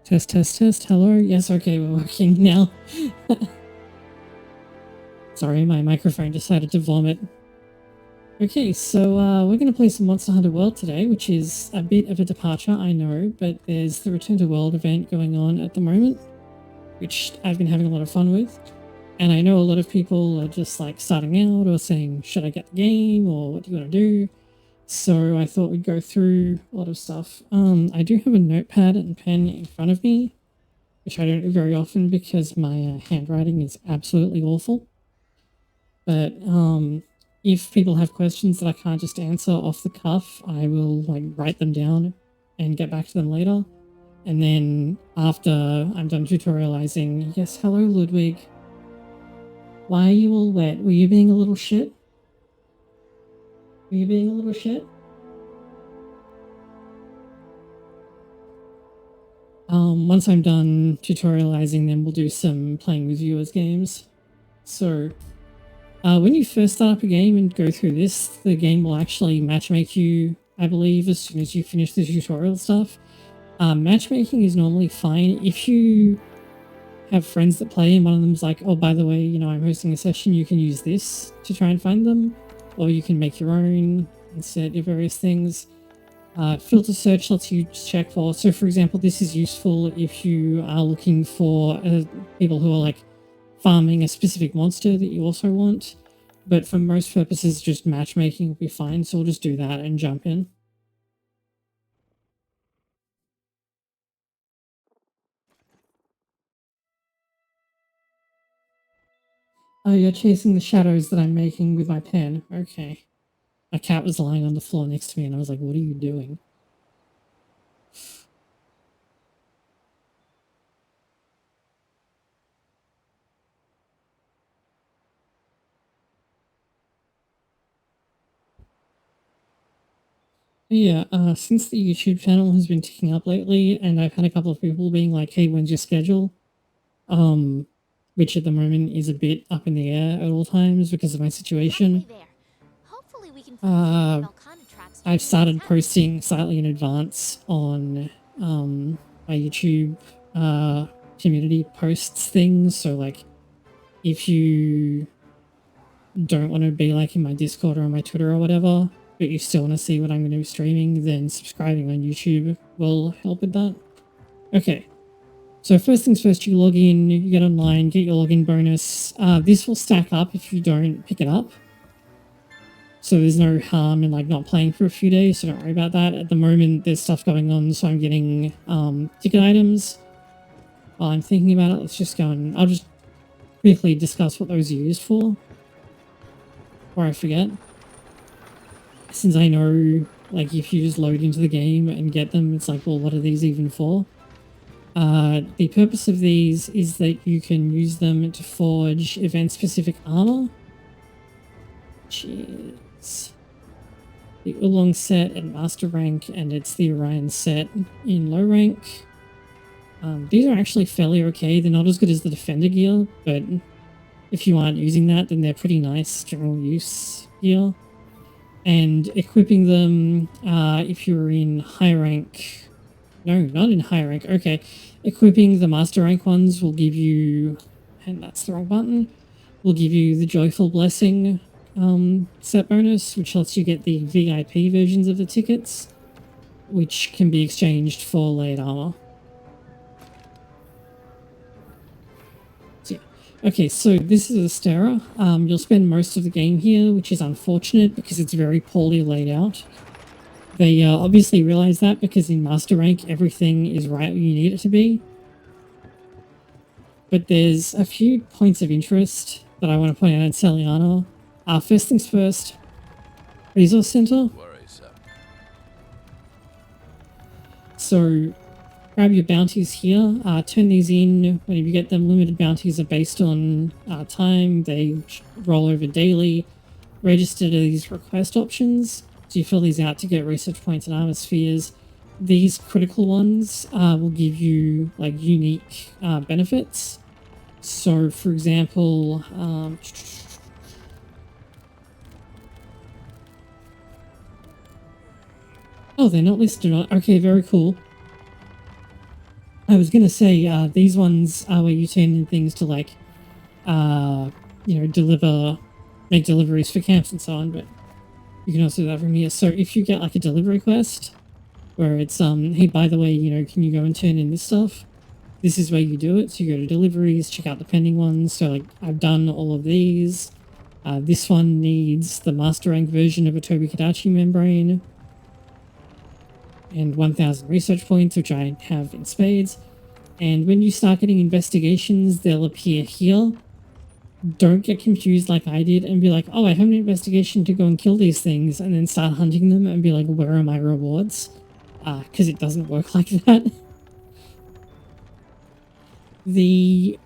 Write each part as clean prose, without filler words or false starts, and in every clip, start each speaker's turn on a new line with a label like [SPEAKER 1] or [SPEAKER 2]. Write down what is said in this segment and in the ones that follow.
[SPEAKER 1] Test, test, test. Hello? Yes, okay, we're working now. Sorry, my microphone decided to vomit. Okay, so we're going to play some Monster Hunter World today, which is a bit of a departure, I know, but there's the Return to World event going on at the moment, which I've been having a lot of fun with. And I know a lot of people are just like starting out or saying, should I get the game or what do you want to do? So I thought we'd go through a lot of stuff. I do have a notepad and pen in front of me, which I don't do very often because my handwriting is absolutely awful. But if people have questions that I can't just answer off the cuff, I will like write them down and get back to them later. And then after I'm done tutorializing, yes, hello Ludwig. Why are you all wet? Were you being a little shit? Were you being a little shit? Once I'm done tutorializing, then we'll do some playing with viewers games. So, when you first start up a game and go through this, the game will actually matchmake you, I believe, as soon as you finish the tutorial stuff. Matchmaking is normally fine if you have friends that play and one of them's like, oh, by the way, you know, I'm hosting a session, you can use this to try and find them, or you can make your own and set your various things. Filter search lets you check for, so for example, this is useful if you are looking for people who are like farming a specific monster that you also want, but for most purposes, just matchmaking will be fine, so we'll just do that and jump in. Oh, you're chasing the shadows that I'm making with my pen. Okay. My cat was lying on the floor next to me and I was like, what are you doing? Yeah, since the YouTube channel has been ticking up lately and I've had a couple of people being like, hey, when's your schedule? Which at the moment is a bit up in the air at all times because of my situation. I've started posting slightly in advance on my YouTube community posts things. So like if you don't want to be like in my Discord or on my Twitter or whatever, but you still want to see what I'm going to be streaming, then subscribing on YouTube will help with that. Okay. So first things first, you log in, you get online, get your login bonus. This will stack up if you don't pick it up. So there's no harm in like not playing for a few days, so don't worry about that. At the moment, there's stuff going on, so I'm getting ticket items. While I'm thinking about it, let's just go and I'll just quickly discuss what those are used for, before I forget. Since I know, like, if you just load into the game and get them, it's like, well, what are these even for? The purpose of these is that you can use them to forge event-specific armor, which is the Oolong set at Master Rank, and it's the Orion set in low rank. These are actually fairly okay. They're not as good as the Defender gear, but if you aren't using that, then they're pretty nice general use gear. And equipping them, if you're in high rank... No, not in high rank. Okay. Equipping the master rank ones will give you... And that's the wrong button. Will give you the Joyful Blessing set bonus, which lets you get the VIP versions of the tickets, which can be exchanged for laid armor. So, yeah. Okay, so this is Astera. You'll spend most of the game here, which is unfortunate because it's very poorly laid out. They obviously realize that because in Master Rank, everything is right where you need it to be. But there's a few points of interest that I want to point out in Celiana. First things first, Resource Center. So, grab your bounties here, turn these in whenever you get them. Limited bounties are based on time, they roll over daily. Register these request options. So you fill these out to get research points and armor spheres. These critical ones will give you like unique benefits. So for example, oh, they're not listed on. Okay, very cool. I was gonna say, these ones are where you turn in things to like, you know, make deliveries for camps and so on, but you can also do that from here. So if you get like a delivery quest where it's, hey, by the way, you know, can you go and turn in this stuff? This is where you do it. So you go to deliveries, check out the pending ones. So like I've done all of these. This one needs the master rank version of a Toby Kadachi membrane and 1000 research points, which I have in spades. And when you start getting investigations, they'll appear here. Don't get confused like I did and be like, oh, I have an investigation to go and kill these things, and then start hunting them and be like, where are my rewards? Because it doesn't work like that.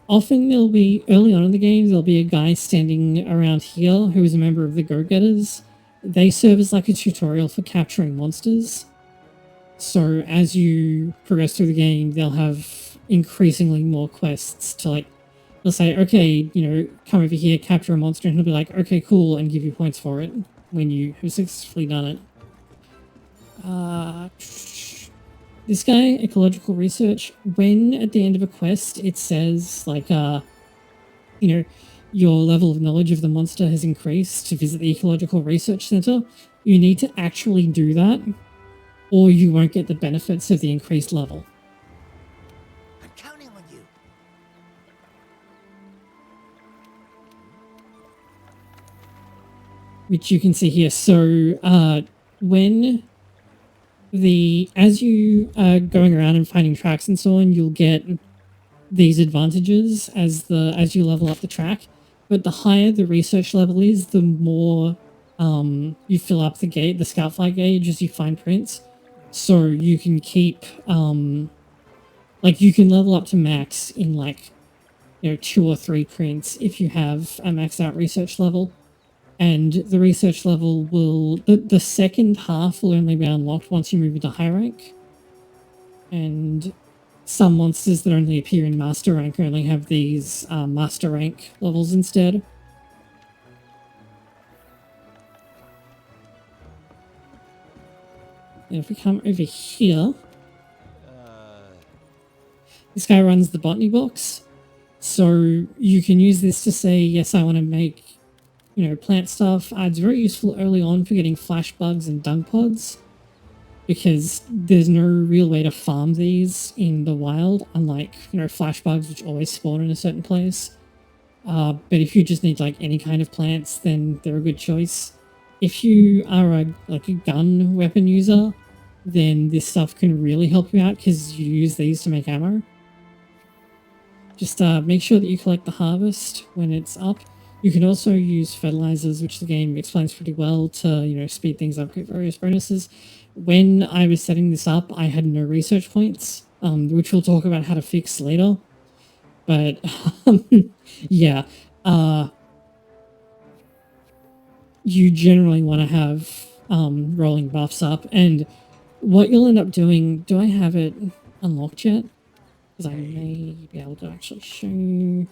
[SPEAKER 1] Often there'll be, early on in the game, there'll be a guy standing around here who is a member of the Go-Getters. They serve as like a tutorial for capturing monsters. So as you progress through the game, they'll have increasingly more quests to like, they'll say, okay, you know, come over here, capture a monster, and he'll be like, okay, cool, and give you points for it when you have successfully done it. This guy, ecological research, when at the end of a quest it says like, you know, your level of knowledge of the monster has increased to visit the ecological research center, you need to actually do that or you won't get the benefits of the increased level.
[SPEAKER 2] I'm counting on you.
[SPEAKER 1] Which you can see here. So when as you are going around and finding tracks and so on, you'll get these advantages as you level up the track. But the higher the research level is, the more you fill up the scoutfly gauge as you find prints. So you can keep like you can level up to max in like, you know, 2 or 3 prints if you have a maxed out research level. And the research level will, the second half will only be unlocked once you move into high rank. And some monsters that only appear in master rank only have these master rank levels instead. And if we come over here, this guy runs the botany box. So you can use this to say, yes, I want to make, you know, plant stuff. It's very useful early on for getting flash bugs and dung pods, because there's no real way to farm these in the wild, unlike, you know, flash bugs, which always spawn in a certain place. But if you just need like any kind of plants, then they're a good choice. If you are a gun weapon user, then this stuff can really help you out because you use these to make ammo. Just make sure that you collect the harvest when it's up. You can also use fertilizers, which the game explains pretty well, to, you know, speed things up, get various bonuses. When I was setting this up, I had no research points, which we'll talk about how to fix later. But yeah, you generally want to have rolling buffs up. And what you'll end up doing, do I have it unlocked yet? Because I may be able to actually show you.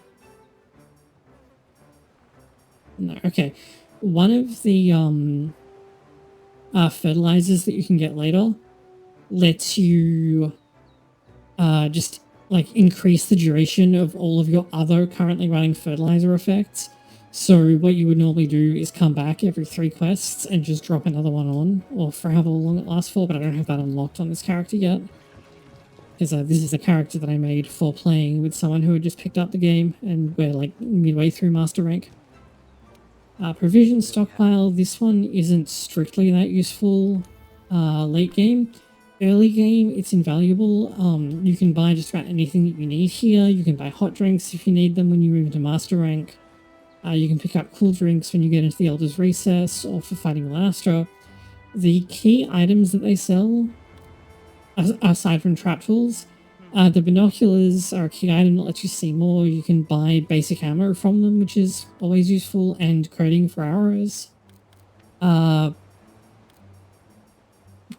[SPEAKER 1] No, okay. One of the fertilizers that you can get later lets you just like increase the duration of all of your other currently running fertilizer effects. So what you would normally do is come back every 3 quests and just drop another one on, or for however long it lasts for, but I don't have that unlocked on this character yet. Because this is a character that I made for playing with someone who had just picked up the game, and we're like midway through master rank. Provision stockpile, this one isn't strictly that useful late game. Early game, it's invaluable. You can buy just about anything that you need here. You can buy hot drinks if you need them when you move into master rank. You can pick up cool drinks when you get into the Elder's Recess or for fighting Astera. The key items that they sell, aside from trap tools, the binoculars are a key item that lets you see more. You can buy basic ammo from them, which is always useful, and coating for arrows. But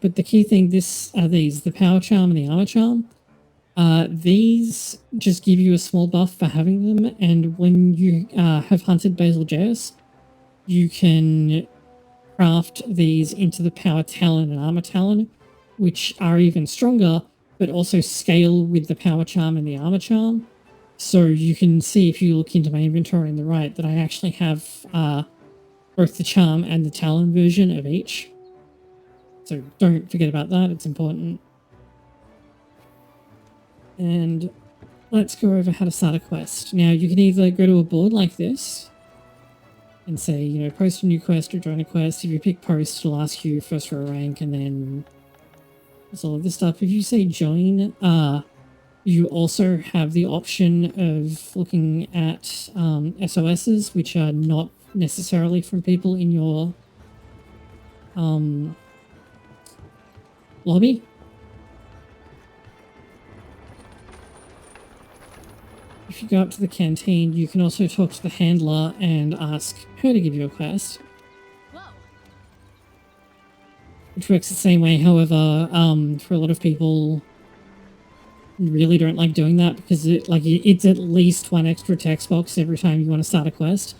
[SPEAKER 1] the key thing, the power charm and the armor charm. These just give you a small buff for having them, and when you have hunted Bazelgeuse, you can craft these into the power talon and armor talon, which are even stronger, but also scale with the power charm and the armor charm. So you can see if you look into my inventory on the right that I actually have both the charm and the talon version of each. So don't forget about that, it's important. And let's go over how to start a quest. Now you can either go to a board like this and say, you know, post a new quest or join a quest. If you pick post, it'll ask you first for a rank and then there's all of this stuff. If you say join, you also have the option of looking at SOSs, which are not necessarily from people in your lobby. If you go up to the canteen, you can also talk to the handler and ask her to give you a quest. Whoa. Which works the same way, however, for a lot of people really don't like doing that because it's at least one extra text box every time you want to start a quest.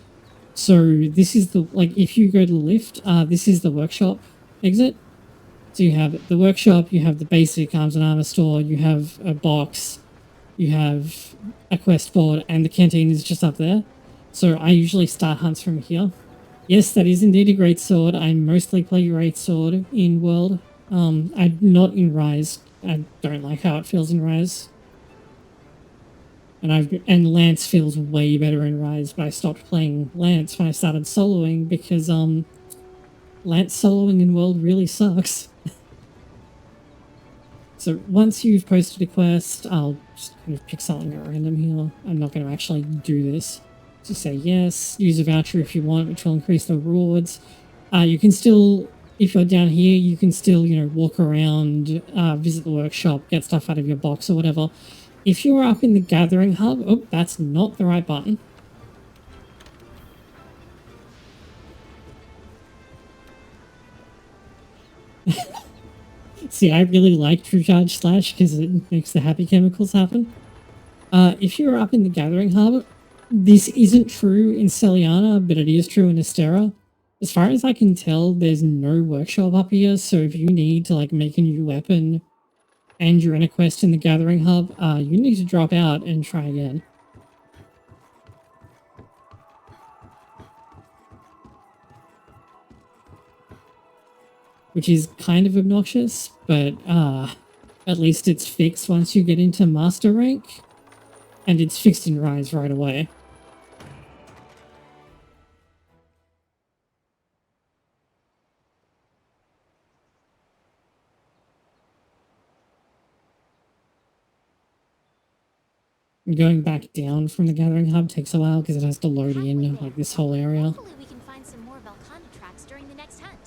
[SPEAKER 1] So this is the, like, if you go to the lift, this is the workshop exit. So you have the workshop, you have the basic arms and armor store, you have a box, you have a quest board, and the canteen is just up there. So I usually start hunts from here. Yes, that is indeed a great sword. I mostly play great sword in World. I'm not in Rise. I don't like how it feels in Rise. And Lance feels way better in Rise, but I stopped playing Lance when I started soloing because Lance soloing in World really sucks. So once you've posted a quest, I'll just kind of pick something at random here. I'm not going to actually do this. Just say yes, use a voucher if you want, which will increase the rewards. You can still, if you're down here, you can still, you know, walk around, visit the workshop, get stuff out of your box or whatever. If you're up in the gathering hub, oh, that's not the right button. See, I really like True Charge Slash because it makes the happy chemicals happen. If you're up in the gathering hub, this isn't true in Celiana, but it is true in Astera. As far as I can tell, there's no workshop up here, so if you need to, like, make a new weapon and you're in a quest in the gathering hub, you need to drop out and try again. Which is kind of obnoxious, but at least it's fixed once you get into Master rank, and it's fixed in Rise right away. Going back down from the gathering hub takes a while because it has to load in, like, this whole area.
[SPEAKER 3] Hopefully we can find some more Velkhana tracks during the next hunt.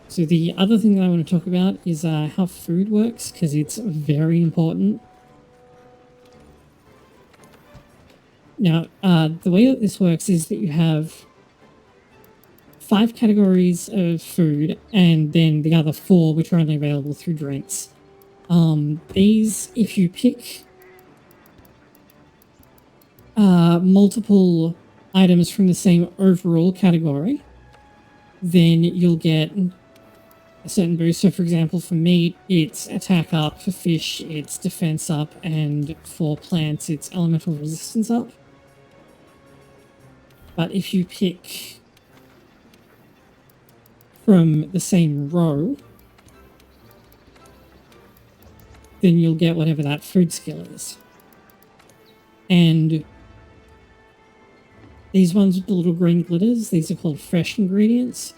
[SPEAKER 1] So the other thing that I want to talk about is how food works, because it's very important. Now, the way that this works is that you have 5 categories of food, and then the other 4 which are only available through drinks. These, if you pick multiple items from the same overall category, then you'll get a certain boost. So for example, for meat, it's attack up, for fish, it's defense up, and for plants, it's elemental resistance up. But if you pick from the same row, then you'll get whatever that food skill is. And these ones with the little green glitters, these are called fresh ingredients.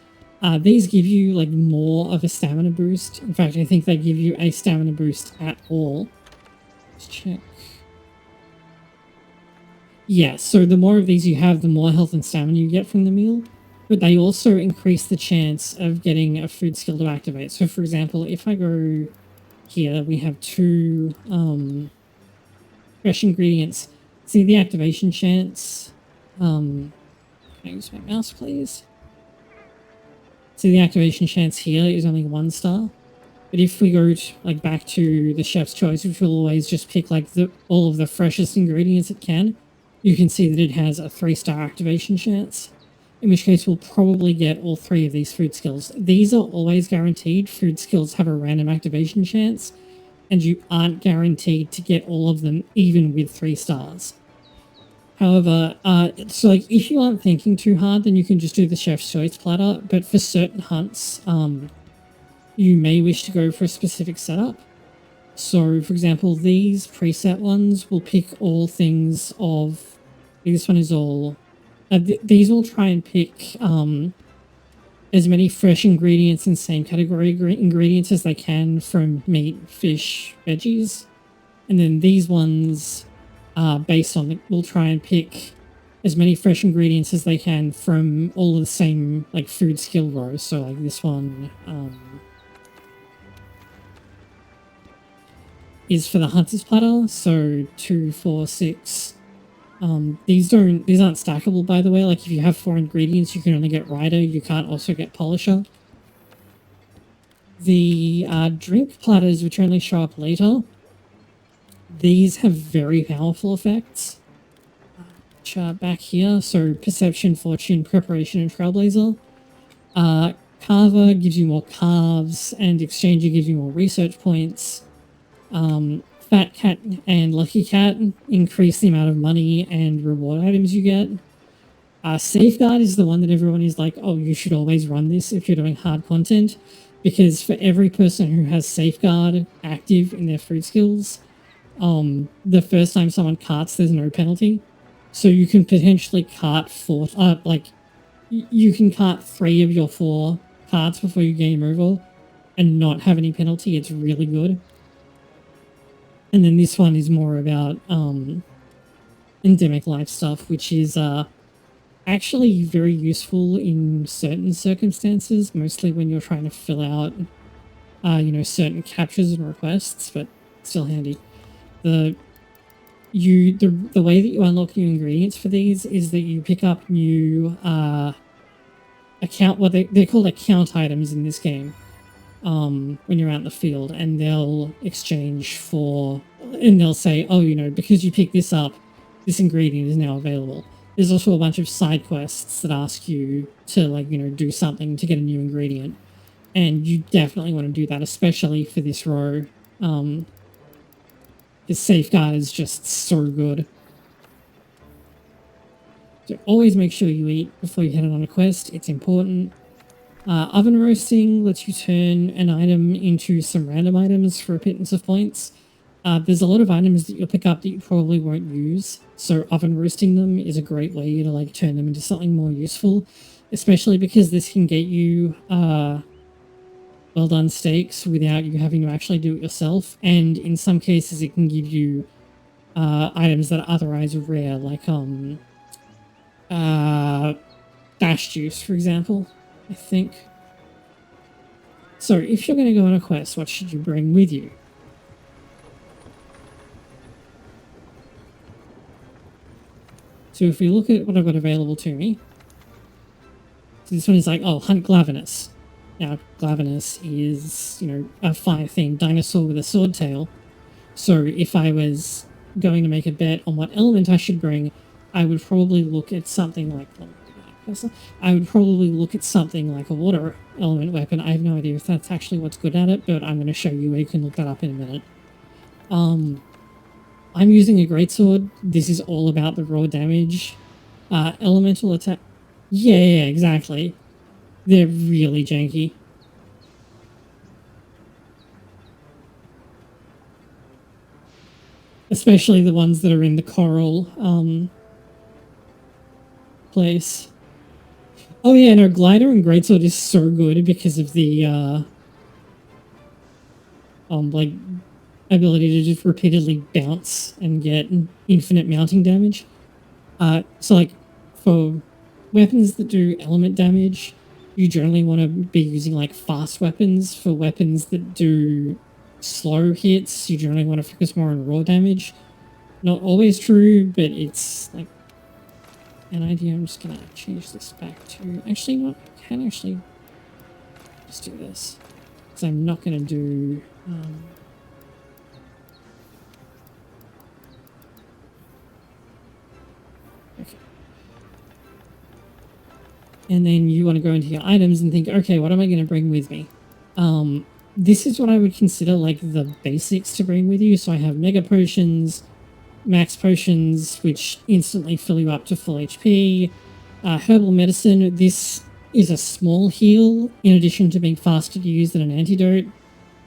[SPEAKER 1] These give you, like, more of a stamina boost. In fact, I think they give you a stamina boost at all. Let's check. Yeah, so the more of these you have, the more health and stamina you get from the meal. But they also increase the chance of getting a food skill to activate. So for example, if I go here, we have 2 fresh ingredients. See the activation chance? Can I use my mouse, please? So the activation chance here is only 1 star. But if we go to, like, back to the chef's choice, which will always just pick, like, all of the freshest ingredients it can, you can see that it has a 3-star activation chance. In which case we'll probably get all 3 of these food skills. These are always guaranteed. Food skills have a random activation chance. and you aren't guaranteed to get all of them even with 3 stars. However, so like if you aren't thinking too hard, then you can just do the chef's choice platter, but for certain hunts, you may wish to go for a specific setup. So, for example, these preset ones will pick all things of... This one is all... these will try and pick as many fresh ingredients in same category ingredients as they can from meat, fish, veggies. And then these ones, based on... will try and pick as many fresh ingredients as they can from all of the same like food skill rows. So like this one... is for the hunter's platter, so 2, 4, 6. These aren't stackable, by the way. Like if you have 4 ingredients, you can only get rider. You can't also get polisher. The drink platters, which only show up later, these have very powerful effects. Which are back here. So perception, fortune, preparation, and trailblazer. Carver gives you more carves, and exchanger gives you more research points. Fat Cat and Lucky Cat increase the amount of money and reward items you get. Safeguard is the one that everyone is like, oh, you should always run this if you're doing hard content, because for every person who has Safeguard active in their food skills, the first time someone carts, there's no penalty. So you can potentially cart you can cart 3 of your 4 carts before you game over and not have any penalty. It's really good. And then this one is more about endemic life stuff, which is actually very useful in certain circumstances, mostly when you're trying to fill out, certain captures and requests, but still handy. The way that you unlock new ingredients for these is that you pick up new they're called account items in this game. When you're out in the field, and they'll exchange for, and they'll say, oh, because you picked this up, this ingredient is now available. There's also a bunch of side quests that ask you to do something to get a new ingredient, and you definitely want to do that, especially for this row. The Safeguard is just so good. So always make sure you eat before you head on a quest. It's important. Oven roasting lets you turn an item into some random items for a pittance of points. There's a lot of items that you'll pick up that you probably won't use, so oven roasting them is a great way to turn them into something more useful, especially because this can get you well done steaks without you having to actually do it yourself, and in some cases it can give you items that are otherwise rare, like dash juice, for example. I think. So, if you're going to go on a quest, what should you bring with you? So, if we look at what I've got available to me, so this one is like, oh, hunt Glavenus. Now, Glavenus is, a fire-themed dinosaur with a sword tail. So, if I was going to make a bet on what element I should bring, I would probably look at something like... I would probably look at something like a water element weapon. I have no idea if that's actually what's good at it, but I'm going to show you where you can look that up in a minute. I'm using a greatsword. This is all about the raw damage. Elemental attack. Yeah, exactly. They're really janky. Especially the ones that are in the coral place. Oh yeah, no, Glider and Greatsword is so good because of the, ability to just repeatedly bounce and get infinite mounting damage. So, for weapons that do element damage, you generally want to be using, fast weapons. For weapons that do slow hits, you generally want to focus more on raw damage. Not always true, but it's, an idea. I'm just gonna change this back to... Actually, no, I can actually just do this. Because I'm not gonna do... Okay. And then you want to go into your items and think, okay, what am I going to bring with me? this is what I would consider like the basics to bring with you. So I have mega potions, max potions, which instantly fill you up to full HP. Herbal medicine, this is a small heal in addition to being faster to use than an antidote.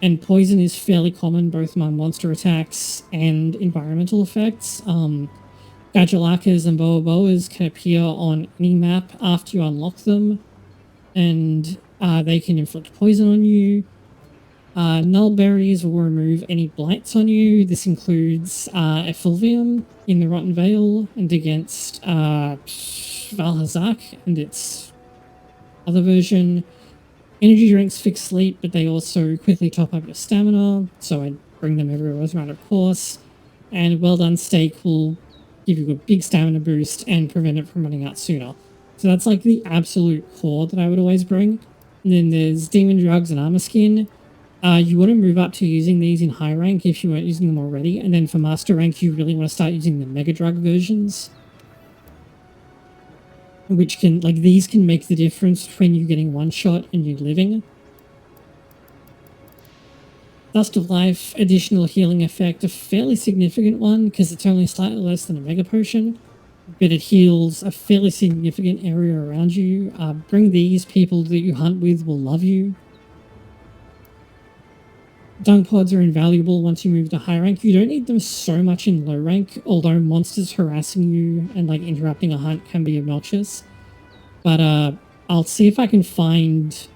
[SPEAKER 1] And poison is fairly common both among monster attacks and environmental effects. Gajalakas and boas can appear on any map after you unlock them, and they can inflict poison on you. Null berries will remove any blights on you. This includes effluvium in the Rotten Vale and against Valhazak and its other version. Energy drinks fix sleep, but they also quickly top up your stamina, so I bring them everywhere around, of course. And Well Done Steak will give you a big stamina boost and prevent it from running out sooner. So that's like the absolute core that I would always bring. And then there's Demon Drugs and Armor Skin. You want to move up to using these in high rank if you weren't using them already, and then for master rank you really want to start using the Mega Drug versions. Which can, like, these can make the difference between you getting one shot and you living. Dust of Life, additional healing effect, a fairly significant one because it's only slightly less than a Mega Potion, but it heals a fairly significant area around you. Bring these, people that you hunt with will love you. Dung pods are invaluable once you move to high rank. You don't need them so much in low rank, although monsters harassing you and like interrupting a hunt can be obnoxious. But I'll see if I can find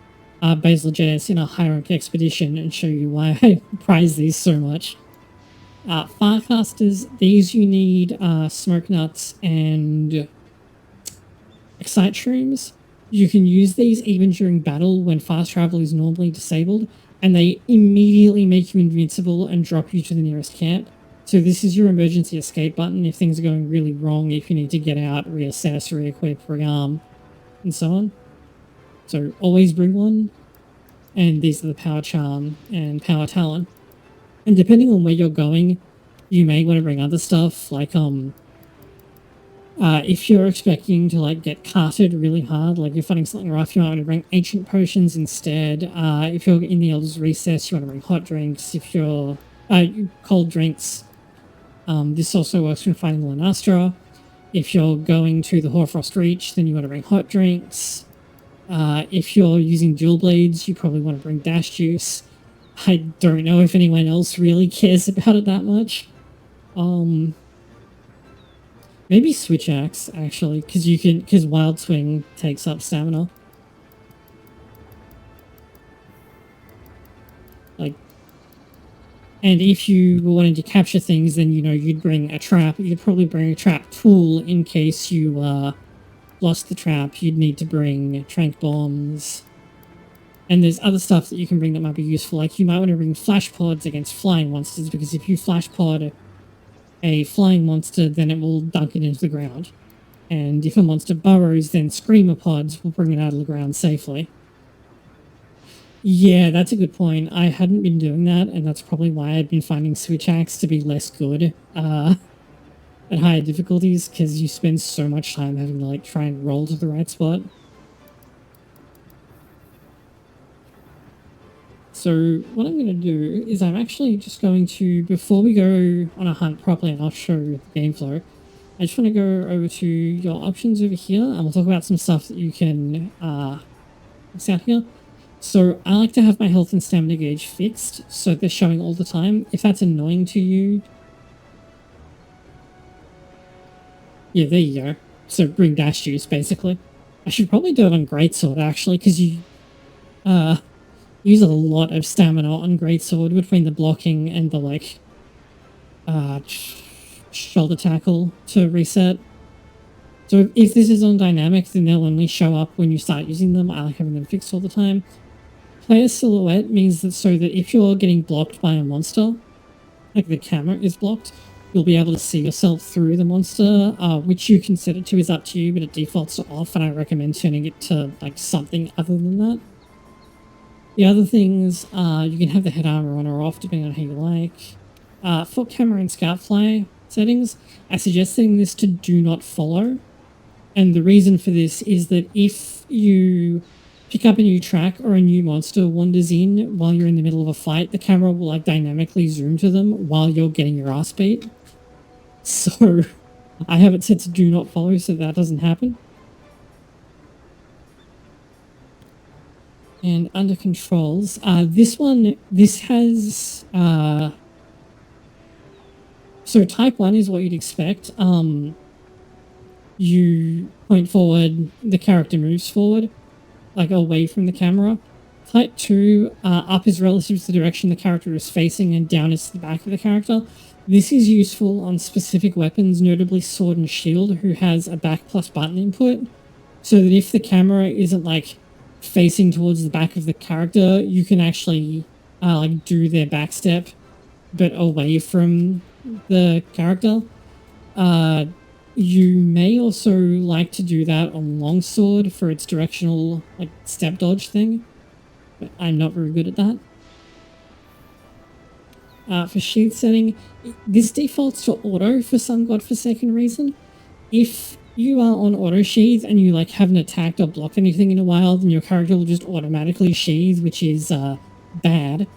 [SPEAKER 1] Bazelgeuse in a high rank expedition and show you why I prize these so much. Firecasters, these you need smoke nuts and excite shrooms. You can use these even during battle when fast travel is normally disabled, and they immediately make you invincible and drop you to the nearest camp. So this is your emergency escape button if things are going really wrong, if you need to get out, reassess, re-equip, rearm, and so on. So always bring one. And these are the Power Charm and Power Talon. And depending on where you're going, you may want to bring other stuff, like if you're expecting to like get carted really hard, like you're finding something rough, you might want to bring ancient potions instead. If you're in the Elder's Recess, you want to bring hot drinks. If you're cold drinks, this also works when finding Astera. If you're going to the Hoarfrost Reach, then you want to bring hot drinks. If you're using dual blades, you probably want to bring dash juice. I don't know if anyone else really cares about it that much. Maybe Switch Axe, actually, because Wild Swing takes up stamina. Like, and if you were wanting to capture things, then, you know, you'd bring a trap. You'd probably bring a trap tool in case you, lost the trap. You'd need to bring trank bombs. And there's other stuff that you can bring that might be useful. Like, you might want to bring flash pods against flying monsters, because if you flash pod a flying monster, then it will dunk it into the ground. And if a monster burrows, then screamer pods will bring it out of the ground safely. Yeah, that's a good point. I hadn't been doing that, and that's probably why I'd been finding Switch Axe to be less good at higher difficulties, because you spend so much time having to like try and roll to the right spot. So what I'm going to do is I'm actually just going to, before we go on a hunt properly, and I'll show the game flow, I just want to go over to your options over here, and we'll talk about some stuff that you can mix out here. So I like to have my health and stamina gauge fixed, so they're showing all the time. If that's annoying to you, yeah, there you go. So bring dash juice, basically. I should probably do it on Greatsword, actually, because you use a lot of stamina on Greatsword between the blocking and the, like, shoulder tackle to reset. So if this is on dynamic, then they'll only show up when you start using them. I like having them fixed all the time. Player silhouette means that so that if you're getting blocked by a monster, like the camera is blocked, you'll be able to see yourself through the monster, which you can set it to is up to you, but it defaults to off, and I recommend turning it to, like, something other than that. The other things, you can have the head armor on or off, depending on how you like. For camera and scout fly settings, I suggest setting this to do not follow. And the reason for this is that if you pick up a new track or a new monster wanders in while you're in the middle of a fight, the camera will like dynamically zoom to them while you're getting your ass beat. So I have it set to do not follow so that doesn't happen. And under controls, this has, so type 1 is what you'd expect. You point forward, the character moves forward, like away from the camera. Type 2, up is relative to the direction the character is facing and down is to the back of the character. This is useful on specific weapons, notably sword and shield, who has a back plus button input, so that if the camera isn't like facing towards the back of the character, you can actually like do their back step, but away from the character. You may also like to do that on longsword for its directional like step dodge thing, but I'm not very good at that. For sheath setting, this defaults to auto for some godforsaken reason. If you are on auto sheath and you like haven't attacked or blocked anything in a while, then your character will just automatically sheath, which is bad.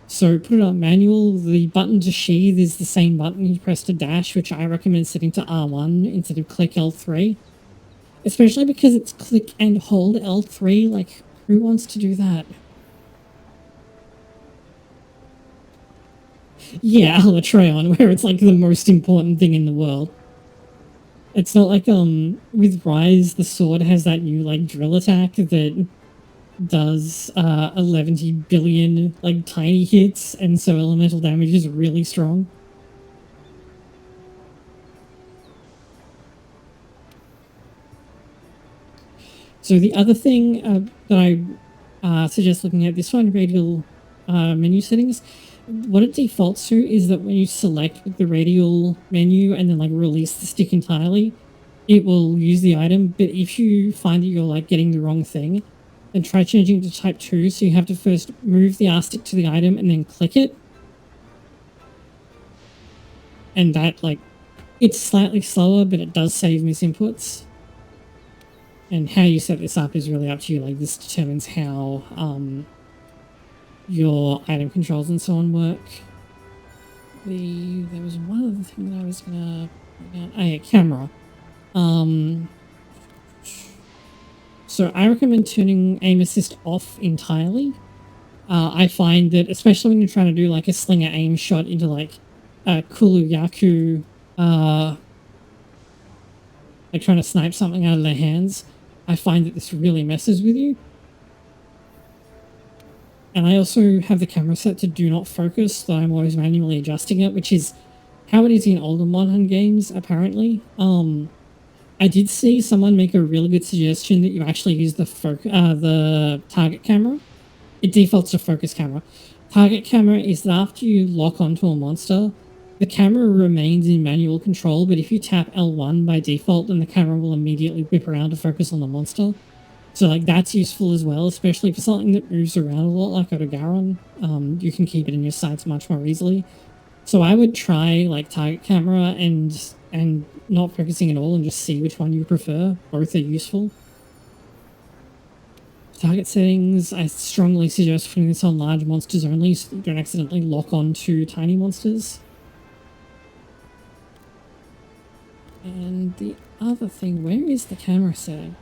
[SPEAKER 1] So put it on manual. The button to sheath is the same button you press to dash, which I recommend setting to R1 instead of click L3. Especially because it's click and hold L3, like who wants to do that? Yeah, Alatreon, where it's like the most important thing in the world. It's not like with Rise, the sword has that new like drill attack that does 11 billion like tiny hits, and so elemental damage is really strong. So the other thing that I suggest looking at this one, radial menu settings, what it defaults to is that when you select the radial menu and then like release the stick entirely, it will use the item. But if you find that you're like getting the wrong thing, then try changing to type 2. So you have to first move the R stick to the item and then click it. And that like, it's slightly slower, but it does save misinputs. And how you set this up is really up to you. Like this determines how your item controls and so on work. There was one other thing that I was gonna point out. Oh yeah, camera. So I recommend turning aim assist off entirely. I find that especially when you're trying to do like a slinger aim shot into like a Kuluyaku, like trying to snipe something out of their hands, I find that this really messes with you. And I also have the camera set to do not focus, though I'm always manually adjusting it, which is how it is in older modern games, apparently. I did see someone make a really good suggestion that you actually use the target camera. It defaults to focus camera. Target camera is that after you lock onto a monster, the camera remains in manual control, but if you tap L1 by default, then the camera will immediately whip around to focus on the monster. So like that's useful as well, especially for something that moves around a lot like Otogaron. You can keep it in your sights much more easily. So I would try like target camera and not focusing at all and just see which one you prefer. Both are useful. Target settings, I strongly suggest putting this on large monsters only so that you don't accidentally lock on to tiny monsters. And the other thing, where is the camera setting?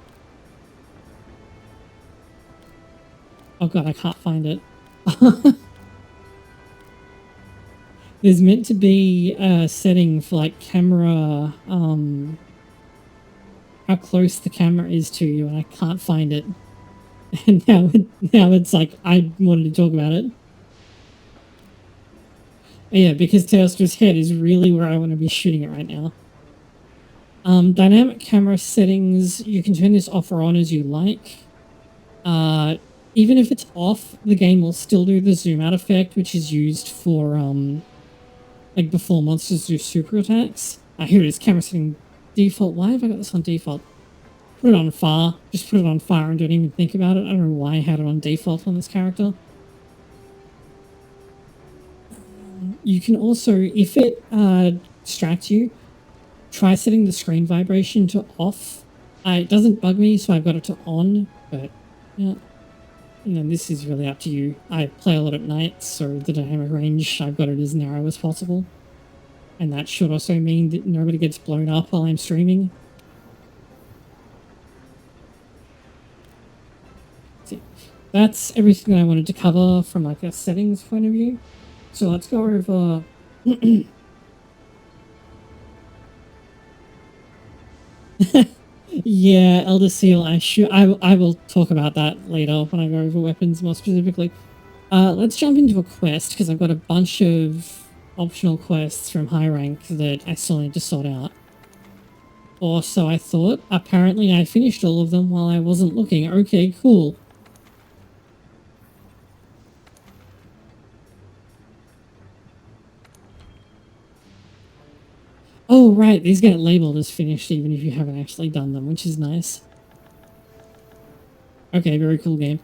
[SPEAKER 1] Oh god, I can't find it. There's meant to be a setting for like camera, how close the camera is to you, and I can't find it. And now it's like, I wanted to talk about it. Yeah, because Teostra's head is really where I want to be shooting it right now. Dynamic camera settings, you can turn this off or on as you like. Even if it's off, the game will still do the zoom out effect, which is used for, like before monsters do super attacks. Here it is, camera setting default. Why have I got this on default? Put it on far. Just put it on far and don't even think about it. I don't know why I had it on default on this character. You can also, if it distracts you, try setting the screen vibration to off. It doesn't bug me, so I've got it to on, but yeah. and then this is really up to you. I play a lot at night, so the dynamic range, I've got it as narrow as possible. And that should also mean that nobody gets blown up while I'm streaming. See, that's everything that I wanted to cover from like a settings point of view. So let's go over... Yeah, Elder Seal, I will talk about that later when I go over weapons more specifically. Let's jump into a quest, because I've got a bunch of optional quests from high rank that I still need to sort out. Or so I thought. Apparently I finished all of them while I wasn't looking. Okay, cool. Oh, right, these get labeled as finished even if you haven't actually done them, which is nice. Okay, very cool game.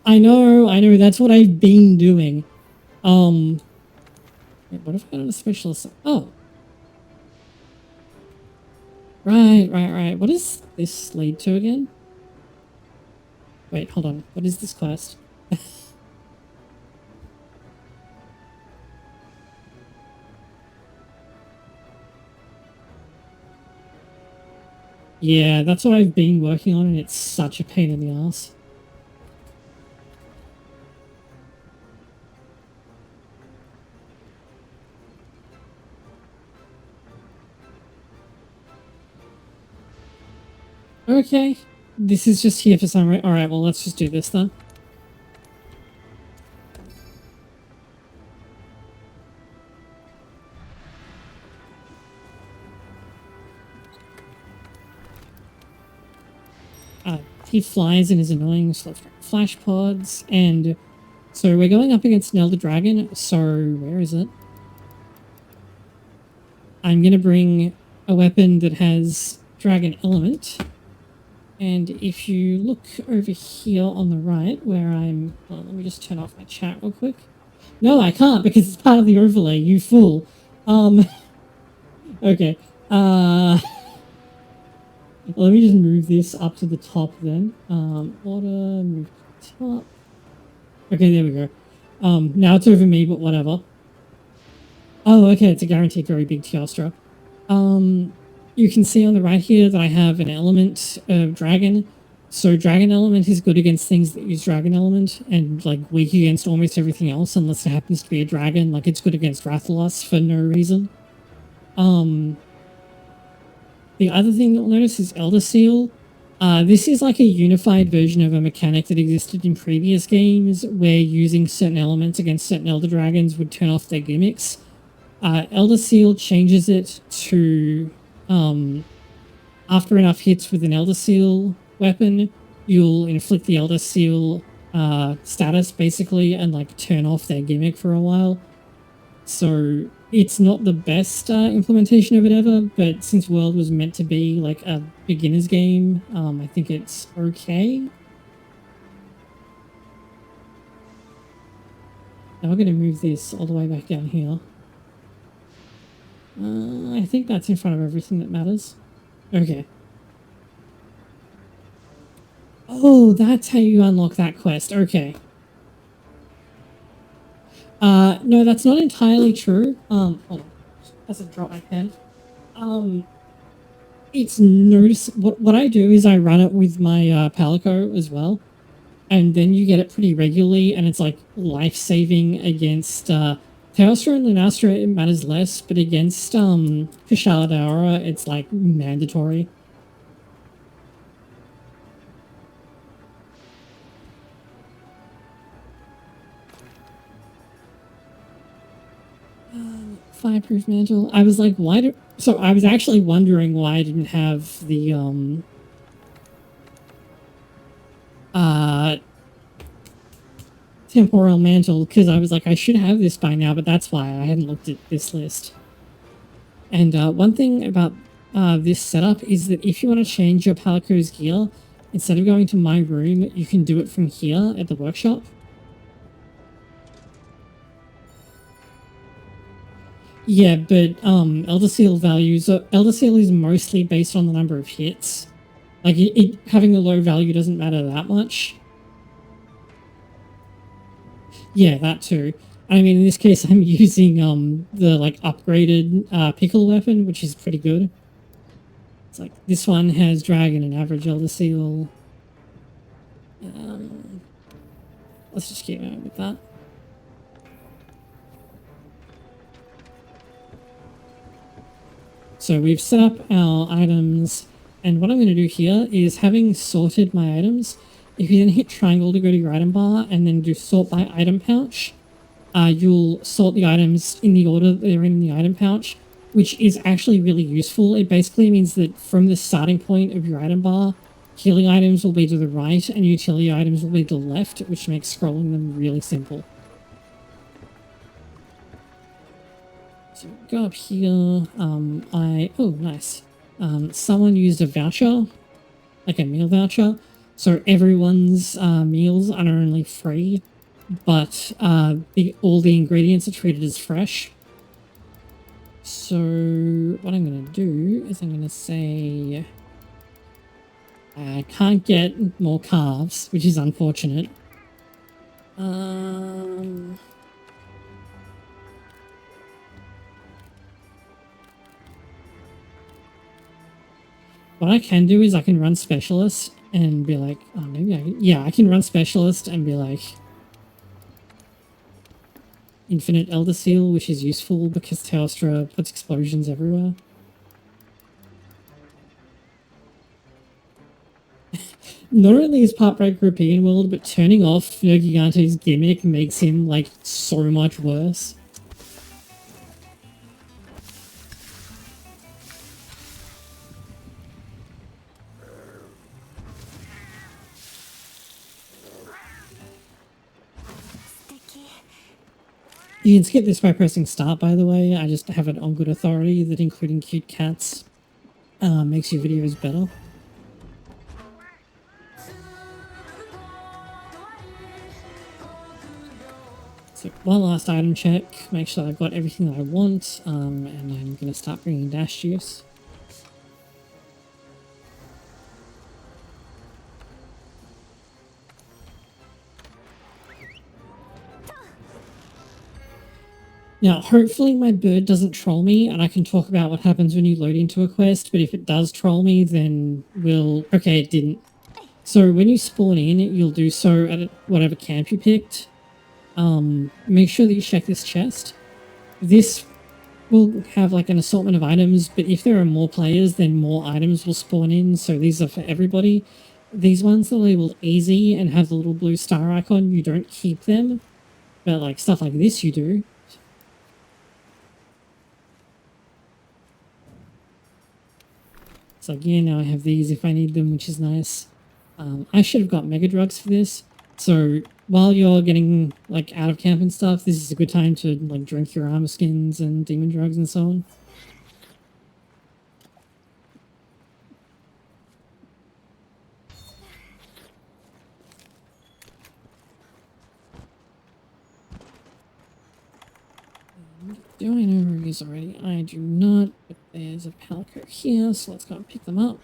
[SPEAKER 1] I know, that's what I've been doing. Wait, what if I got a specialist? Oh. Right. What does this lead to again? Wait, hold on. What is this quest? Yeah, that's what I've been working on, and it's such a pain in the ass. Okay, this is just here for some reason. Alright, well, let's just do this then. He flies and is annoying, so let's flash pods, and so we're going up against an Elder Dragon, so where is it? I'm gonna bring a weapon that has Dragon Element, and if you look over here on the right, where I'm... Well, let me just turn off my chat real quick. No, I can't, because it's part of the overlay, you fool. Okay, let me just move this up to the top then. Order, move to the top. Okay, there we go. Now it's over me, but whatever. Oh, okay, it's a guaranteed very big Teostra. You can see on the right here that I have an element of dragon. So dragon element is good against things that use dragon element, and like weak against almost everything else unless it happens to be a dragon. Like it's good against Rathalos for no reason. The other thing you'll notice is Elder Seal. This is like a unified version of a mechanic that existed in previous games where using certain elements against certain Elder Dragons would turn off their gimmicks. Elder Seal changes it to, after enough hits with an Elder Seal weapon, you'll inflict the Elder Seal status basically and like turn off their gimmick for a while. So it's not the best implementation of it ever, but since World was meant to be like a beginner's game, I think it's okay. Now we're going to move this all the way back down here. I think that's in front of everything that matters. Okay. Oh, that's how you unlock that quest. Okay. No, that's not entirely true. Hold on. As I drop my pen. It's what I do is I run it with my Palico as well. And then you get it pretty regularly, and it's like life-saving against Teostra and Lunastra, it matters less, but against Kushala, it's like mandatory. Fireproof mantle. I was like, why do... So I was actually wondering why I didn't have the, temporal mantle, because I was like, I should have this by now, but that's why I hadn't looked at this list. And one thing about this setup is that if you want to change your Palico's gear, instead of going to my room, you can do it from here at the workshop. Yeah, but Elder Seal values. Elder Seal is mostly based on the number of hits. Like it having a low value doesn't matter that much. Yeah, that too. I mean, in this case, I'm using the like upgraded pickle weapon, which is pretty good. It's like this one has dragon and average Elder Seal. Let's just keep going with that. So we've set up our items, and what I'm going to do here is, having sorted my items, if you then hit triangle to go to your item bar and then do sort by item pouch, you'll sort the items in the order that they're in the item pouch, which is actually really useful. It basically means that from the starting point of your item bar, healing items will be to the right and utility items will be to the left, which makes scrolling them really simple. So go up here. Oh, nice. Someone used a voucher, like a meal voucher. So everyone's meals are not only free, but all the ingredients are treated as fresh. So what I'm going to do is I'm going to say I can't get more calves, which is unfortunate. What I can do is I can run specialist and be like, oh, maybe I can, yeah, I can run specialist and be like infinite Elder Seal, which is useful because Teostra puts explosions everywhere. Not only is part break European world, but turning off Gigante's gimmick makes him like so much worse. You can skip this by pressing start, by the way. I just have it on good authority that including cute cats makes your videos better. So one last item check, make sure I've got everything that I want, and I'm going to start bringing dash juice. Now, hopefully my bird doesn't troll me, and I can talk about what happens when you load into a quest, but if it does troll me, then we'll... Okay, it didn't. So when you spawn in, you'll do so at whatever camp you picked. Make sure that you check this chest. This will have like an assortment of items, but if there are more players, then more items will spawn in, so these are for everybody. These ones that are labeled easy and have the little blue star icon, you don't keep them, but like stuff like this you do. So again, now I have these if I need them, which is nice. I should have got mega drugs for this. So while you're getting like out of camp and stuff, this is a good time to like drink your armor skins and demon drugs and so on. Do I know where he is already? I do not, but there's a palico here, so let's go and pick them up.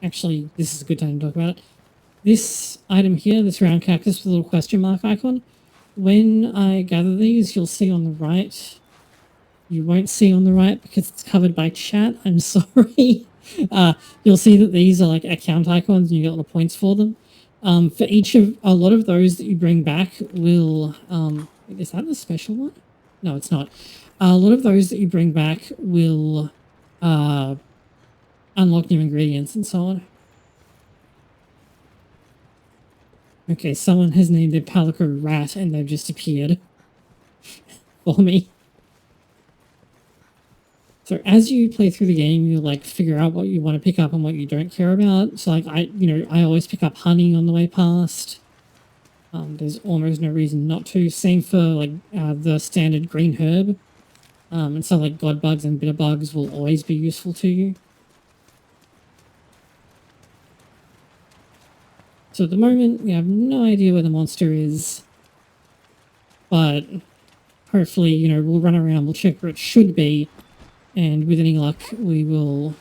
[SPEAKER 1] Actually, this is a good time to talk about it. This item here, this round cactus with a little question mark icon, when I gather these, you'll see on the right. You won't see on the right because it's covered by chat. I'm sorry. You'll see that these are like account icons and you get all the points for them. For each of a lot of those that you bring back will is that a special one? No, it's not. A lot of those that you bring back will unlock new ingredients and so on. Okay, someone has named their palico rat and they've just appeared for me. So as you play through the game, you like figure out what you want to pick up and what you don't care about. So like I always pick up honey on the way past. There's almost no reason not to. Same for like the standard green herb. And so like god bugs and bitter bugs will always be useful to you. So at the moment, we have no idea where the monster is, but hopefully, you know, we'll run around, we'll check where it should be, and with any luck, we will...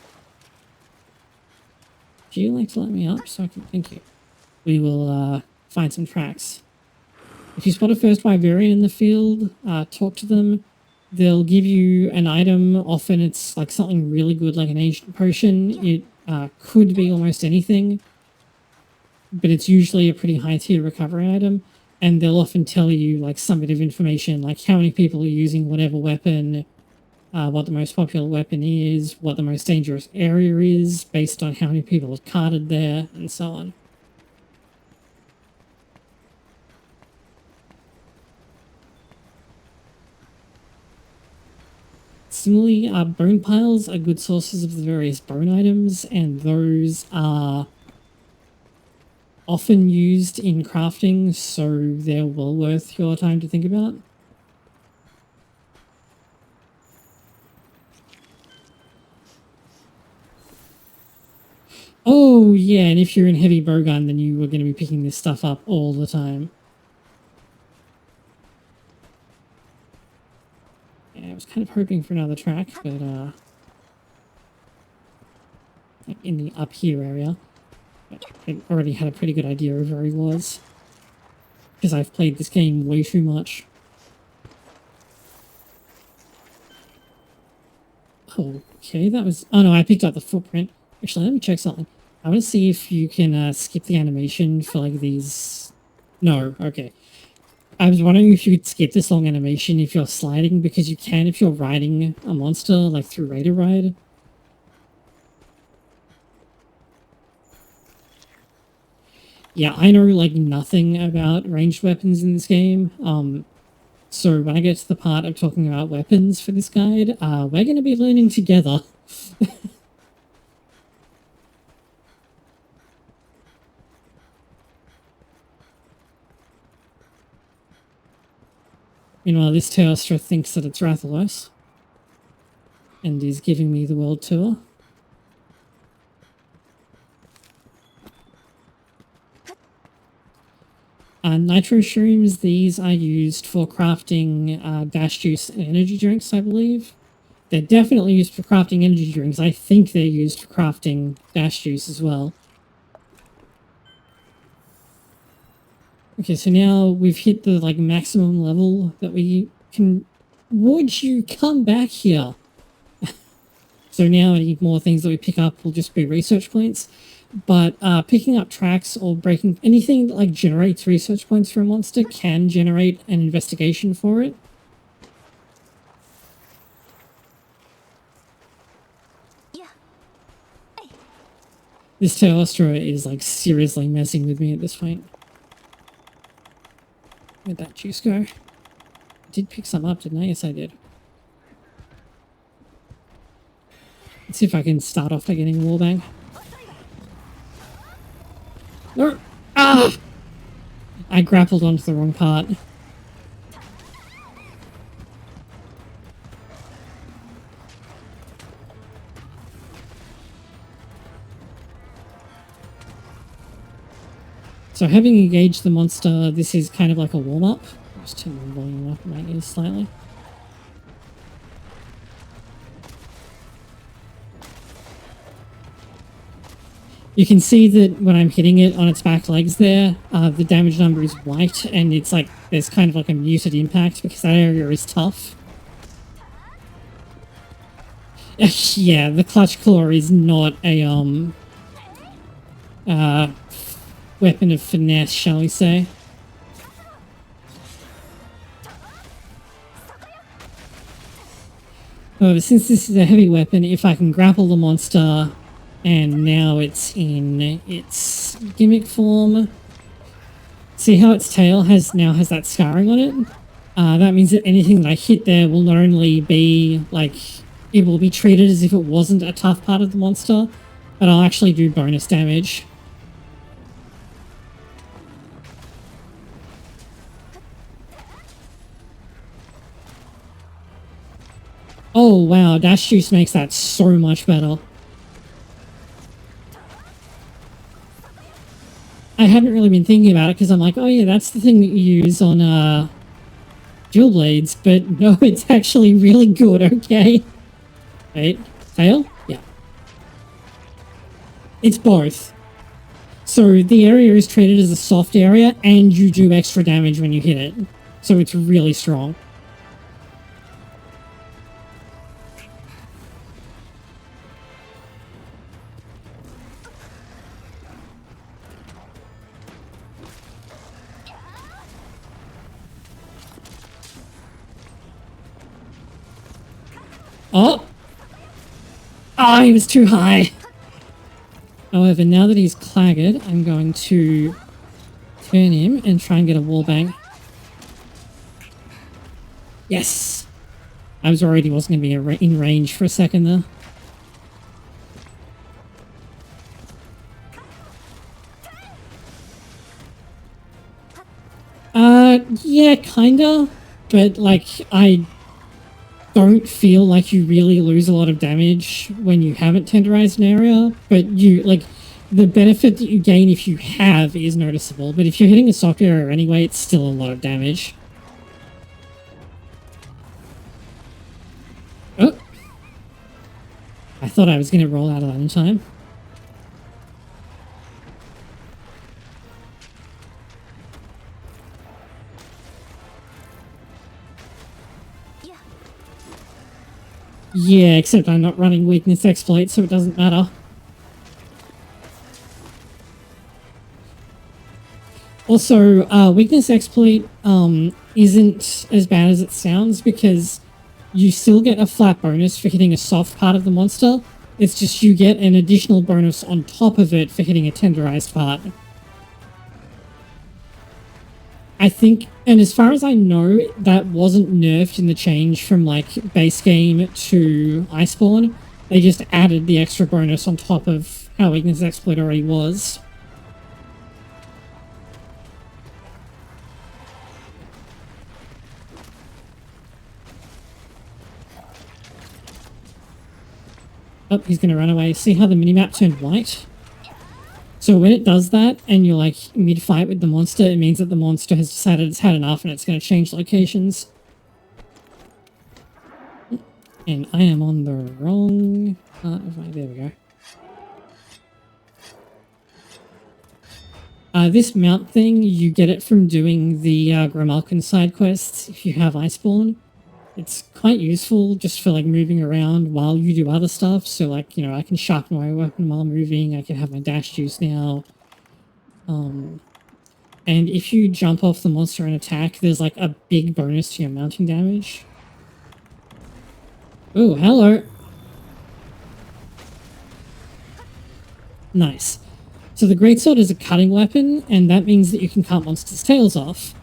[SPEAKER 1] Do you like to let me up so I can... Thank you. We will find some tracks. If you spot a first Vivarian in the field, talk to them. They'll give you an item. Often it's like something really good, like an ancient potion. It could be almost anything, but it's usually a pretty high tier recovery item. And they'll often tell you like some bit of information, like how many people are using whatever weapon, what the most popular weapon is, what the most dangerous area is, based on how many people have carded there, and so on. Similarly, bone piles are good sources of the various bone items, and those are often used in crafting, so they're well worth your time to think about. Oh, yeah, and if you're in heavy bowgun, then you are going to be picking this stuff up all the time. Yeah, I was kind of hoping for another track, but, in the up here area. I already had a pretty good idea of where he was, because I've played this game way too much. Okay, that was... Oh no, I picked up the footprint. Actually, let me check something. I want to see if you can skip the animation for like these... No, okay. I was wondering if you could skip this long animation if you're sliding, because you can if you're riding a monster, like through Raider Ride. Yeah, I know like nothing about ranged weapons in this game. So when I get to the part of talking about weapons for this guide, we're going to be learning together. Meanwhile, this Teostra thinks that it's Rathalos and is giving me the world tour. Nitro shrooms, these are used for crafting dash juice and energy drinks, I believe. They're definitely used for crafting energy drinks. I think they're used for crafting dash juice as well. Okay, so now we've hit the like maximum level that we can... Would you come back here? So now any more things that we pick up will just be research points. But picking up tracks or breaking anything that like generates research points for a monster can generate an investigation for it.
[SPEAKER 3] Yeah. Hey.
[SPEAKER 1] This Teostra is like seriously messing with me at this point. Where'd that juice go? I did pick some up, didn't I? Yes, I did. Let's see if I can start off by getting a wallbang. No! Ah! I grappled onto the wrong part. So having engaged the monster, this is kind of like a warm-up. Just turn the volume up in my ears slightly. You can see that when I'm hitting it on its back legs there, the damage number is white, and it's like, there's kind of like a muted impact because that area is tough. Yeah, the clutch claw is not a, weapon of finesse, shall we say. However, since this is a heavy weapon, if I can grapple the monster... And now it's in its gimmick form. See how its tail now has that scarring on it? That means that anything that I hit there will not only be, like, it will be treated as if it wasn't a tough part of the monster, but I'll actually do bonus damage. Oh wow, Dash Juice makes that so much better. I hadn't really been thinking about it because I'm like, oh yeah, that's the thing that you use on dual blades, but no, it's actually really good. Okay, wait, tail? Yeah, it's both. So the area is treated as a soft area, and you do extra damage when you hit it. So it's really strong. Oh! Oh, he was too high. However, now that he's claggered, I'm going to turn him and try and get a wallbang. Yes! I was worried he wasn't going to be in range for a second there. Yeah, kinda. But, like, I don't feel like you really lose a lot of damage when you haven't tenderized an area, but you, like, the benefit that you gain if you have is noticeable, but if you're hitting a soft area anyway, it's still a lot of damage. Oh! I thought I was going to roll out of that in time. Yeah, except I'm not running weakness exploit, so it doesn't matter. Also, weakness exploit isn't as bad as it sounds because you still get a flat bonus for hitting a soft part of the monster. It's just you get an additional bonus on top of it for hitting a tenderized part. I think, and as far as I know, that wasn't nerfed in the change from, like, base game to Iceborne. They just added the extra bonus on top of how weakness exploit already was. Oh, he's going to run away. See how the minimap turned white? So when it does that, and you're like mid-fight with the monster, it means that the monster has decided it's had enough and it's going to change locations. And I am on the wrong part of my... There we go. This mount thing, you get it from doing the Grimalkin side quests if you have Iceborne. It's quite useful just for, like, moving around while you do other stuff. So, like, you know, I can sharpen my weapon while moving. I can have my dash juice now. And if you jump off the monster and attack, there's, like, a big bonus to your mounting damage. Oh, hello. Nice. So the greatsword is a cutting weapon, and that means that you can cut monsters' tails off.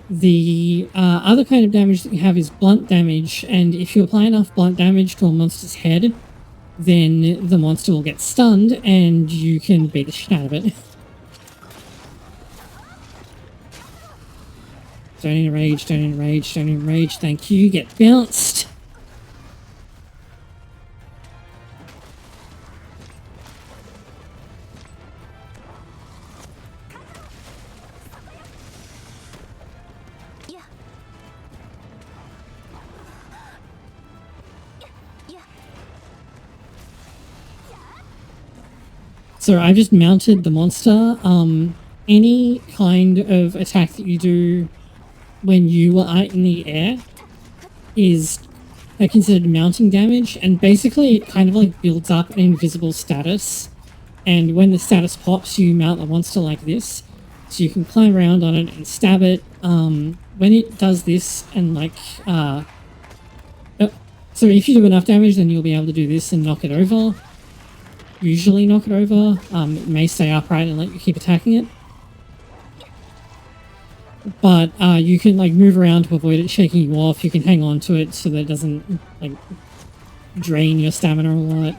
[SPEAKER 1] The other kind of damage that you have is blunt damage, and if you apply enough blunt damage to a monster's head, then the monster will get stunned, and you can beat the shit out of it. Don't enrage, don't enrage, don't enrage, thank you, get bounced. So I've just mounted the monster. Any kind of attack that you do when you are in the air is considered mounting damage, and basically it kind of like builds up an invisible status, and when the status pops you mount the monster like this, so you can climb around on it and stab it. When it does this and like so if you do enough damage, then you'll be able to do this and knock it over. Usually knock it over. It may stay upright and let you keep attacking it. But you can like move around to avoid it shaking you off. You can hang on to it so that it doesn't like drain your stamina a lot.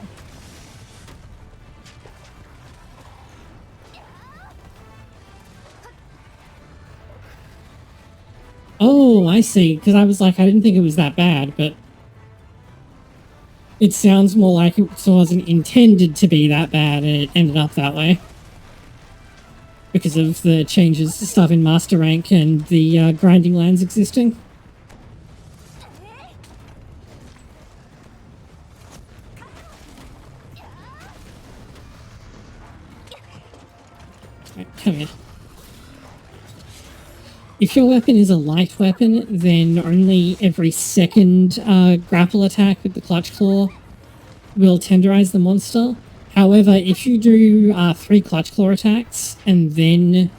[SPEAKER 1] Oh, I see. Because I was like, I didn't think it was that bad, but it sounds more like it wasn't intended to be that bad, and it ended up that way. because of the changes to stuff in Master Rank and the grinding lands existing. Right, come here. If your weapon is a light weapon, then only every second grapple attack with the Clutch Claw will tenderize the monster. However, if you do 3 Clutch Claw attacks and then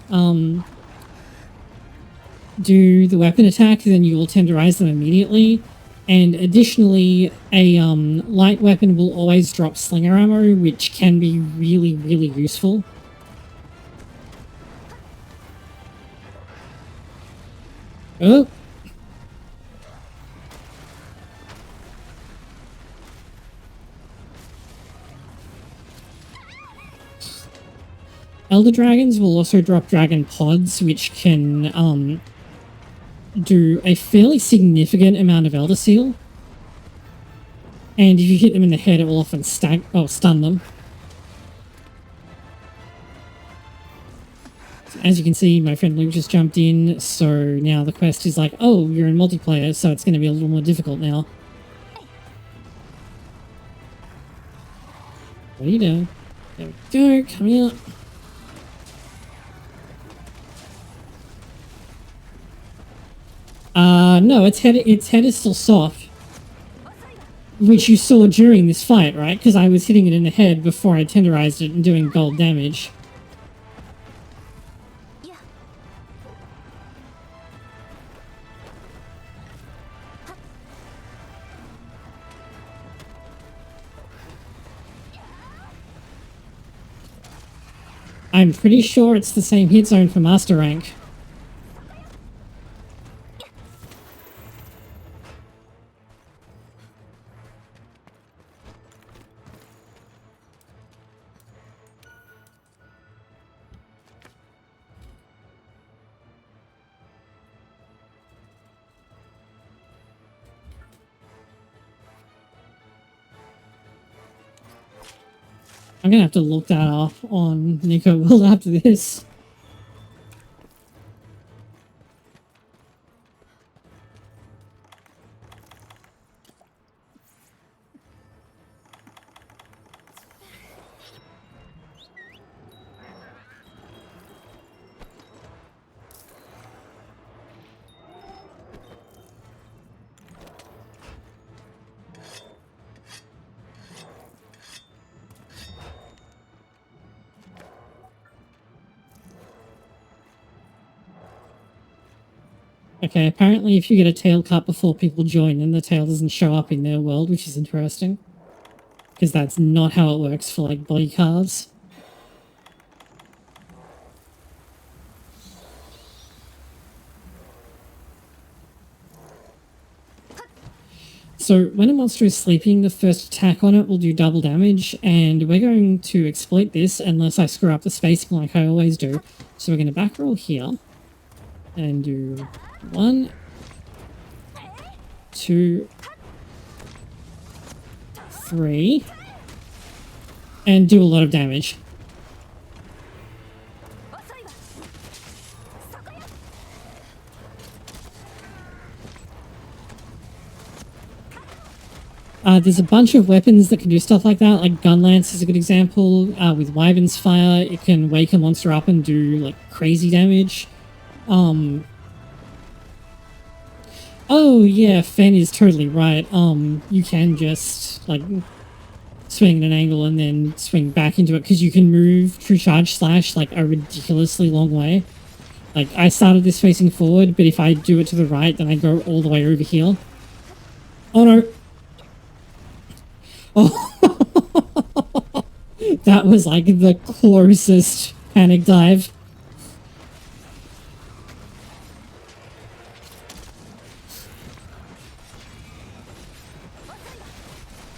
[SPEAKER 1] do the weapon attack, then you will tenderize them immediately. And additionally, a light weapon will always drop slinger ammo, which can be really, really useful. Oh! Elder Dragons will also drop Dragon Pods, which can do a fairly significant amount of Elder Seal. And if you hit them in the head, it will often stun them. As you can see, my friend Luke just jumped in, so now the quest is like, oh, you're in multiplayer, so it's going to be a little more difficult now. What are you doing? There we go, come here. No, its head is still soft. Which you saw during this fight, right? Because I was hitting it in the head before I tenderized it and doing gold damage.
[SPEAKER 3] Yeah.
[SPEAKER 1] I'm pretty sure it's the same hit zone for Master Rank. I'm gonna have to look that up on Nico World after this. Okay, apparently if you get a tail cut before people join, then the tail doesn't show up in their world, which is interesting. Because that's not how it works for, like, body cards. So, when a monster is sleeping, the first attack on it will do double damage, and we're going to exploit this unless I screw up the spacing like I always do. So we're going to back roll here, and do 1, 2, 3, and do a lot of damage. There's a bunch of weapons that can do stuff like that, like Gunlance is a good example. With Wyvern's Fire, it can wake a monster up and do, like, crazy damage. Oh, yeah, Fen is totally right. You can just, like, swing at an angle and then swing back into it, because you can move True Charge Slash, like, a ridiculously long way. Like, I started this facing forward, but if I do it to the right, then I go all the way over here. Oh, no. Oh, that was like the closest panic dive.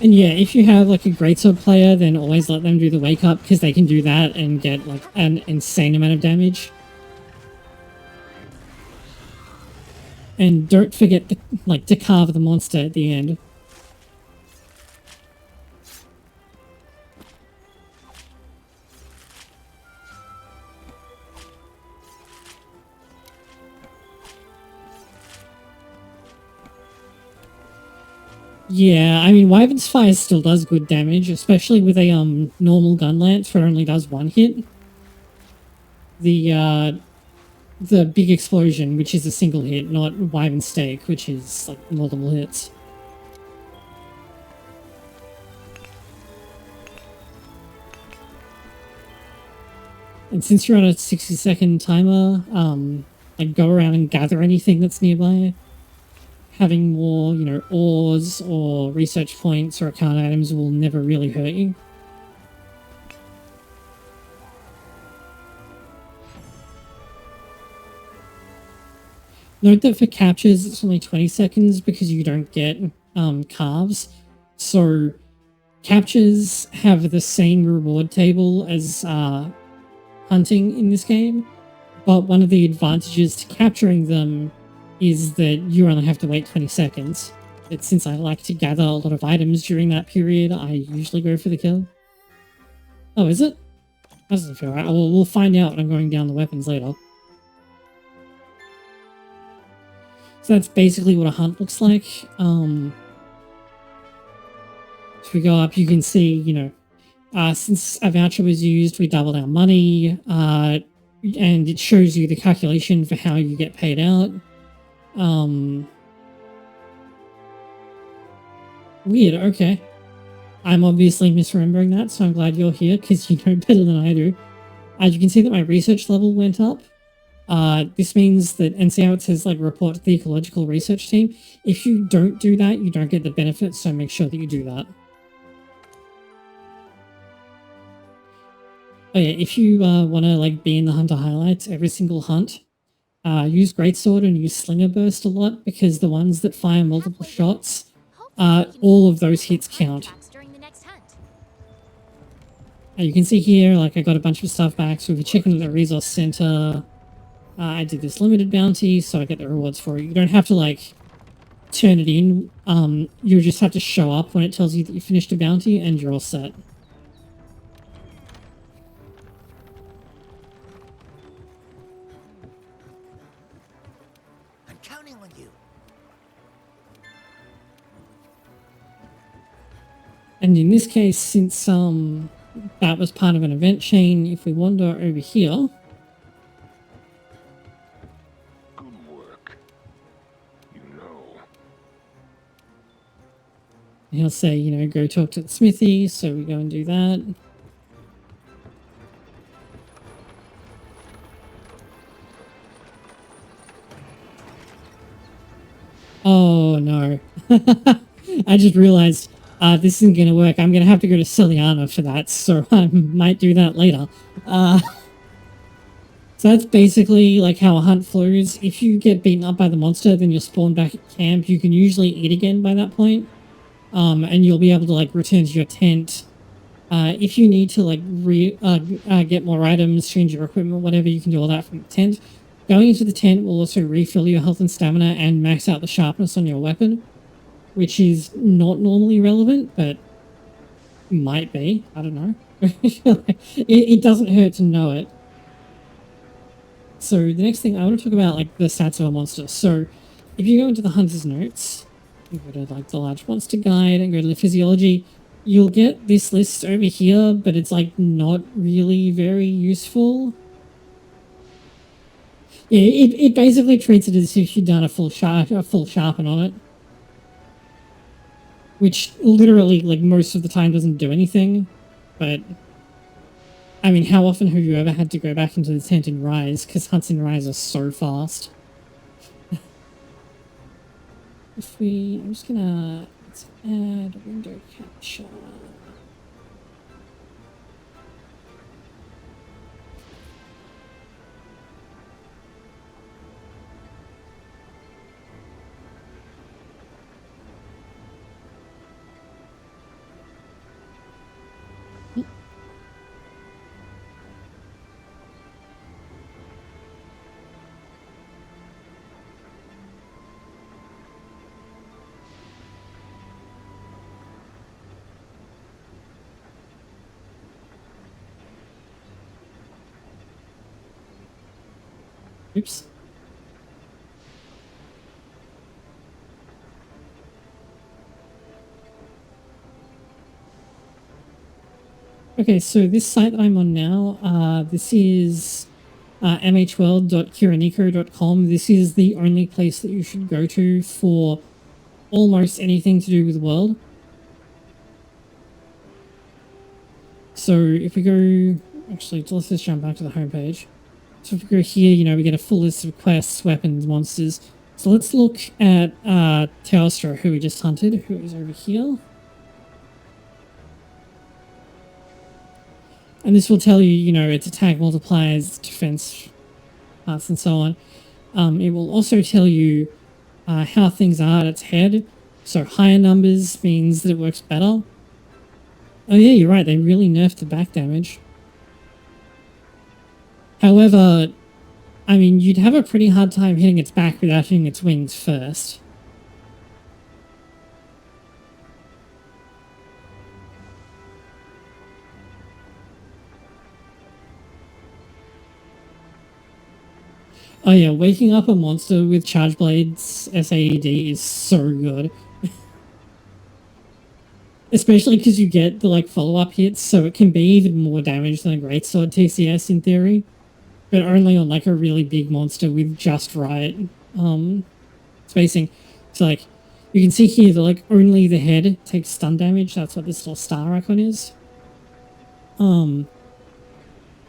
[SPEAKER 1] And yeah, if you have like a greatsword player, then always let them do the wake up, because they can do that and get like an insane amount of damage. And don't forget to carve the monster at the end. Yeah, I mean, Wyvern's Fire still does good damage, especially with a normal Gunlance where it only does one hit. The big explosion, which is a single hit, not Wyvern Stake, which is like multiple hits. And since you're on a 60-second timer, like go around and gather anything that's nearby. Having more, you know, ores or research points or account items will never really hurt you. Note that for captures, it's only 20 seconds because you don't get carves. So captures have the same reward table as hunting in this game, but one of the advantages to capturing them is that you only have to wait 20 seconds. But since I like to gather a lot of items during that period, I usually go for the kill. Oh, is it? That doesn't feel right. We'll find out when I'm going down the weapons later. So that's basically what a hunt looks like. If we go up, you can see, you know, since a voucher was used, we doubled our money, and it shows you the calculation for how you get paid out. Weird, okay. I'm obviously misremembering that, so I'm glad you're here, because you know better than I do. You can see that my research level went up. This means that, and see how it says, like, report to the ecological research team? If you don't do that, you don't get the benefits, so make sure that you do that. Oh yeah, if you want to like be in the hunter highlights every single hunt, use Greatsword and use Slinger Burst a lot, because the ones that fire multiple shots, all of those hits count. You can see here, like, I got a bunch of stuff back, so if you check into the resource center, I did this limited bounty, so I get the rewards for it. You don't have to, like, turn it in. You just have to show up when it tells you that you finished a bounty, and you're all set.
[SPEAKER 2] I'm counting on you.
[SPEAKER 1] And in this case, since that was part of an event chain, if we wander over here...
[SPEAKER 4] Good work. You know.
[SPEAKER 1] He'll say, you know, go talk to the smithy, so we go and do that. Oh, no. I just realized this isn't going to work. I'm going to have to go to Ciliana for that, so I might do that later. So that's basically like how a hunt flows. If you get beaten up by the monster, then you'll spawn back at camp. You can usually eat again by that point. And you'll be able to like return to your tent. If you need to like get more items, change your equipment, whatever, you can do all that from the tent. Going into the tent will also refill your health and stamina and max out the sharpness on your weapon, which is not normally relevant, but might be. I don't know. It doesn't hurt to know it. So the next thing I want to talk about, like the stats of a monster. So if you go into the hunter's notes, you go to like the large monster guide and go to the physiology, you'll get this list over here, but it's like not really very useful. Yeah, it basically treats it as if you'd done a full sharpen on it, which literally like most of the time doesn't do anything. But I mean, how often have you ever had to go back into the tent in Rise? Because hunts in Rise are so fast. I'm just gonna, let's add window capture. Oops. Okay, so this site that I'm on now, this is mhworld.kiranico.com. This is the only place that you should go to for almost anything to do with world. So if we go, actually, let's just jump back to the homepage. So if we go here, you know, we get a full list of quests, weapons, monsters. So let's look at Teostra, who we just hunted, who is over here. And this will tell you, you know, its attack multipliers, defense parts, and so on. It will also tell you how things are at its head. So higher numbers means that it works better. Oh yeah, you're right, they really nerfed the back damage. However, I mean, you'd have a pretty hard time hitting its back without hitting its wings first. Oh yeah, waking up a monster with Charge Blade's SAED is so good. Especially because you get the like follow-up hits, so it can be even more damage than a Greatsword TCS in theory. But only on like a really big monster with just right spacing. So like, you can see here that like only the head takes stun damage. That's what this little star icon is.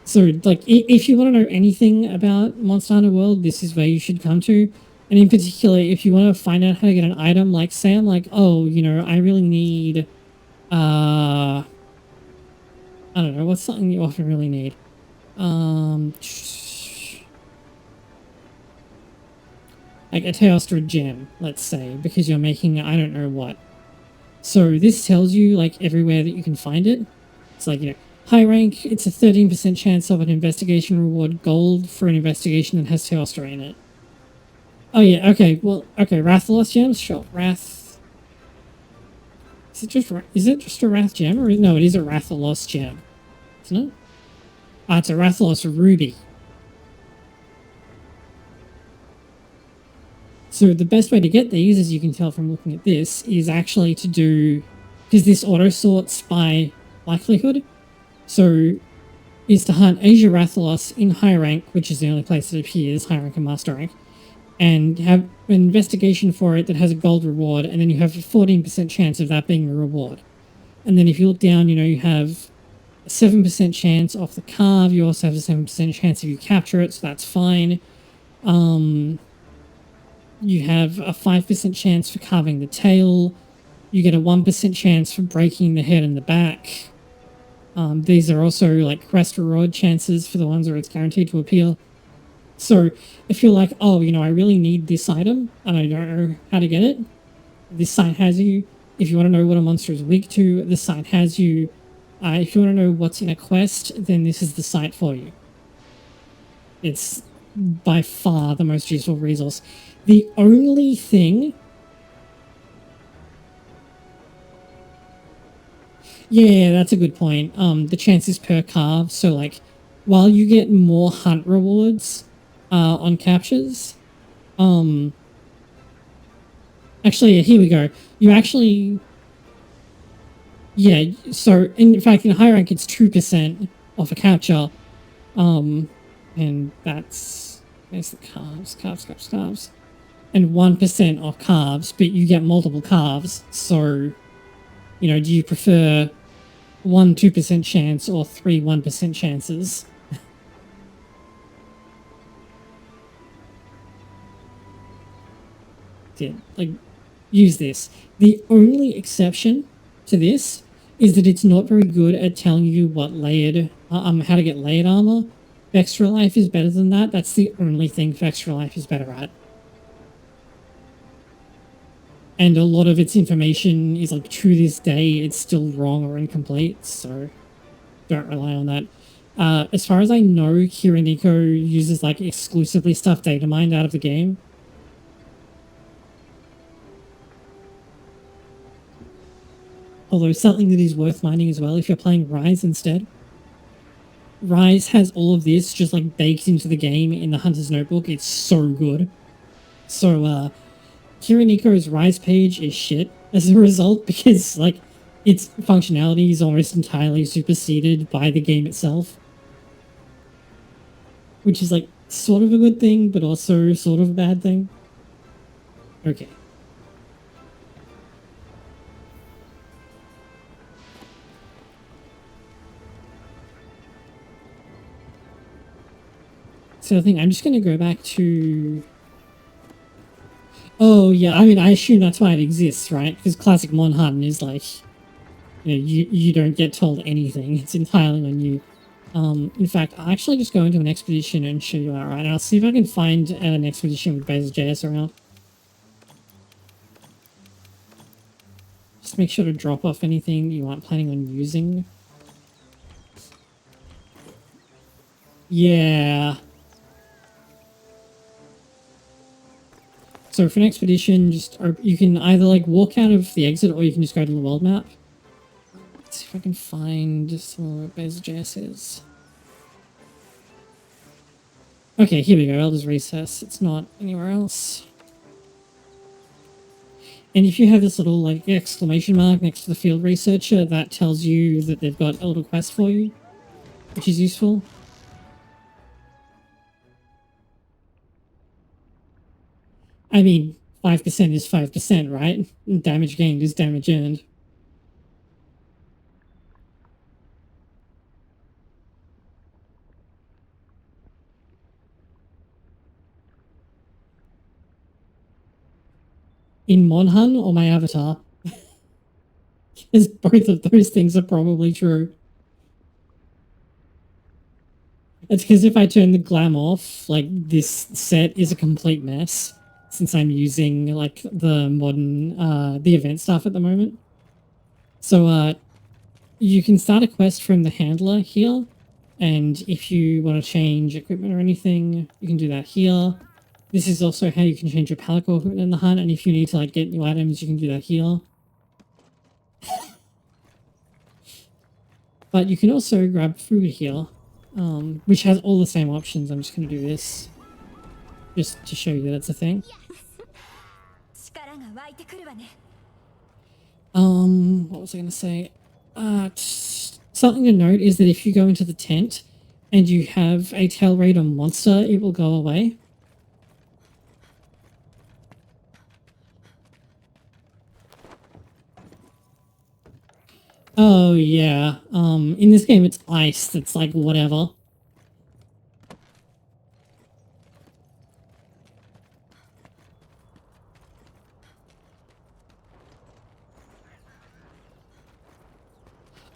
[SPEAKER 1] So like, if you want to know anything about Monster Hunter World, this is where you should come to. And in particular, if you want to find out how to get an item, like say I'm like, oh, you know, I really need, I don't know, what's something you often really need? Like a Teostra gem, let's say, because you're making I don't know what. So this tells you like everywhere that you can find it. It's like, you know, high rank, it's a 13% chance of an investigation reward, gold for an investigation that has Teostra in it. Oh yeah, okay, well, okay, Rathalos gems, sure, Wrath. Is it just a Wrath gem, or no, it is a Rathalos gem, isn't it? Ah, it's a Rathalos ruby. So the best way to get these, as you can tell from looking at this, is actually to do, because this auto sorts by likelihood, so is to hunt Asia Rathalos in high rank, which is the only place it appears, high rank and master rank, and have an investigation for it that has a gold reward, and then you have a 14% chance of that being the reward. And then if you look down, you know, you have a 7% chance off the carve, you also have a 7% chance if you capture it, so that's fine. You have a 5% chance for carving the tail, you get a 1% chance for breaking the head and the back. These are also like quest reward chances for the ones where it's guaranteed to appear. So if you're like, oh, you know, I really need this item and I don't know how to get it, this site has you. If you want to know what a monster is weak to, this site has you. If you want to know what's in a quest, then this is the site for you. It's by far the most useful resource. The only thing... Yeah, that's a good point. The chances per carve, so like, while you get more hunt rewards on captures, actually, here we go. You actually... Yeah, so in fact, in high rank, it's 2% off a capture. And that's... There's the carves. And 1% off carves, but you get multiple carves. So, you know, do you prefer 1 2% chance or 3 1% chances? Yeah, like, use this. The only exception to this is that it's not very good at telling you what layered, how to get layered armor. Extra Life is better than that. That's the only thing Extra Life is better at. And a lot of its information is like, to this day, it's still wrong or incomplete, so don't rely on that. As far as I know, Kiranico uses like exclusively stuff data mined out of the game. Although something that is worth mining as well if you're playing Rise instead. Rise has all of this just like baked into the game in the Hunter's Notebook. It's so good. So Kiranico's Rise page is shit as a result, because like its functionality is almost entirely superseded by the game itself. Which is like sort of a good thing, but also sort of a bad thing. Okay. So I think I'm just going to go back to... Oh, yeah, I mean, I assume that's why it exists, right? Because classic Monhan is like, you know, you don't get told anything. It's entirely on you. In fact, I'll actually just go into an expedition and show you outright. And I'll see if I can find an expedition with Bazelgeuse around. Just make sure to drop off anything you aren't planning on using. Yeah. So for an expedition, just you can either like walk out of the exit or you can just go to the world map. Let's see if I can find some where Bazelgeuse is. Okay, here we go. Elder's Recess. It's not anywhere else. And if you have this little like exclamation mark next to the field researcher, that tells you that they've got Elder Quest for you, which is useful. I mean, 5% is 5%, right? Damage gained is damage earned. In Monhan or my avatar? Because both of those things are probably true. It's because if I turn the glam off, like, this set is a complete mess. Since I'm using, like, the modern, the event stuff at the moment. So, you can start a quest from the handler here. And if you want to change equipment or anything, you can do that here. This is also how you can change your palico equipment in the hunt. And if you need to, like, get new items, you can do that here. But you can also grab food here, which has all the same options. I'm just going to do this just to show you that it's a thing. What was I going to say? Something to note is that if you go into the tent and you have a tail raider monster, it will go away. Oh, yeah. In this game, it's ice. That's like, whatever.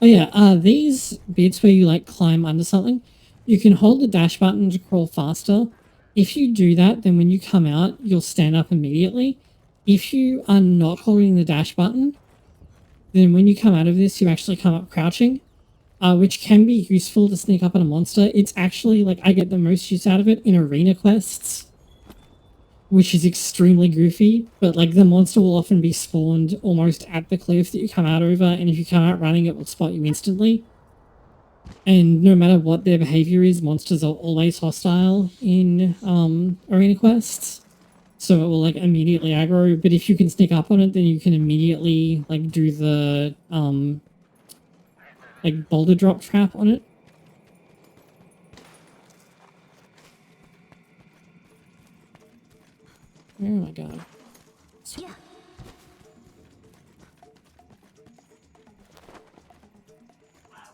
[SPEAKER 1] Oh, yeah. These bits where you, like, climb under something, you can hold the dash button to crawl faster. If you do that, then when you come out, you'll stand up immediately. If you are not holding the dash button, then when you come out of this, you actually come up crouching, which can be useful to sneak up on a monster. It's actually, like, I get the most use out of it in arena quests, which is extremely goofy, but, like, the monster will often be spawned almost at the cliff that you come out over, and if you come out running, it will spot you instantly. And no matter what their behavior is, monsters are always hostile in arena quests. So it will, like, immediately aggro, but if you can sneak up on it, then you can immediately, like, do the, like, boulder drop trap on it. Oh my god.
[SPEAKER 3] Yeah.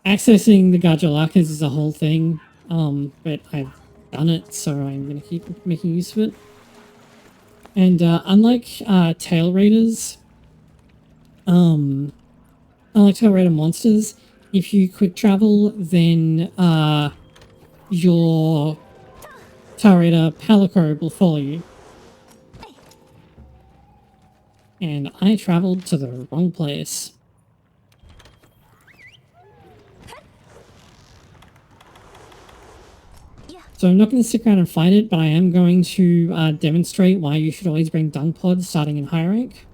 [SPEAKER 1] Accessing the Gajalakas is a whole thing, but I've done it, so I'm going to keep making use of it. And unlike tail raiders, unlike tail raider monsters, if you quick travel, then your tail raider palico will follow you. And I traveled to the wrong place. So I'm not going to stick around and fight it, but I am going to demonstrate why you should always bring dung pods starting in high rank.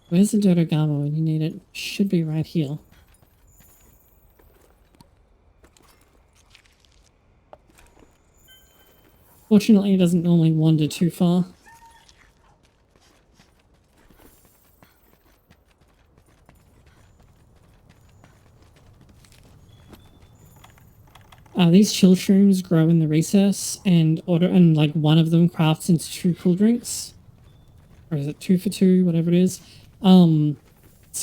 [SPEAKER 1] Where's the Dodogama when you need it? Should be right here. Fortunately, it doesn't normally wander too far. These chill shrooms grow in the recess, and like one of them crafts into 2 cool drinks, or is it 2 for 2, whatever it is. So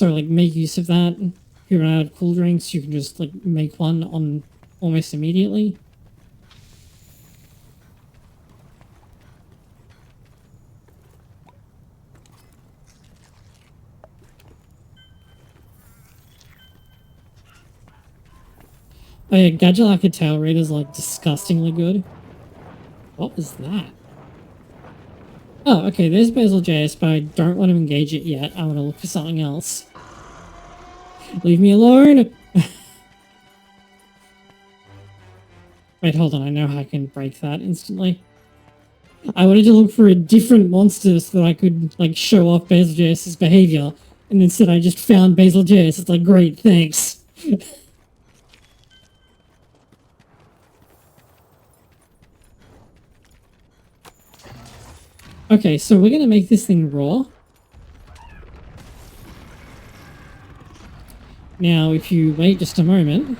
[SPEAKER 1] like make use of that. If you run out of cool drinks, you can just like make one on almost immediately. Oh yeah, Gadget Tail Raid is like disgustingly good. What was that? Oh, okay, there's Bazelgeuse, but I don't want to engage it yet. I want to look for something else. Leave me alone! Wait, hold on, I know how I can break that instantly. I wanted to look for a different monster so that I could, like, show off Bazelgeuse's behavior, and instead I just found Bazelgeuse. It's like, great, thanks. Okay, so we're gonna make this thing raw. Now, if you wait just a moment...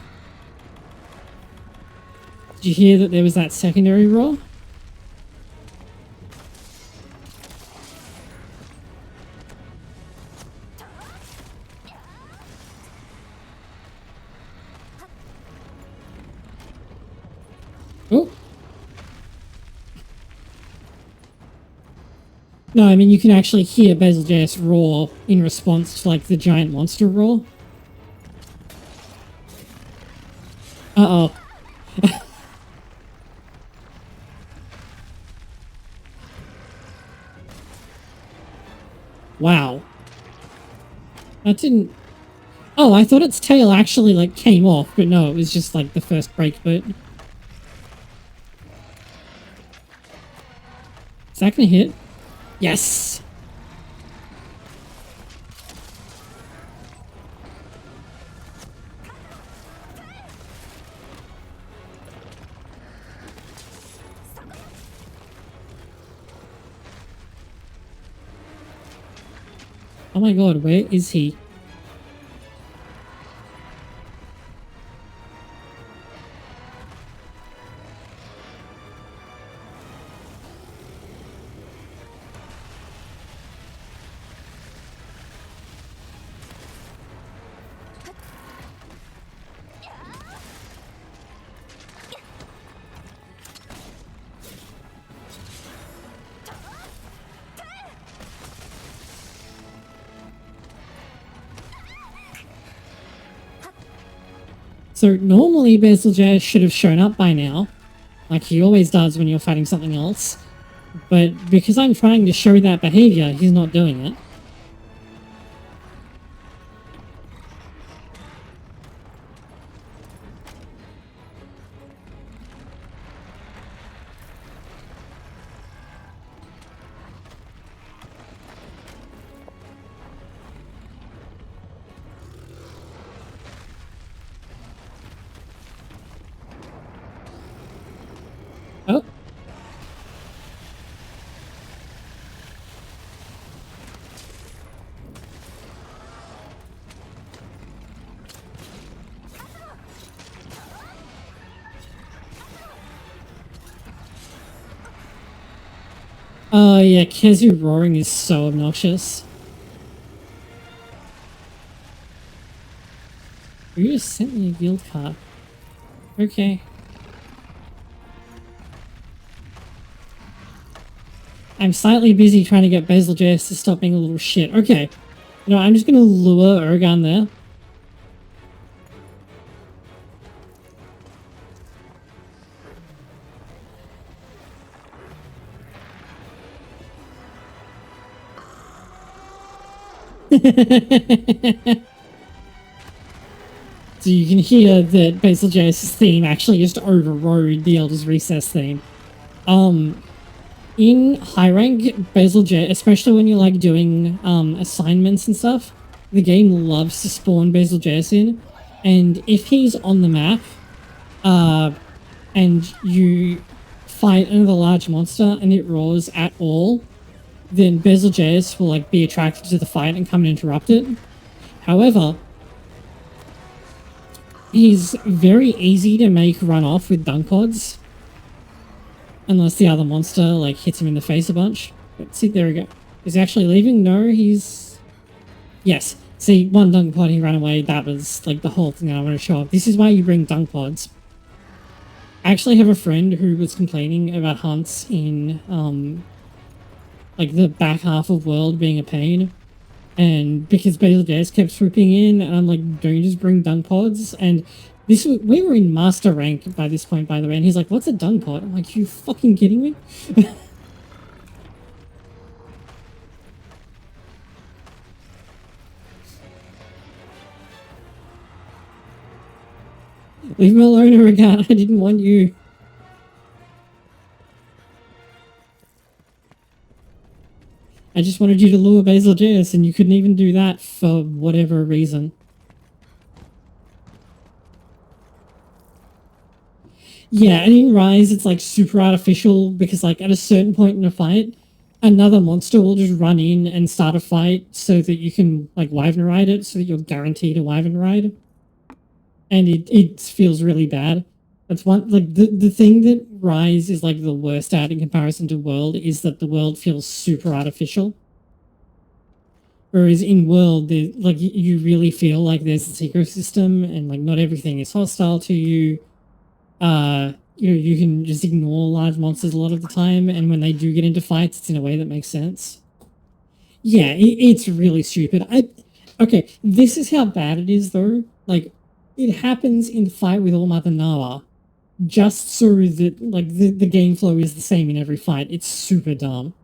[SPEAKER 1] Did you hear that there was that secondary raw? Oh. No, I mean, you can actually hear Bazelgeuse roar in response to, like, the giant monster roar. Uh-oh. Wow. That didn't... Oh, I thought its tail actually, like, came off, but no, it was just, like, the first break bit. Is that gonna hit? Yes! Oh my god, where is he? So normally Bazelgeuse should have shown up by now, like he always does when you're fighting something else, but because I'm trying to show that behavior, he's not doing it. Oh. Oh yeah, Kezu roaring is so obnoxious. You just sent me a guild card. Okay. I'm slightly busy trying to get Bazelgeuse to stop being a little shit. Okay. You know, I'm just gonna lure Ergon there. So you can hear that Bazelgeuse's theme actually just overrode the Elder's Recess theme. In high rank, Bazelgeuse, especially when you're like doing assignments and stuff, the game loves to spawn Bazelgeuse in, and if he's on the map, and you fight another large monster and it roars at all, then Bazelgeuse will like be attracted to the fight and come and interrupt it. However, he's very easy to make run off with dunk pods, unless the other monster like hits him in the face a bunch. But see, there we go. Is he actually leaving? No, he's... Yes. See, one dunk pod, he ran away. That was like the whole thing that I want to show off. This is why you bring dunk pods. I actually have a friend who was complaining about hunts in like the back half of World being a pain, and because Bazelgeuse kept swooping in, and I'm like, don't you just bring dunk pods? And this we were in master rank by this point, by the way, and he's like, what's a dunk pod? I'm like, you fucking kidding me? Leave me alone, Oregon. I didn't want you. I just wanted you to lure Bazelgeuse, and you couldn't even do that for whatever reason. Yeah, and in Rise, it's like super artificial because like at a certain point in a fight, another monster will just run in and start a fight so that you can like Wyvern ride it, so that you're guaranteed a Wyvern ride. And it feels really bad. That's one, like, the thing that Rise is, like, the worst at in comparison to World is that the world feels super artificial. Whereas in World, like, you really feel like there's this ecosystem and, like, not everything is hostile to you. You can just ignore large monsters a lot of the time, and when they do get into fights, it's in a way that makes sense. Yeah, it's really stupid. Okay, this is how bad it is, though. Like, it happens in the fight with All Mother Nawa, just so that like the game flow is the same in every fight. It's super dumb.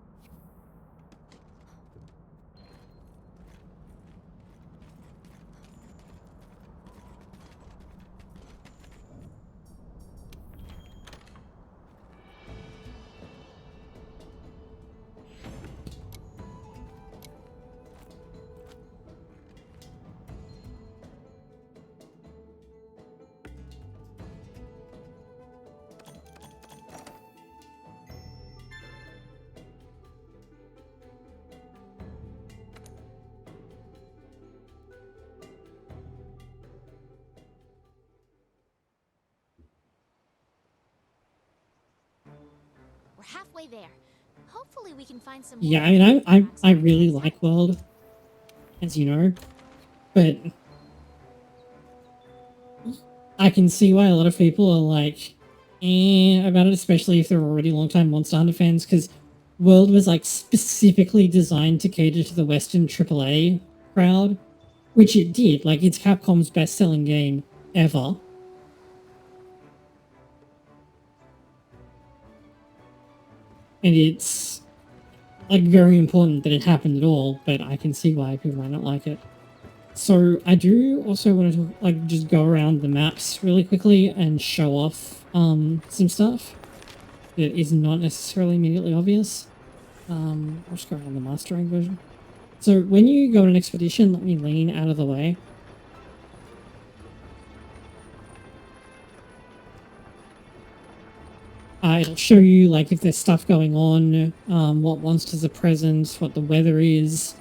[SPEAKER 3] We're halfway there. Hopefully we can find some.
[SPEAKER 1] Yeah, I mean, I really like World, as you know, but I can see why a lot of people are like, about it, especially if they're already long-time Monster Hunter fans, because World was like specifically designed to cater to the Western AAA crowd, which it did. Like, it's Capcom's best-selling game ever. And it's, like, very important that it happened at all, but I can see why people might not like it. So, I do also want to, like, just go around the maps really quickly and show off, some stuff that is not necessarily immediately obvious. I'll just go around the mastering version. So, when you go on an expedition, let me lean out of the way. It'll show you, like, if there's stuff going on, what monsters are present, what the weather is.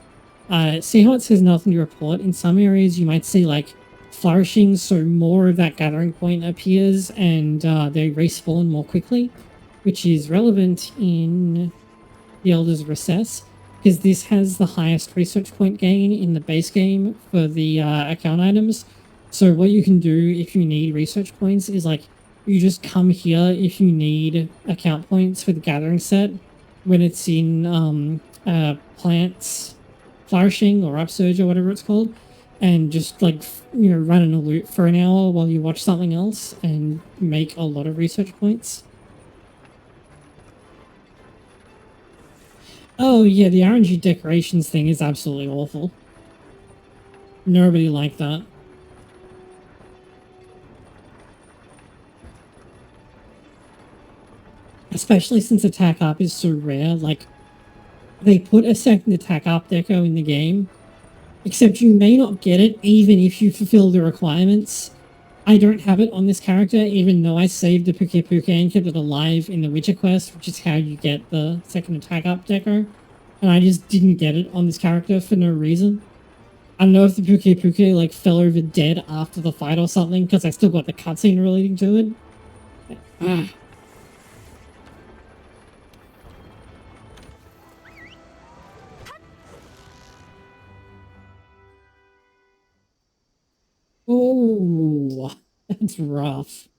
[SPEAKER 1] See how it says nothing to report? In some areas, you might see, like, flourishing, so more of that gathering point appears, and they respawn more quickly, which is relevant in the Elder's Recess, because this has the highest research point gain in the base game for the account items. So what you can do if you need research points is, like, you just come here if you need account points for the gathering set when it's in plants flourishing or upsurge or whatever it's called, and just like, you know, run in a loop for an hour while you watch something else and make a lot of research points. Oh yeah, the RNG decorations thing is absolutely awful. Nobody liked that. Especially since attack up is so rare. Like, they put a second attack up deco in the game, except you may not get it even if you fulfill the requirements. I don't have it on this character, even though I saved the Puke Puke and kept it alive in the Witcher quest, which is how you get the second attack up deco. And I just didn't get it on this character for no reason. I don't know if the Puke Puke like fell over dead after the fight or something, because I still got the cutscene relating to it. Oh, that's rough.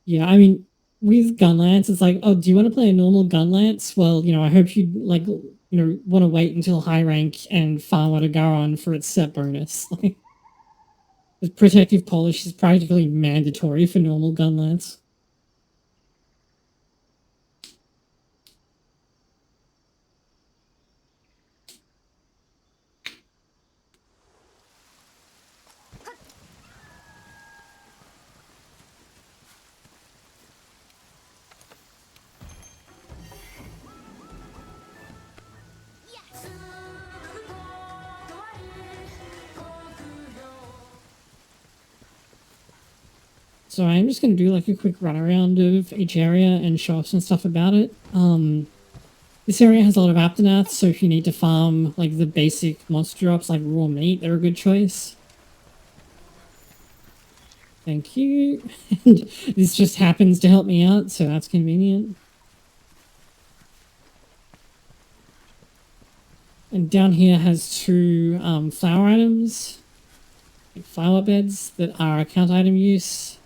[SPEAKER 1] Yeah, I mean, with Gunlance, it's like, oh, do you want to play a normal Gunlance? Well, you know, I hope you like, you know, want to wait until high rank and farm out a Garon for its set bonus. Like, the protective polish is practically mandatory for normal Gunlance. So I'm just going to do like a quick run around of each area and show off some stuff about it. This area has a lot of Aptonaths, so if you need to farm like the basic monster drops like raw meat, they're a good choice. Thank you. And this just happens to help me out, so that's convenient. And down here has two flower items, like flower beds that are account item use.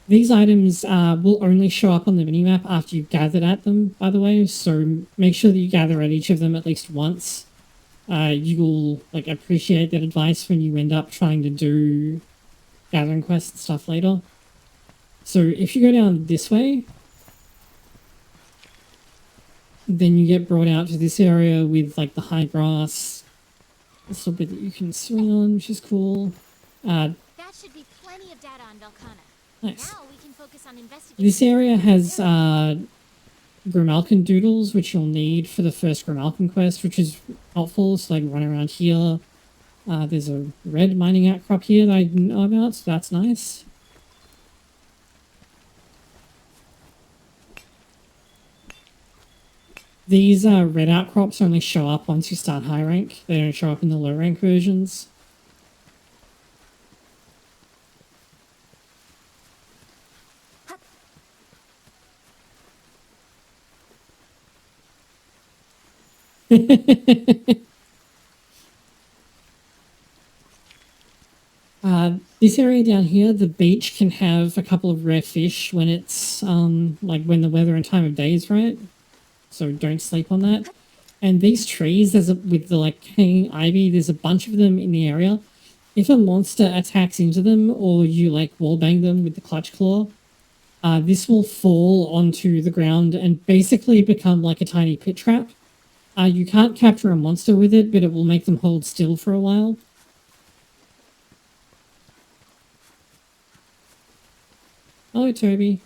[SPEAKER 1] These items will only show up on the minimap after you've gathered at them, by the way, so make sure that you gather at each of them at least once. You will like appreciate that advice when you end up trying to do gathering quests and stuff later. So if you go down this way, then you get brought out to this area with like the high grass, this little bit that you can swing on, which is cool.
[SPEAKER 3] That should be plenty of data on Velkhana.
[SPEAKER 1] Nice.
[SPEAKER 3] Now we can focus on investigating.
[SPEAKER 1] This area has Grimalkin doodles, which you'll need for the first Grimalkin quest, which is helpful. So like run around here. There's a red mining outcrop here that I didn't know about, so that's nice. These red outcrops only show up once you start high rank. They don't show up in the low rank versions. This area down here, the beach can have a couple of rare fish when it's like when the weather and time of day is right. So don't sleep on that. And these trees, with the like hanging ivy, there's a bunch of them in the area. If a monster attacks into them or you like wallbang them with the clutch claw, this will fall onto the ground and basically become like a tiny pit trap. You can't capture a monster with it, but it will make them hold still for a while. Hello, Toby.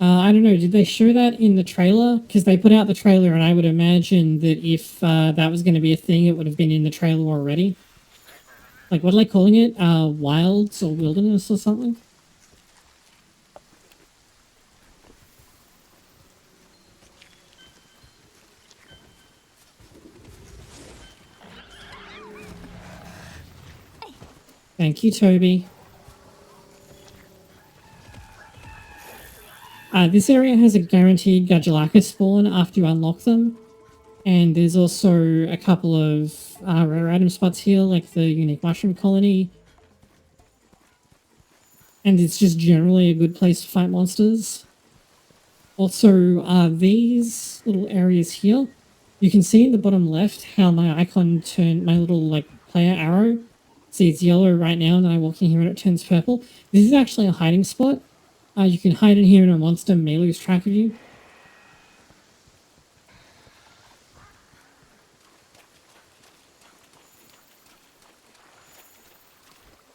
[SPEAKER 1] I don't know, did they show that in the trailer? Because they put out the trailer, and I would imagine that if that was going to be a thing, it would have been in the trailer already. Like, what are they calling it? Wilds or Wilderness or something? Thank you, Toby. This area has a guaranteed Gudulaka spawn after you unlock them. And there's also a couple of rare item spots here, like the unique mushroom colony. And it's just generally a good place to fight monsters. Also, these little areas here, you can see in the bottom left how my icon turned, my little like player arrow. See, it's yellow right now, and then I walk in here and it turns purple. This is actually a hiding spot. You can hide in here and a monster may lose track of you.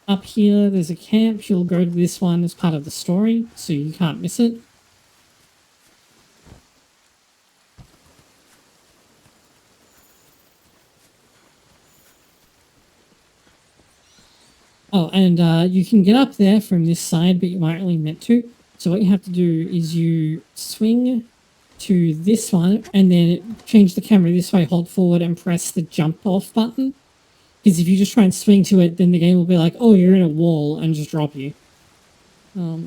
[SPEAKER 1] Up here, there's a camp. You'll go to this one as part of the story, so you can't miss it. Oh, and you can get up there from this side, but you aren't really meant to. So what you have to do is you swing to this one and then change the camera this way, hold forward and press the jump off button. Because if you just try and swing to it, then the game will be like, oh, you're in a wall, and just drop you. So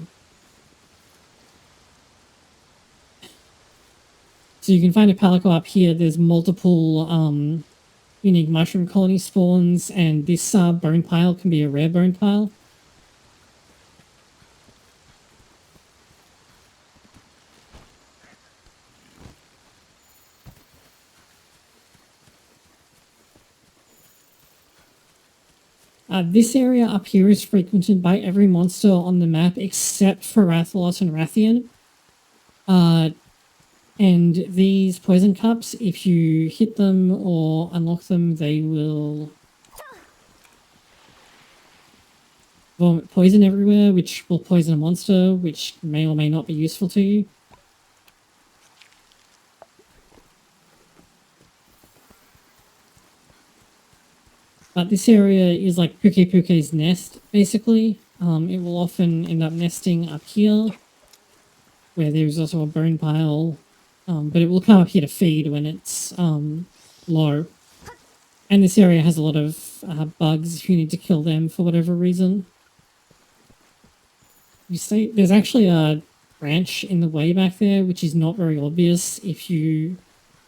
[SPEAKER 1] you can find a palico up here. There's multiple unique mushroom colony spawns, and this bone pile can be a rare bone pile. This area up here is frequented by every monster on the map except for Rathalos and Rathian. And these poison cups, if you hit them or unlock them, they will vomit poison everywhere, which will poison a monster, which may or may not be useful to you. But this area is like Puke's nest, basically. It will often end up nesting up here, where there's also a bone pile, but it will come up here to feed when it's low. And this area has a lot of bugs if you need to kill them for whatever reason. You see, there's actually a branch in the way back there, which is not very obvious if you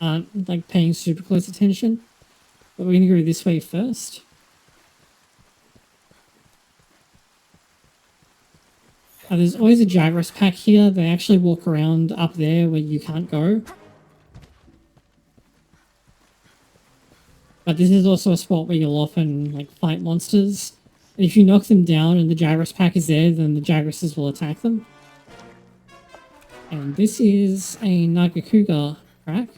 [SPEAKER 1] aren't like paying super close attention. But we're going to go this way first. There's always a Jagras pack here. They actually walk around up there where you can't go. But this is also a spot where you'll often like fight monsters. And if you knock them down and the Jagras pack is there, then the Jagrases will attack them. And this is a Nagakuga crack.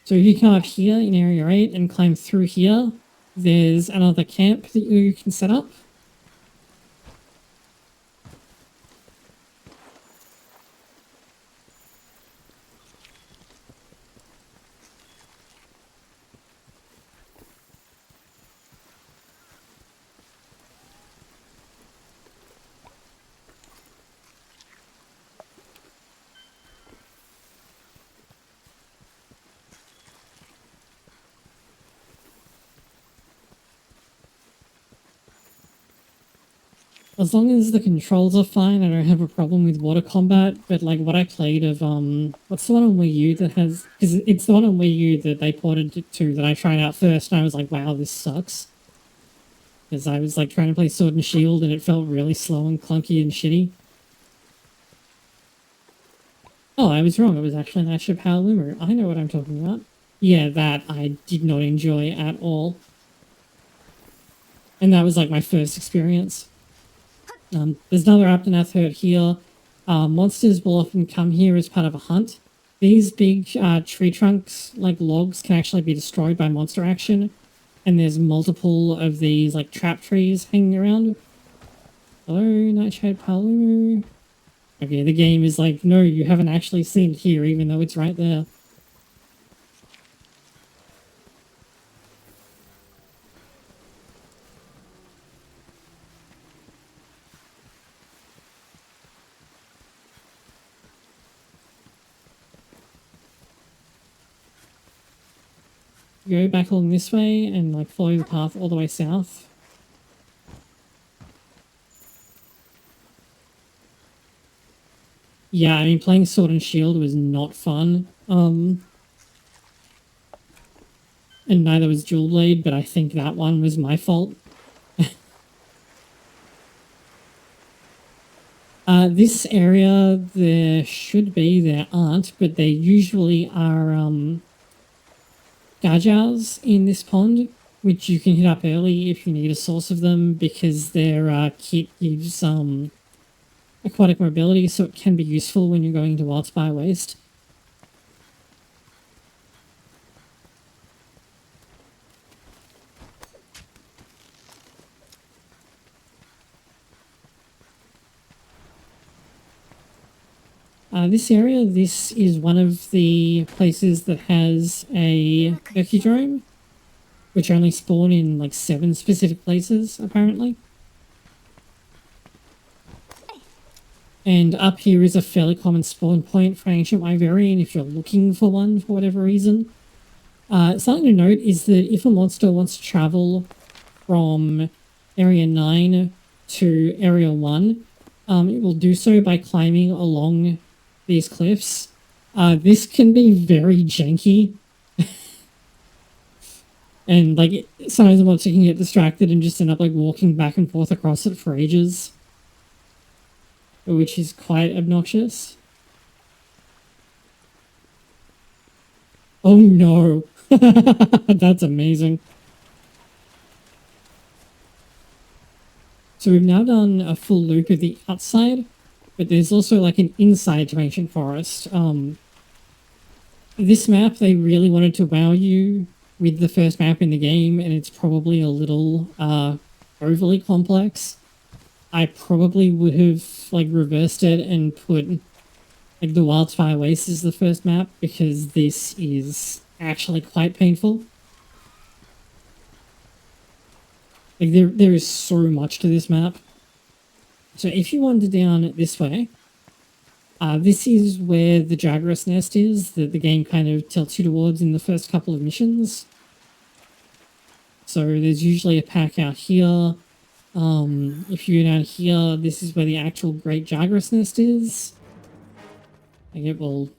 [SPEAKER 1] So if you come up here in Area 8 and climb through here, there's another camp that you can set up. As long as the controls are fine, I don't have a problem with water combat, but like what I played of, what's the one on Wii U that has, because it's the one on Wii U that they ported it to that I tried out first, and I was like, wow, this sucks. Because I was like trying to play Sword and Shield, and it felt really slow and clunky and shitty. Oh, I was wrong, it was actually an Astera Power Loomer. I know what I'm talking about. Yeah, that I did not enjoy at all. And that was like my first experience. There's another Aptonath herd here. Monsters will often come here as part of a hunt. These big tree trunks, like logs, can actually be destroyed by monster action. And there's multiple of these like trap trees hanging around. Hello, Nightshade Palu. Okay, the game is like, no, you haven't actually seen it here, even though it's right there. Go back along this way and like follow the path all the way south. Yeah, I mean playing Sword and Shield was not fun. And neither was Dual Blade, but I think that one was my fault. This area, there should be, there aren't, but there usually are Gajars in this pond, which you can hit up early if you need a source of them, because their kit gives aquatic mobility, so it can be useful when you're going to Wildspire Waste. This area, this is one of the places that has a Urkydrome. which only spawn in like 7 specific places, apparently. And up here is a fairly common spawn point for Ancient Wyverian if you're looking for one for whatever reason. Something to note is that if a monster wants to travel from Area 9 to Area 1, it will do so by climbing along these cliffs. This can be very janky. And, like, sometimes the monster can get distracted and just end up, like, walking back and forth across it for ages. Which is quite obnoxious. Oh no! That's amazing. So we've now done a full loop of the outside, but there's also like an inside to Ancient Forest. This map, they really wanted to wow you with the first map in the game, and it's probably a little overly complex. I probably would have like reversed it and put like the Wildspire Waste as the first map, because this is actually quite painful. Like there is so much to this map. So if you wander down this way, this is where the Jaguar's Nest is, that the game kind of tilts you towards in the first couple of missions. So there's usually a pack out here. If you go down here, this is where the actual Great Jaguar's Nest is. Like it will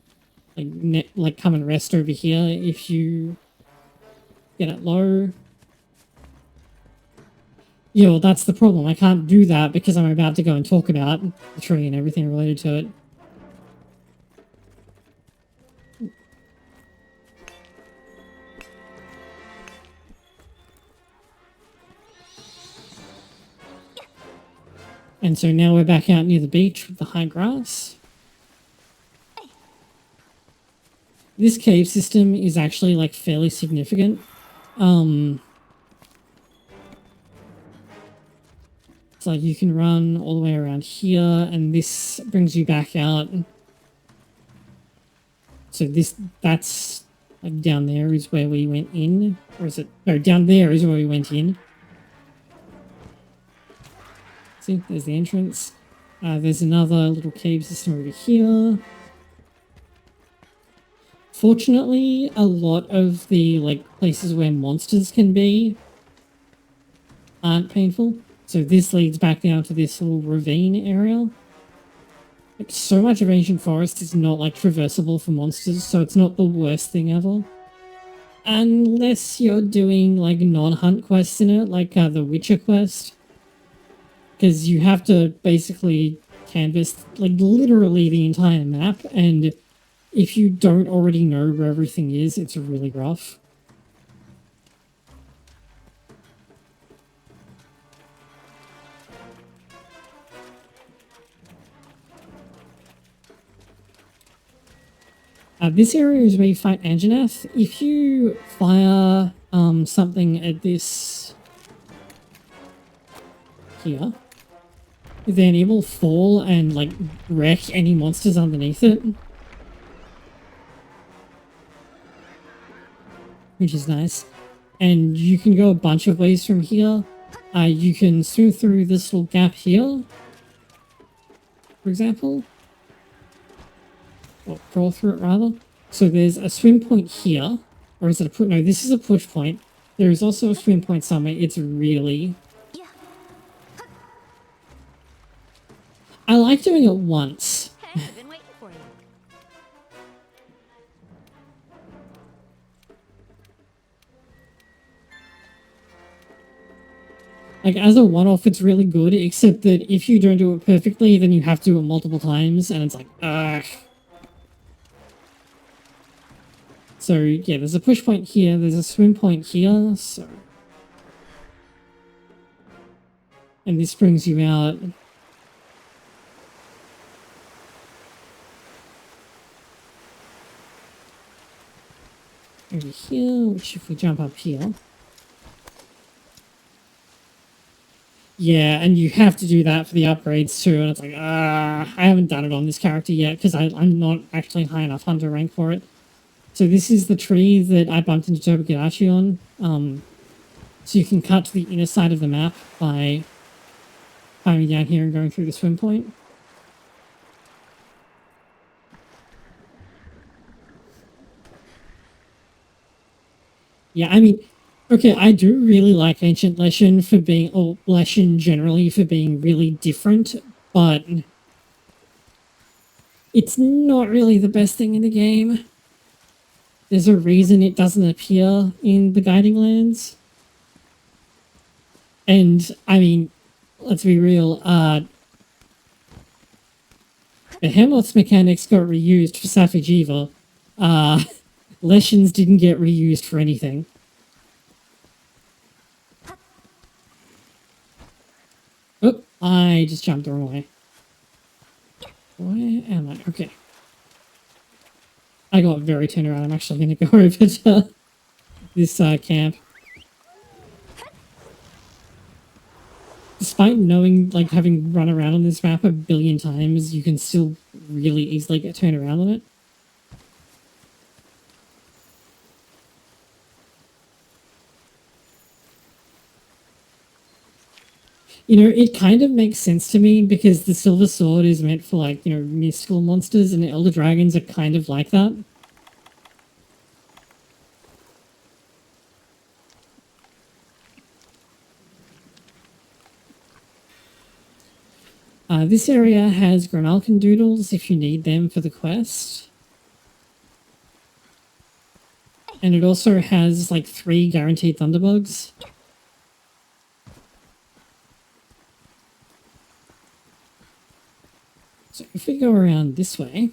[SPEAKER 1] like come and rest over here if you get it low. Yeah, well, that's the problem. I can't do that because I'm about to go and talk about the tree and everything related to it. And so now we're back out near the beach with the high grass. This cave system is actually like fairly significant. It's like you can run all the way around here, and this brings you back out. So that's like down there is where we went in, or is it? No, down there is where we went in. See, there's the entrance. There's another little cave system over here. Fortunately, a lot of the like places where monsters can be aren't painful. So this leads back down to this little ravine area. Like, so much of Ancient Forest is not like traversable for monsters, so it's not the worst thing ever. Unless you're doing like non-hunt quests in it, like the Witcher quest. Because you have to basically canvas like literally the entire map, and if you don't already know where everything is, it's really rough. This area is where you fight Anjanath. If you fire something at this here, then it will fall and like wreck any monsters underneath it. Which is nice. And you can go a bunch of ways from here. You can swim through this little gap here, for example. Or crawl through it, rather. So there's a swim point here. Or is it a push? No, this is a push point. There is also a swim point somewhere. It's really... I like doing it once.
[SPEAKER 3] Hey, I've been waiting for you.
[SPEAKER 1] Like, as a one-off, it's really good, except that if you don't do it perfectly, then you have to do it multiple times, and it's like, ugh. So, yeah, there's a push point here, there's a swim point here, so... And this brings you out. Over here, which if we jump up here... Yeah, and you have to do that for the upgrades too, and it's like, I haven't done it on this character yet, because I'm not actually high enough hunter rank for it. So this is the tree that I bumped into Tobagadachi on. So you can cut to the inner side of the map by climbing down here and going through the swim point. Yeah, I mean, okay, I do really like Ancient Leshen for being, or Leshen generally for being really different, but it's not really the best thing in the game. There's a reason it doesn't appear in the Guiding Lands. And, I mean, let's be real, the Hemloth's mechanics got reused for Safi'jiiva. Leshens didn't get reused for anything. Oh, I just jumped the wrong way. Where am I? Okay. I got very turned around. I'm actually going to go over to this camp. Despite knowing, like, having run around on this map a billion times, you can still really easily get turned around on it. You know, it kind of makes sense to me because the Silver Sword is meant for, like, you know, mystical monsters, and the Elder Dragons are kind of like that. This area has Grimalkin doodles if you need them for the quest. And it also has, like, 3 guaranteed Thunderbugs. So if we go around this way...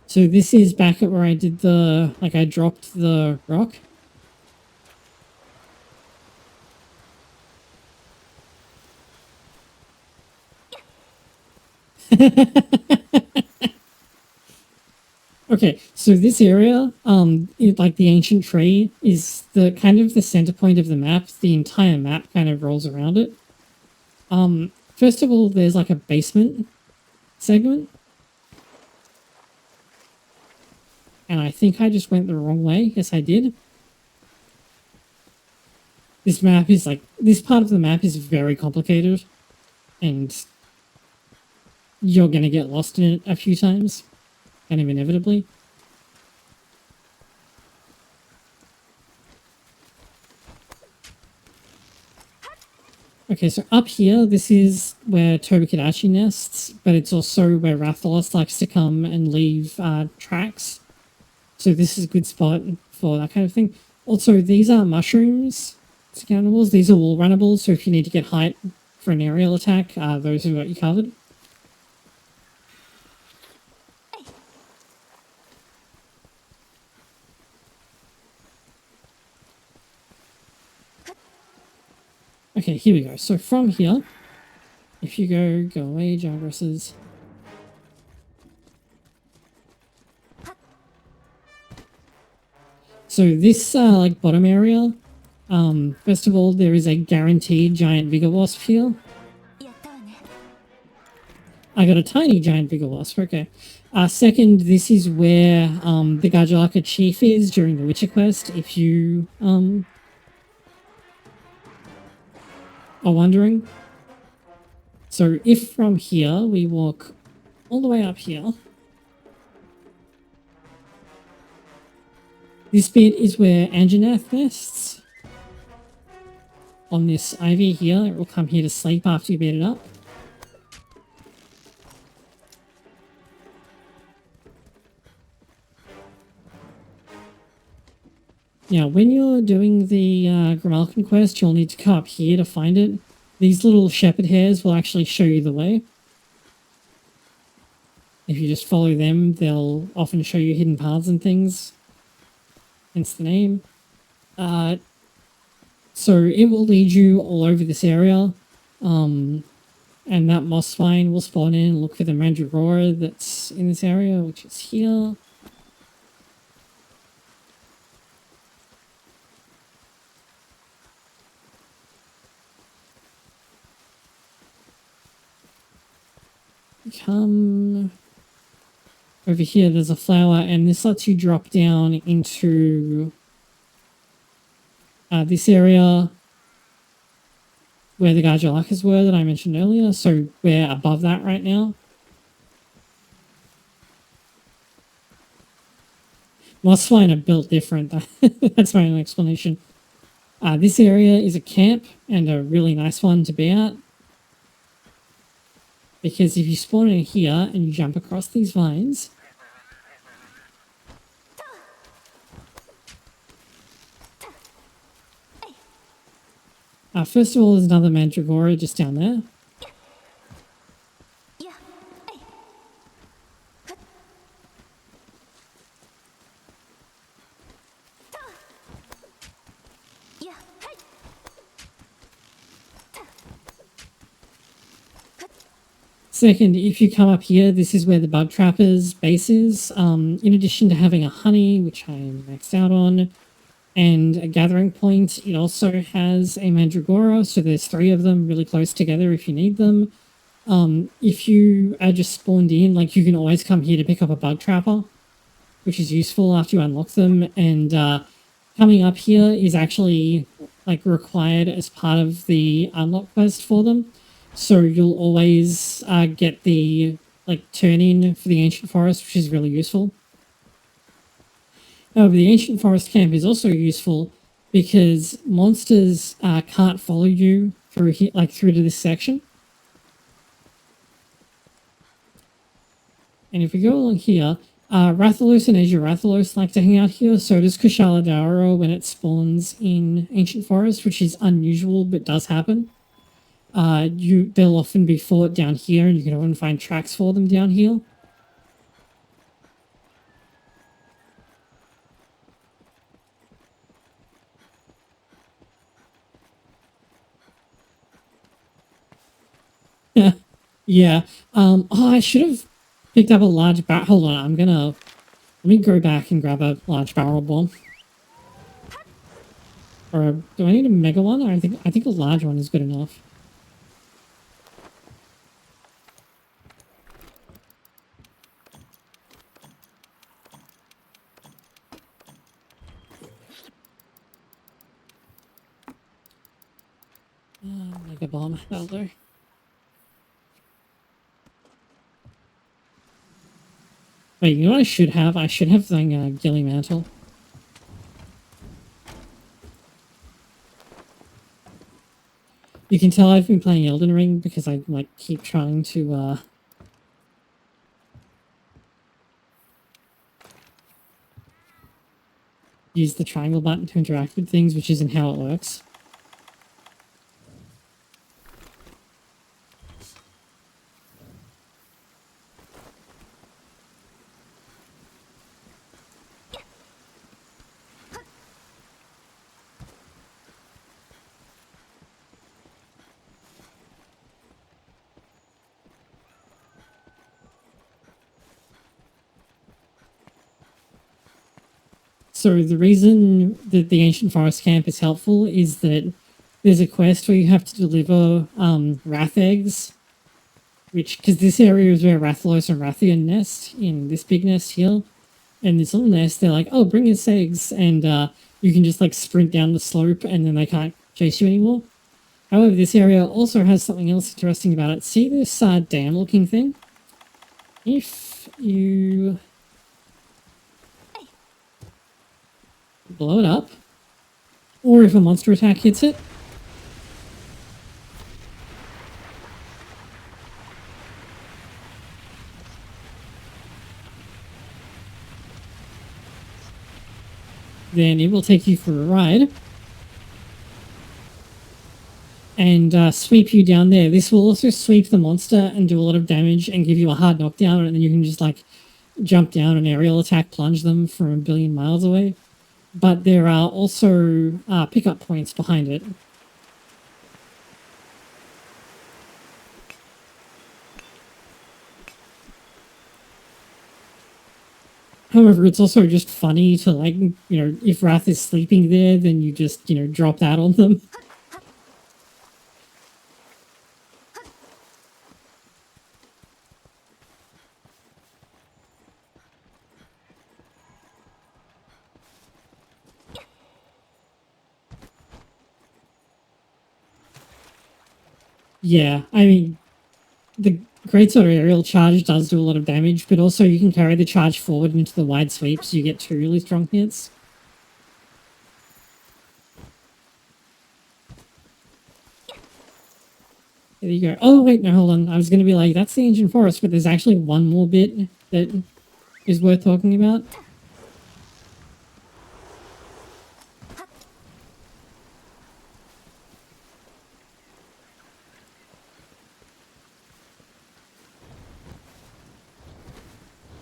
[SPEAKER 1] So this is back at where I did the, like, I dropped the rock. Okay, so this area, like the ancient tree, is the kind of the center point of the map. The entire map kind of rolls around it. First of all, there's like a basement segment. And I think I just went the wrong way. Yes, I did. This map is like, this part of the map is very complicated. And you're going to get lost in it a few times. Kind of inevitably. Okay, so up here, this is where Tobakadashi nests, but it's also where Rathalos likes to come and leave tracks. So this is a good spot for that kind of thing. Also, these are mushrooms, scoutables. These are wall runnables, so if you need to get height for an aerial attack, those have got you covered. Okay, here we go. So from here, if you go away, Jagresses. So this, like, bottom area, first of all, there is a guaranteed giant Vigor Wasp here. I got a tiny giant Vigor Wasp, okay. Second, this is where, the Gajalaka Chief is during the Witcher quest, if you, are wondering. So if from here we walk all the way up here, this bit is where Anjanath nests. On this ivy here, it will come here to sleep after you beat it up. Now, when you're doing the Grimalkin quest, you'll need to come up here to find it. These little shepherd hairs will actually show you the way. If you just follow them, they'll often show you hidden paths and things. Hence the name. So it will lead you all over this area. And that moss spine will spawn in and look for the Mandragora that's in this area, which is here. come over here, there's a flower, and this lets you drop down into this area where the Gargulakas were that I mentioned earlier. So we're above that right now. Moss Swine are built different. That's my own explanation. This area is a camp and a really nice one to be at. Because if you spawn in here and you jump across these vines, first of all, there's another Mandragora just down there. Second, if you come up here, this is where the Bug Trapper's base is. In addition to having a honey, which I'm maxed out on, and a gathering point, it also has a Mandragora, so there's 3 of them really close together if you need them. If you are just spawned in, like, you can always come here to pick up a Bug Trapper, which is useful after you unlock them, and coming up here is actually, like, required as part of the unlock quest for them. So you'll always get the, like, turn-in for the Ancient Forest, which is really useful. However, the Ancient Forest camp is also useful because monsters can't follow you through here, like, through to this section. And if we go along here, Rathalos and Asia Rathalos like to hang out here, so does Kushala Daora when it spawns in Ancient Forest, which is unusual but does happen. They'll often be fought down here, and you can often find tracks for them down here. Yeah. Oh, I should have picked up a large barrel. Hold on, let me go back and grab a large barrel bomb. Or do I need a mega one? Or I think a large one is good enough. Mega bomb, that'll do. Wait, you know what I should have? I should have the Gilly Mantle. You can tell I've been playing Elden Ring because I, like, keep trying to, use the triangle button to interact with things, which isn't how it works. So the reason that the Ancient Forest Camp is helpful is that there's a quest where you have to deliver Wrath Eggs, because this area is where Rathalos and Rathian nest, in this big nest here. And this little nest, they're like, oh, bring us eggs, and you can just, like, sprint down the slope and then they can't chase you anymore. However, this area also has something else interesting about it. See this dam-looking thing? If you blow it up, or if a monster attack hits it, then it will take you for a ride and sweep you down there. This will also sweep the monster and do a lot of damage and give you a hard knockdown, and then you can just, like, jump down and aerial attack plunge them from a billion miles away. But there are also pickup points behind it. However, it's also just funny to, like, you know, if Wrath is sleeping there, then you just, you know, drop that on them. Yeah, I mean, the greatsword aerial charge does do a lot of damage, but also you can carry the charge forward into the wide sweep, so you get 2 really strong hits. There you go. Oh, wait, no, hold on. I was going to be like, that's the ancient forest, but there's actually one more bit that is worth talking about.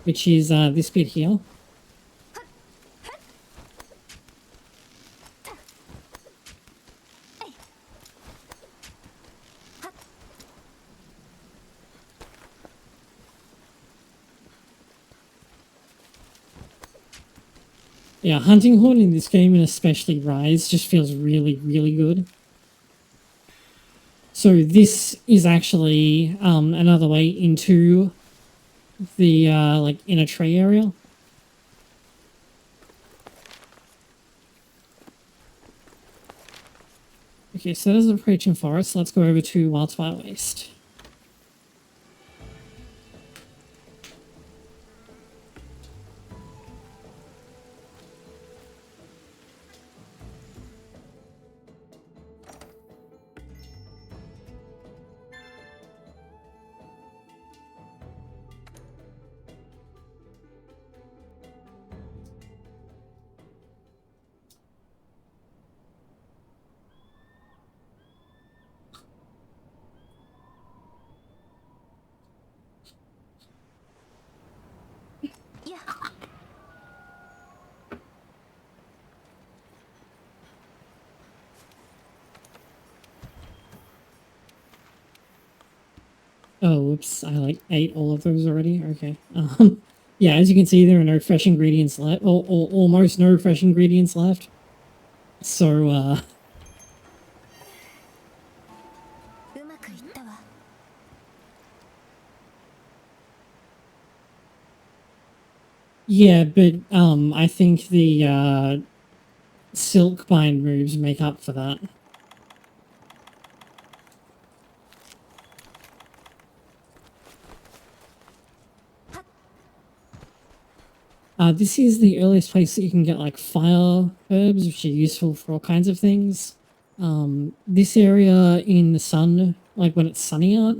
[SPEAKER 1] Which is this bit here. Yeah, Hunting Horn in this game, and especially Rise, just feels really, really good. So this is actually another way into the like inner tree area. Okay, so there's the approaching forest. Let's go over to Wildspire Waste. Oh, whoops, I like ate all of those already. Okay. Yeah, as you can see, there are no fresh ingredients left, or almost no fresh ingredients left. So, yeah, but I think the silk bind moves make up for that. This is the earliest place that you can get like fire herbs, which are useful for all kinds of things. This area in the sun, like when it's sunny out,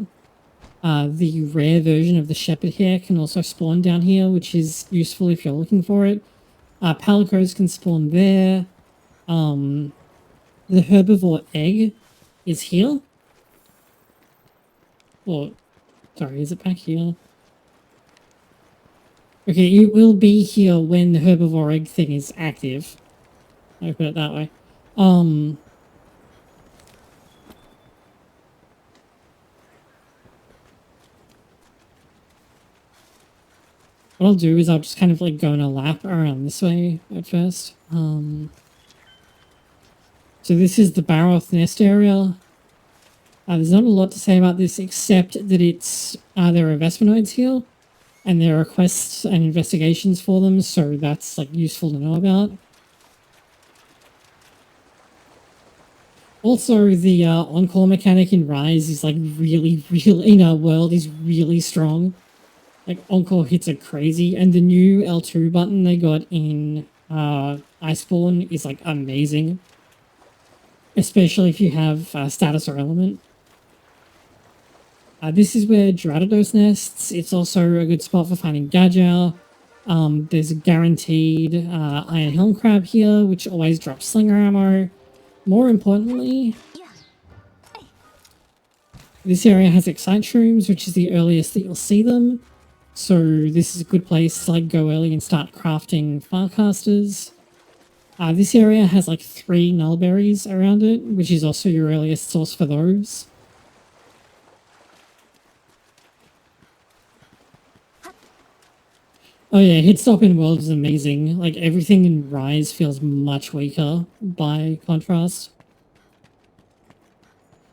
[SPEAKER 1] the rare version of the shepherd hare can also spawn down here, which is useful if you're looking for it. Palicos can spawn there. The herbivore egg is here. Or, sorry, is it back here? Okay, it will be here when the herbivore egg thing is active. I'll put it that way. What I'll do is I'll just kind of like go on a lap around this way at first. So this is the Baroth nest area. There's not a lot to say about this except that it's there are Vespinoids here, and there are quests and investigations for them, so that's like useful to know about. Also, the on-call mechanic in Rise is like really, in our world is really strong. Like on-call hits are crazy, and the new L2 button they got in Iceborne is like amazing. Especially if you have status or element. This is where Gerardos nests. It's also a good spot for finding Gadgeow. There's a guaranteed Iron Helm Crab here, which always drops slinger ammo. More importantly, this area has Excite Shrooms, which is the earliest that you'll see them. So this is a good place to like go early and start crafting Farcasters. This area has like 3 nullberries around it, which is also your earliest source for those. Oh yeah, hit stop in World is amazing. Like everything in Rise feels much weaker by contrast.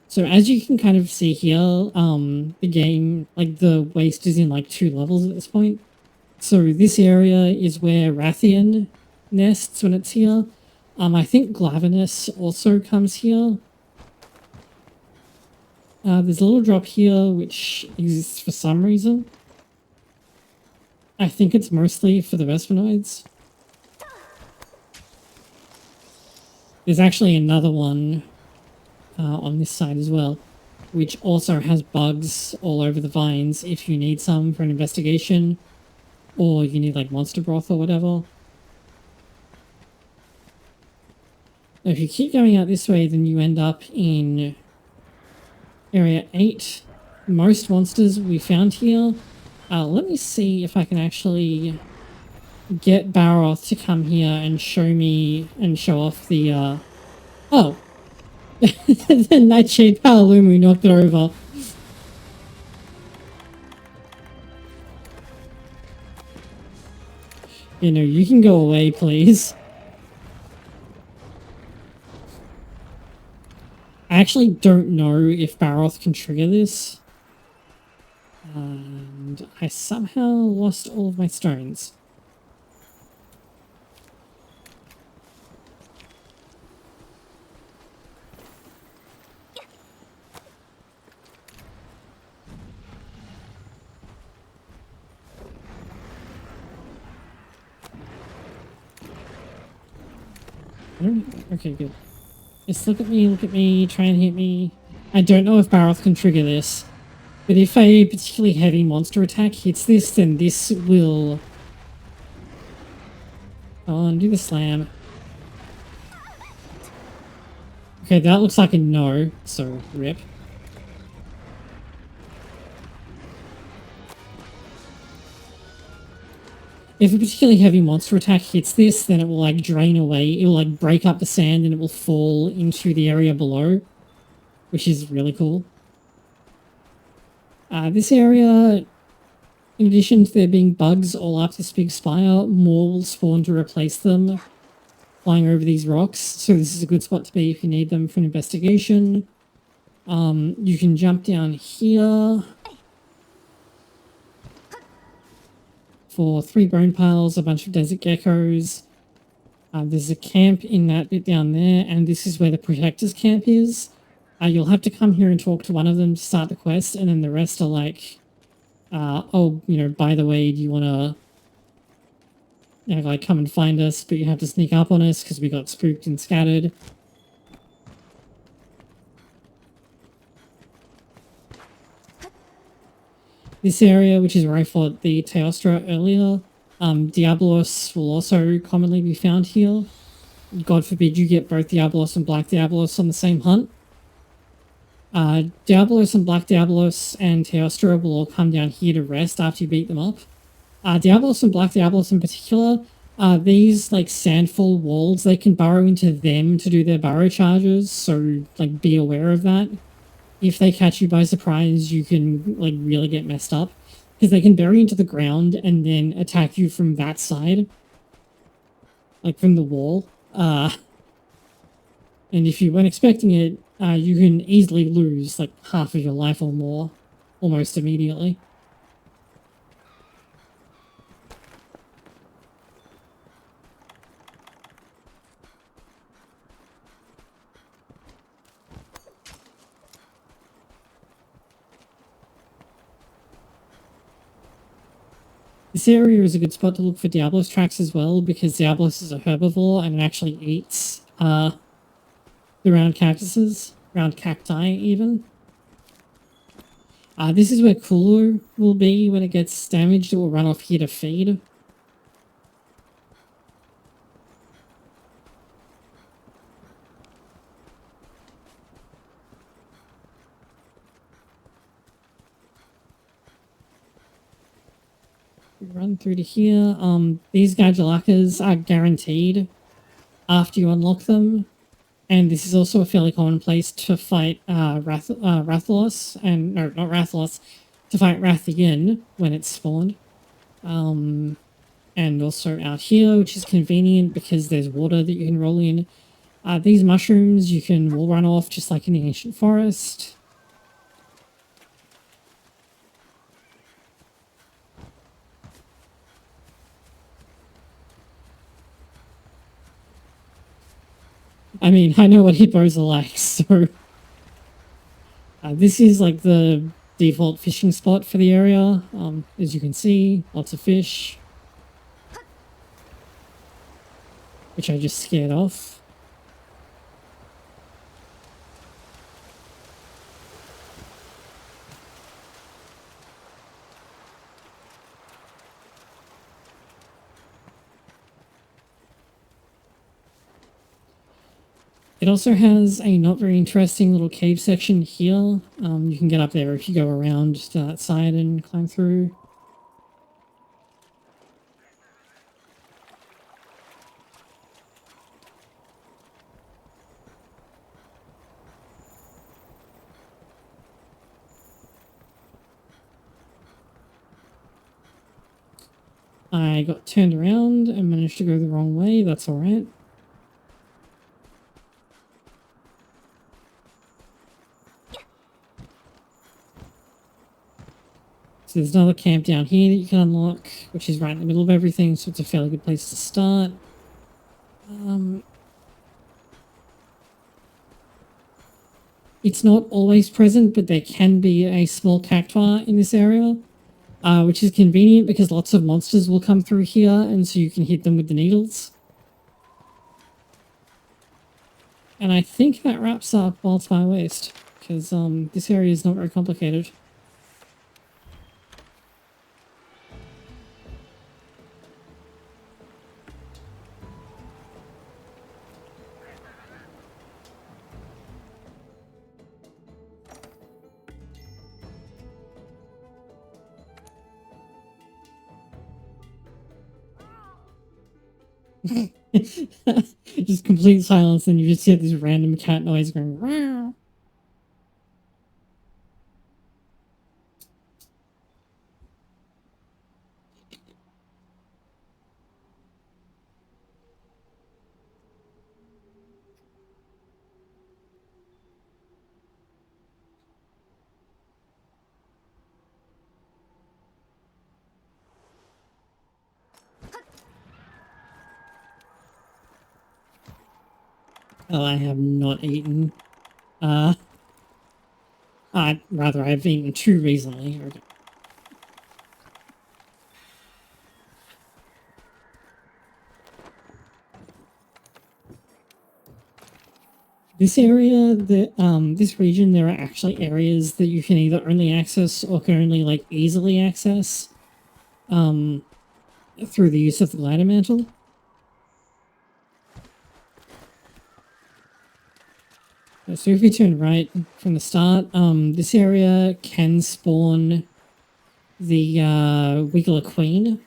[SPEAKER 1] So as you can kind of see here, the game, like the waste is in like 2 levels at this point. So this area is where Rathian nests when it's here. I think Glavinus also comes here. There's a little drop here which exists for some reason. I think it's mostly for the Vespernoids. There's actually another one on this side as well, which also has bugs all over the vines if you need some for an investigation, or you need like monster broth or whatever. Now, if you keep going out this way, then you end up in Area 8. Most monsters we found here. Let me see if I can actually get Baroth to come here and show me and show off the oh. The Nightshade Palalumu knocked it over. You know, you can go away, please. I actually don't know if Baroth can trigger this. And I somehow lost all of my stones. Okay, good. Just look at me, try and hit me. I don't know if Baroth can trigger this. But if a particularly heavy monster attack hits this, then this will... Go on, do the slam. Okay, that looks like a no, so rip. If a particularly heavy monster attack hits this, then it will like drain away, it will like break up the sand and it will fall into the area below, which is really cool. This area, in addition to there being bugs all up this big spire, more will spawn to replace them, flying over these rocks. So this is a good spot to be if you need them for an investigation. You can jump down here for 3 bone piles, a bunch of desert geckos. There's a camp in that bit down there, and this is where the Protector's camp is. You'll have to come here and talk to one of them to start the quest, and then the rest are like, oh, you know, by the way, do you want to, you know, like, come and find us, but you have to sneak up on us because we got spooked and scattered. This area, which is where I fought the Teostra earlier, Diablos will also commonly be found here. God forbid you get both Diablos and Black Diablos on the same hunt. Diablos and Black Diablos and Teostra will all come down here to rest after you beat them up. Diablos and Black Diablos in particular, these like sandfall walls, they can burrow into them to do their burrow charges, so like be aware of that. If they catch you by surprise, you can like really get messed up, because they can bury into the ground and then attack you from that side, like from the wall. And if you weren't expecting it, you can easily lose like half of your life or more, almost immediately. This area is a good spot to look for Diablos tracks as well, because Diablos is a herbivore and it actually eats the round cactuses, round cacti even. This is where Cooler will be when it gets damaged. It will run off here to feed. Run through to here. These Gadulakas are guaranteed after you unlock them. And this is also a fairly common place to fight Rathalos, and no, not Rathalos, to fight Rathian when it's spawned. And also out here, which is convenient because there's water that you can roll in. These mushrooms you can wall run off just like in the ancient forest. I mean, I know what hippos are like, so... This is like the default fishing spot for the area. As you can see, lots of fish, which I just scared off. It also has a not very interesting little cave section here. You can get up there if you go around to that side and climb through. I got turned around and managed to go the wrong way. That's alright. So there's another camp down here that you can unlock, which is right in the middle of everything, so it's a fairly good place to start. It's not always present, but there can be a small cactuar in this area, which is convenient because lots of monsters will come through here, and so you can hit them with the needles. And I think that wraps up Wildspire Waste, because this area is not very complicated. Just complete silence, and you just hear this random cat noise going wow. Oh, I have not eaten. Rather, I've eaten two recently. This area, this region, there are actually areas that you can either only access or can only, like, easily access, through the use of the glider mantle. So if we turn right from the start, this area can spawn the Wiggler Queen.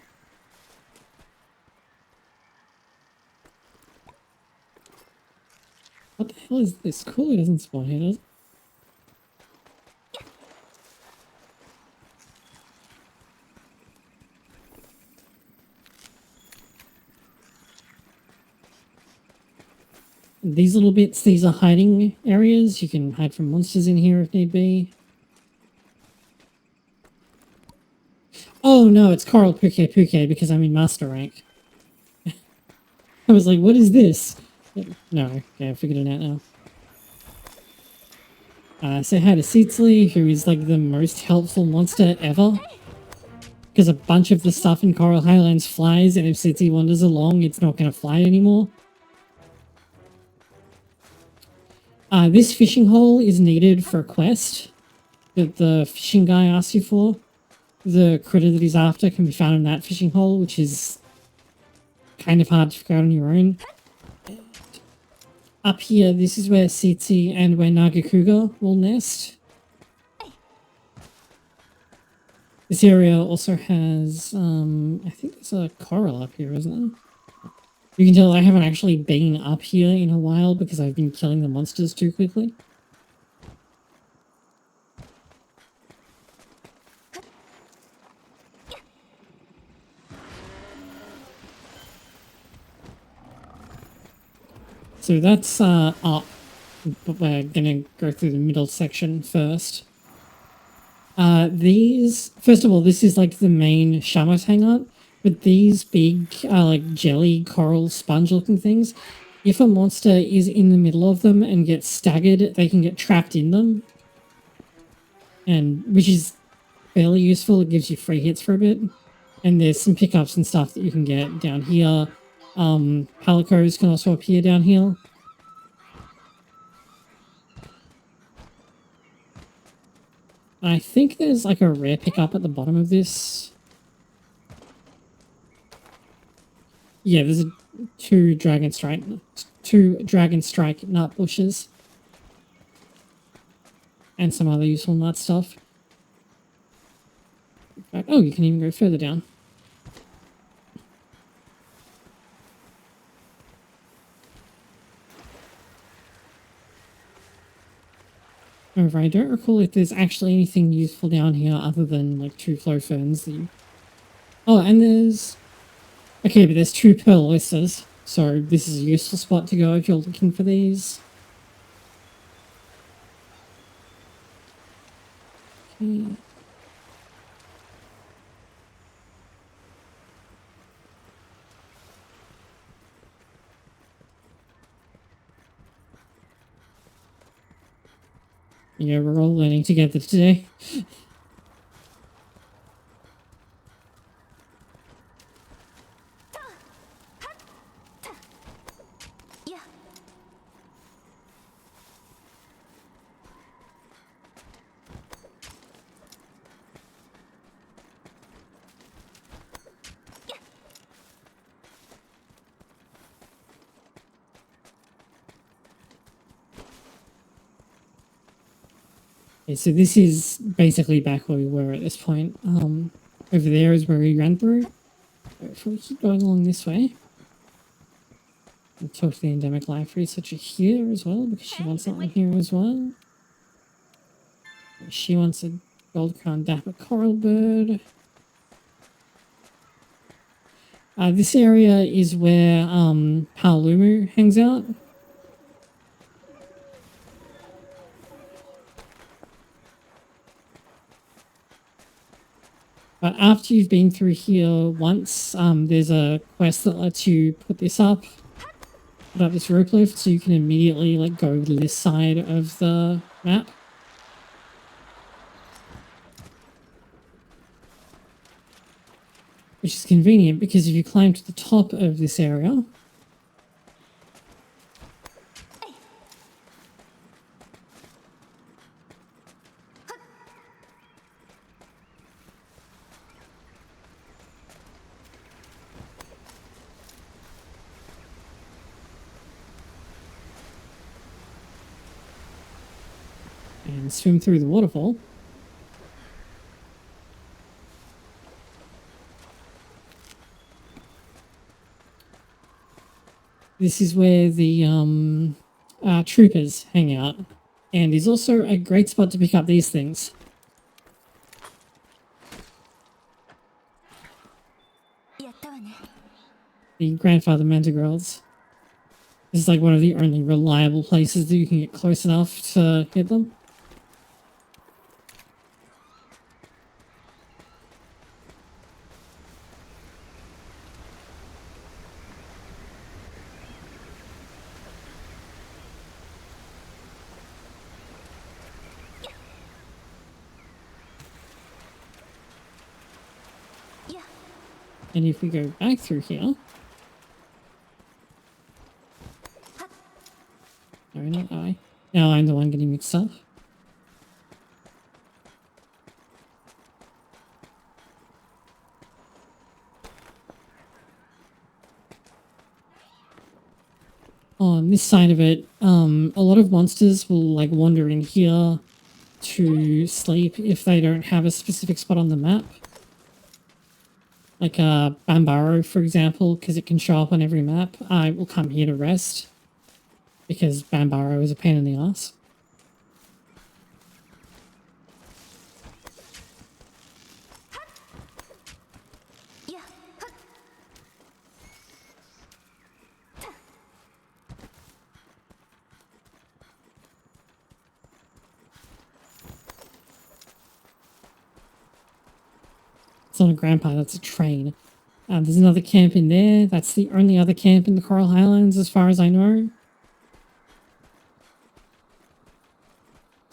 [SPEAKER 1] What the hell is this? Cool, it doesn't spawn here, does it? These little bits, these are hiding areas. You can hide from monsters in here if need be. Oh no, it's Coral Puke because I'm in Master Rank. I was like, what is this? No, okay, I figured it out now. Say hi to Seetsley, who is like the most helpful monster ever. Because a bunch of the stuff in Coral Highlands flies, and if Seetsley wanders along, it's not going to fly anymore. This fishing hole is needed for a quest that the fishing guy asks you for. The critter that he's after can be found in that fishing hole, which is kind of hard to figure out on your own. Up here, this is where Seetsi and where Nagakuga will nest. This area also has, I think there's a coral up here, isn't there? You can tell I haven't actually been up here in a while because I've been killing the monsters too quickly. So that's up, but we're gonna go through the middle section first. First of all, this is like the main Shamos hangout. But these big, like jelly coral sponge looking things, if a monster is in the middle of them and gets staggered, they can get trapped in them. and which is fairly useful. It gives you free hits for a bit, and there's some pickups and stuff that you can get down here. Palicos can also appear down here. I think there's like a rare pickup at the bottom of this. Yeah, there's two dragon strike nut bushes. And some other useful nut stuff. In fact, oh, you can even go further down. However, I don't recall if there's actually anything useful down here other than like two flow ferns that you... Oh, and there's... Okay, but there's two pearl oysters, so this is a useful spot to go if you're looking for these. Okay. Yeah, we're all learning together today. Okay, so this is basically back where we were at this point. Over there is where we ran through. If we keep going along this way, and talk to the endemic life researcher here as well, because she wants something here as well. She wants a gold crown dapper coral bird. This area is where Paolumu hangs out. But after you've been through here once, there's a quest that lets you put this up. Put up this rope lift so you can immediately like go to this side of the map. Which is convenient because if you climb to the top of this area, and swim through the waterfall. This is where the troopers hang out, and is also a great spot to pick up these things. The grandfather mantigrades. This is like one of the only reliable places that you can get close enough to hit them. And if we go back through here... No, not I. Now I'm the one getting mixed up. On this side of it, a lot of monsters will like wander in here to sleep if they don't have a specific spot on the map. Like Bambaro, for example, because it can show up on every map, I will come here to rest. Because Bambaro is a pain in the ass. It's not a grandpa, that's a train. There's another camp in there. That's the only other camp in the Coral Highlands as far as I know.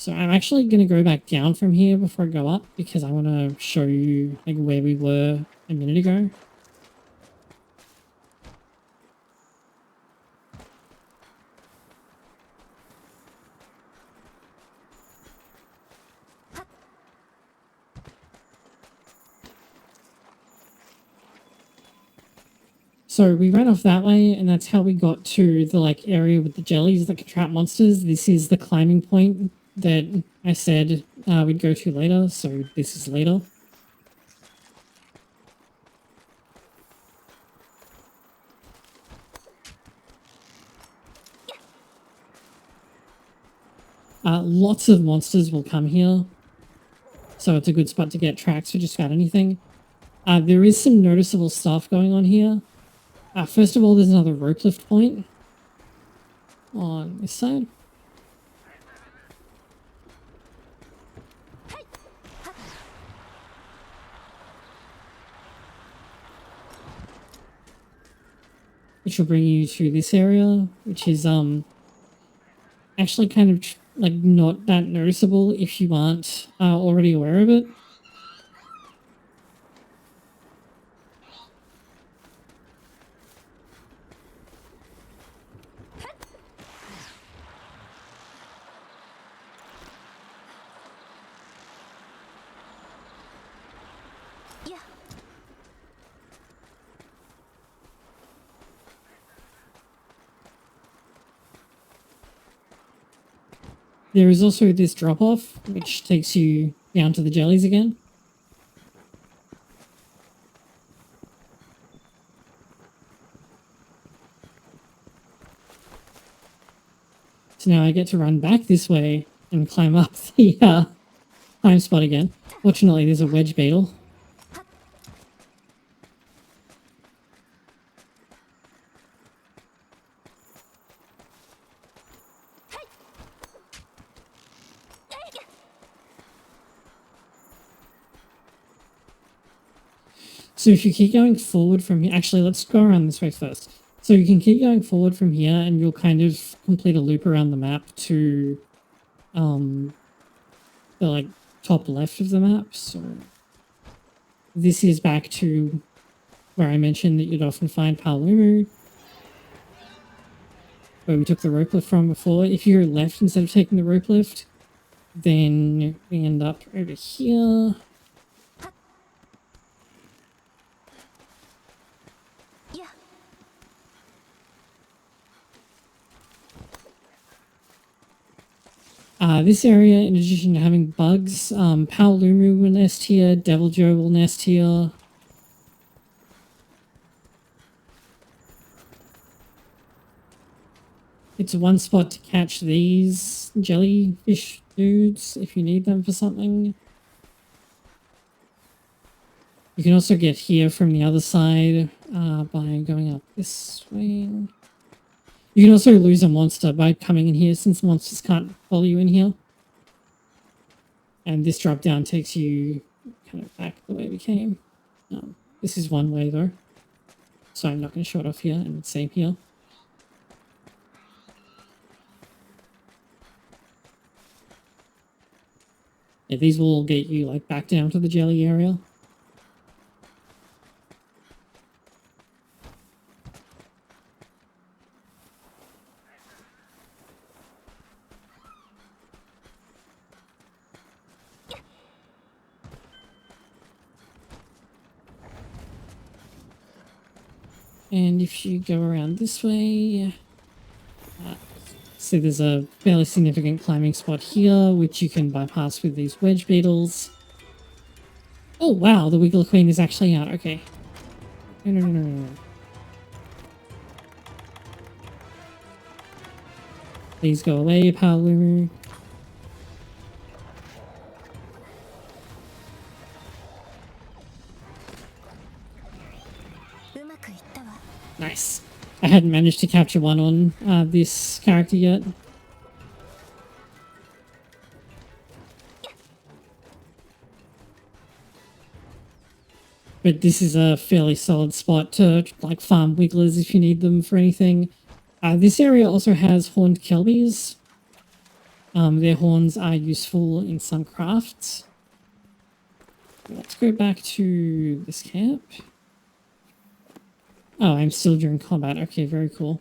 [SPEAKER 1] So I'm actually going to go back down from here before I go up because I want to show you like where we were a minute ago. So we ran off that way, and that's how we got to the like area with the jellies that can trap monsters. This is the climbing point that I said we'd go to later, so this is later. Lots of monsters will come here, so it's a good spot to get tracks for just about anything. There is some noticeable stuff going on here. First of all, there's another rope lift point on this side. Which will bring you to this area, which is actually kind of like not that noticeable if you aren't already aware of it. There is also this drop-off, which takes you down to the jellies again. So now I get to run back this way and climb up the time spot again. Fortunately, there's a wedge beetle. So if you keep going forward from here, actually, let's go around this way first. So you can keep going forward from here and you'll kind of complete a loop around the map to the like top left of the map. So this is back to where I mentioned that you'd often find Palumu, where we took the rope lift from before. If you're left instead of taking the rope lift, then we end up over here. This area, in addition to having bugs, Paolumu will nest here, Deviljho will nest here. It's one spot to catch these jellyfish dudes if you need them for something. You can also get here from the other side by going up this way. You can also lose a monster by coming in here since monsters can't follow you in here. And this drop down takes you kind of back the way we came. This is one way though. So I'm not going to show it off here, and same here. Yeah, these will all get you like back down to the jelly area. And if you go around this way, so there's a fairly significant climbing spot here, which you can bypass with these wedge beetles. Oh wow, the Wiggler Queen is actually out. Okay. No. Please go away, Paolumu. Nice. I hadn't managed to capture one on this character yet. But this is a fairly solid spot to like farm wigglers if you need them for anything. This area also has horned kelbies. Their horns are useful in some crafts. Let's go back to this camp. Oh, I'm still during combat. Okay, very cool.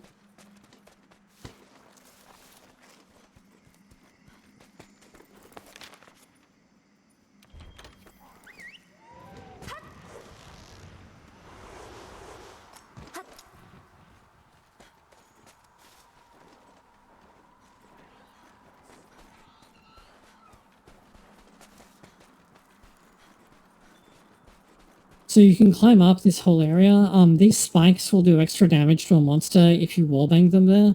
[SPEAKER 1] So you can climb up this whole area. These spikes will do extra damage to a monster if you wallbang them there.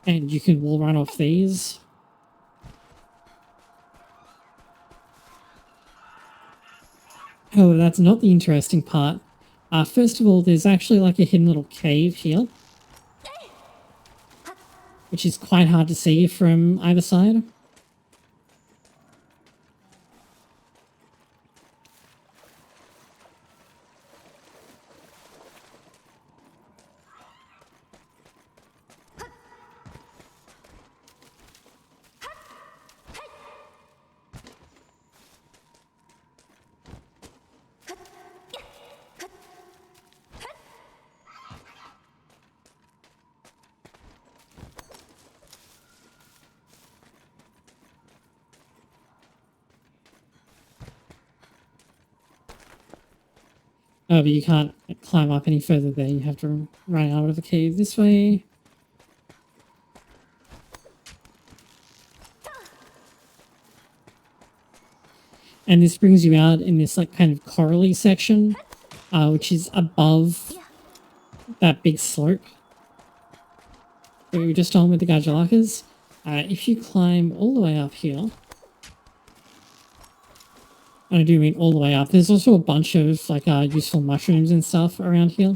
[SPEAKER 1] And you can wall run off these. However, that's not the interesting part. First of all, there's actually like a hidden little cave here. Which is quite hard to see from either side. Oh, but you can't climb up any further there. You have to run out of the cave this way. And this brings you out in this like kind of corally section, which is above that big slope that we were just on with the Gajalakas. If you climb all the way up here, and I do mean all the way up, there's also a bunch of like useful mushrooms and stuff around here.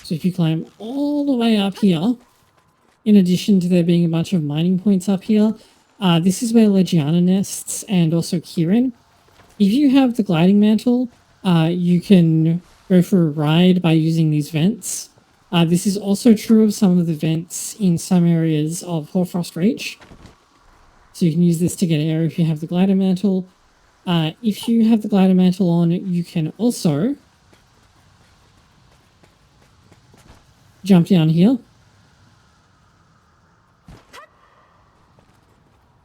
[SPEAKER 1] So if you climb all the way up here, in addition to there being a bunch of mining points up here, this is where Legiana nests and also Kirin. If you have the gliding mantle, you can go for a ride by using these vents. This is also true of some of the vents in some areas of Hoarfrost Reach. So you can use this to get air if you have the glider mantle. If you have the glider mantle on, you can also jump down here.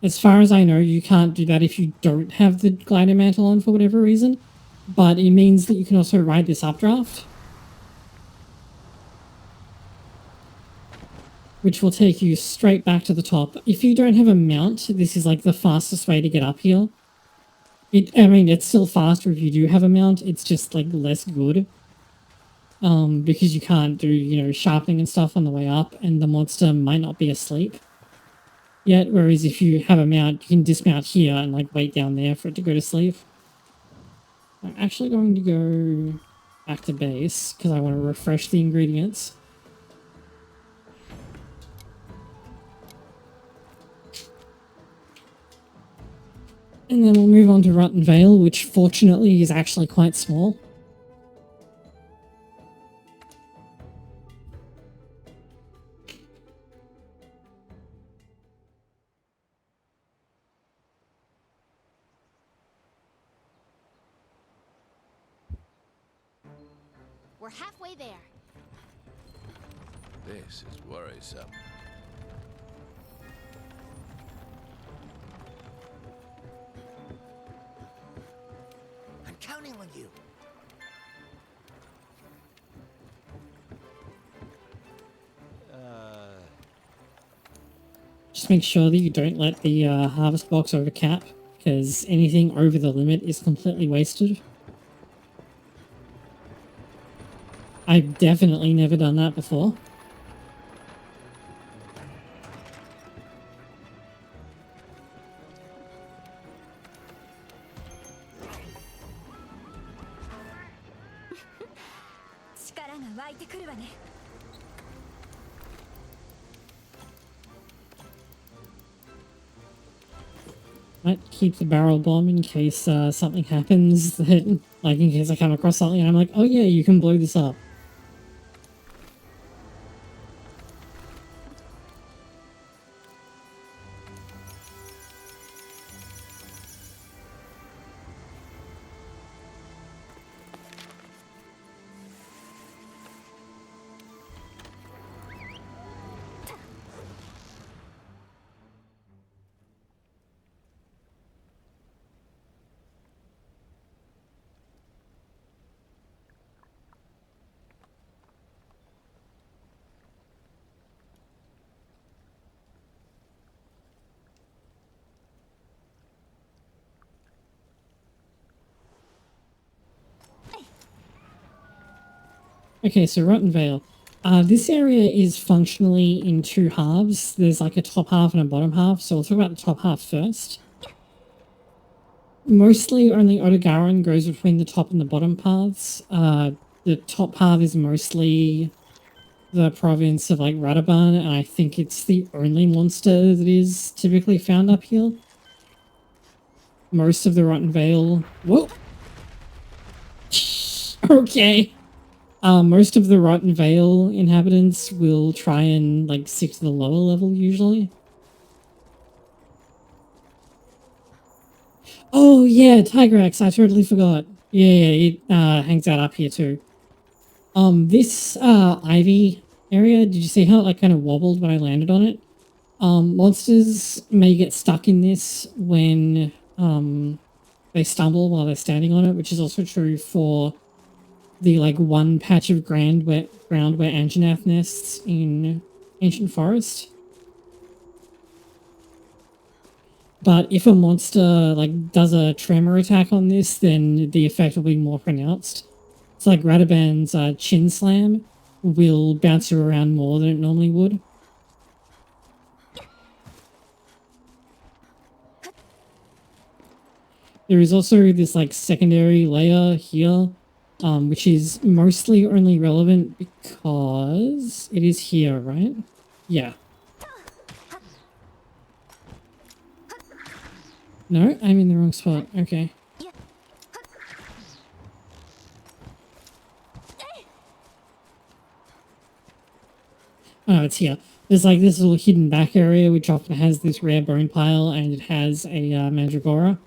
[SPEAKER 1] As far as I know, you can't do that if you don't have the glider mantle on for whatever reason, but it means that you can also ride this updraft, which will take you straight back to the top. If you don't have a mount, this is like the fastest way to get up here. I mean, it's still faster if you do have a mount, it's just like less good. Because you can't do, sharpening and stuff on the way up, and the monster might not be asleep yet, whereas if you have a mount, you can dismount here and like wait down there for it to go to sleep. I'm actually going to go back to base because I want to refresh the ingredients. And then we'll move on to Rotten Vale, which fortunately is actually quite small.
[SPEAKER 3] We're halfway there.
[SPEAKER 2] This is worrisome. I'm counting on you.
[SPEAKER 1] Just make sure that you don't let the harvest box overcap, because anything over the limit is completely wasted. I've definitely never done that before. Might keep the barrel bomb in case something happens that, like in case I come across something and I'm like, oh yeah, you can blow this up. Okay, so Rotten Vale. This area is functionally in two halves. There's like a top half and a bottom half, so we'll talk about the top half first. Mostly only Odogaron goes between the top and the bottom paths. The top path is mostly the province of like Radaban, and I think it's the only monster that is typically found up here. Most of the Rotten Vale... Whoa! Okay. Most of the Rotten Vale inhabitants will try and like stick to the lower level usually. Oh yeah, Tigrex, I totally forgot. Yeah, it hangs out up here too. This ivy area, did you see how it like kind of wobbled when I landed on it? Monsters may get stuck in this when they stumble while they're standing on it, which is also true for the like one patch of ground where Anjanath nests in Ancient Forest. But if a monster like does a tremor attack on this, then the effect will be more pronounced. It's like Radaban's chin slam will bounce you around more than it normally would. There is also this like secondary layer here, which is mostly only relevant because it is here, right? Yeah. No, I'm in the wrong spot. Okay. Oh, it's here. There's like this little hidden back area which often has this rare bone pile, and it has a Mandragora.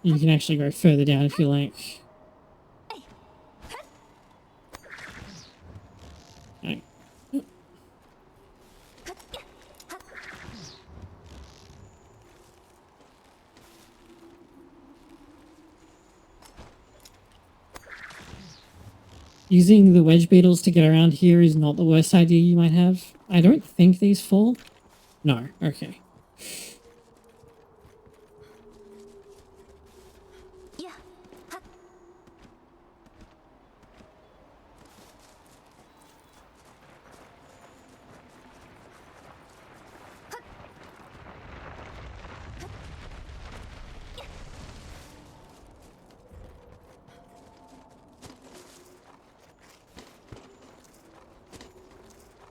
[SPEAKER 1] You can actually go further down if you like. Okay. Using the wedge beetles to get around here is not the worst idea you might have. I don't think these fall. No, okay.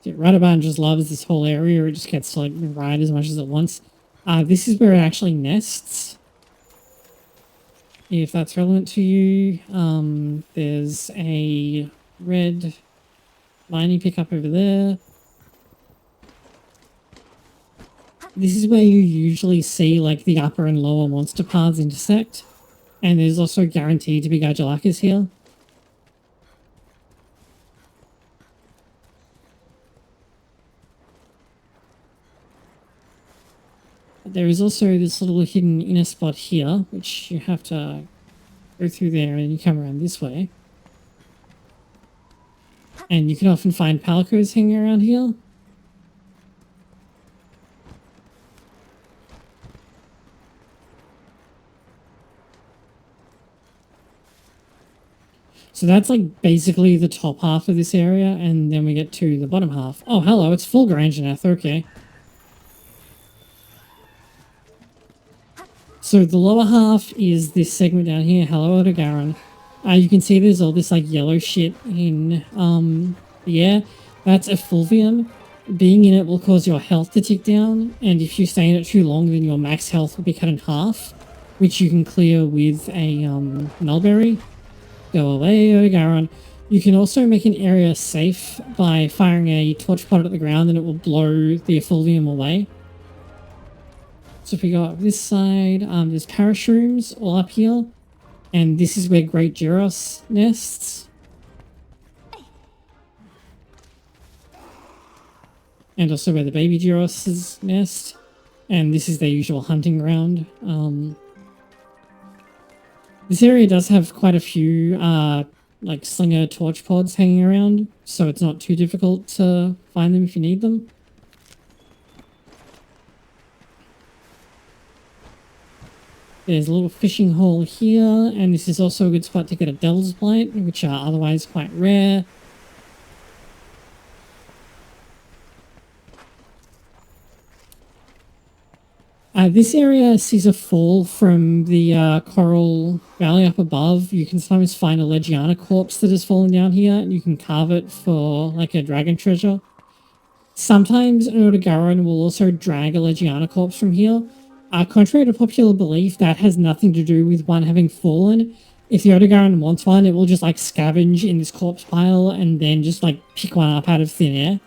[SPEAKER 1] Radaban just loves this whole area. It just gets to like ride as much as it wants. This is where it actually nests. If that's relevant to you, there's a red mining pickup over there. This is where you usually see like the upper and lower monster paths intersect. And there's also guaranteed to be Gajalakas here. There is also this little hidden inner spot here, which you have to go through there and you come around this way. And you can often find palicos hanging around here. So that's like basically the top half of this area, and then we get to the bottom half. Oh, hello, it's full Granjanath, okay. So the lower half is this segment down here. Hello, Odogaron. You can see there's all this like yellow shit in the air. That's effluvium. Being in it will cause your health to tick down, and if you stay in it too long, then your max health will be cut in half, which you can clear with a nullberry. Go away, Odogaron. You can also make an area safe by firing a torch pot at the ground, and it will blow the effluvium away. So if we go up this side, there's parashrooms all up here, and this is where Great Gyros nests. And also where the baby Gyros' nest, and this is their usual hunting ground. This area does have quite a few like slinger torch pods hanging around, so it's not too difficult to find them if you need them. There's a little fishing hole here, and this is also a good spot to get a Devil's Blight, which are otherwise quite rare. This area sees a fall from the Coral Valley up above. You can sometimes find a Legiana corpse that has fallen down here, and you can carve it for like a dragon treasure. Sometimes an Odogaron will also drag a Legiana corpse from here. Contrary to popular belief, that has nothing to do with one having fallen. If the Odogaron wants one, it will just like scavenge in this corpse pile and then just like pick one up out of thin air.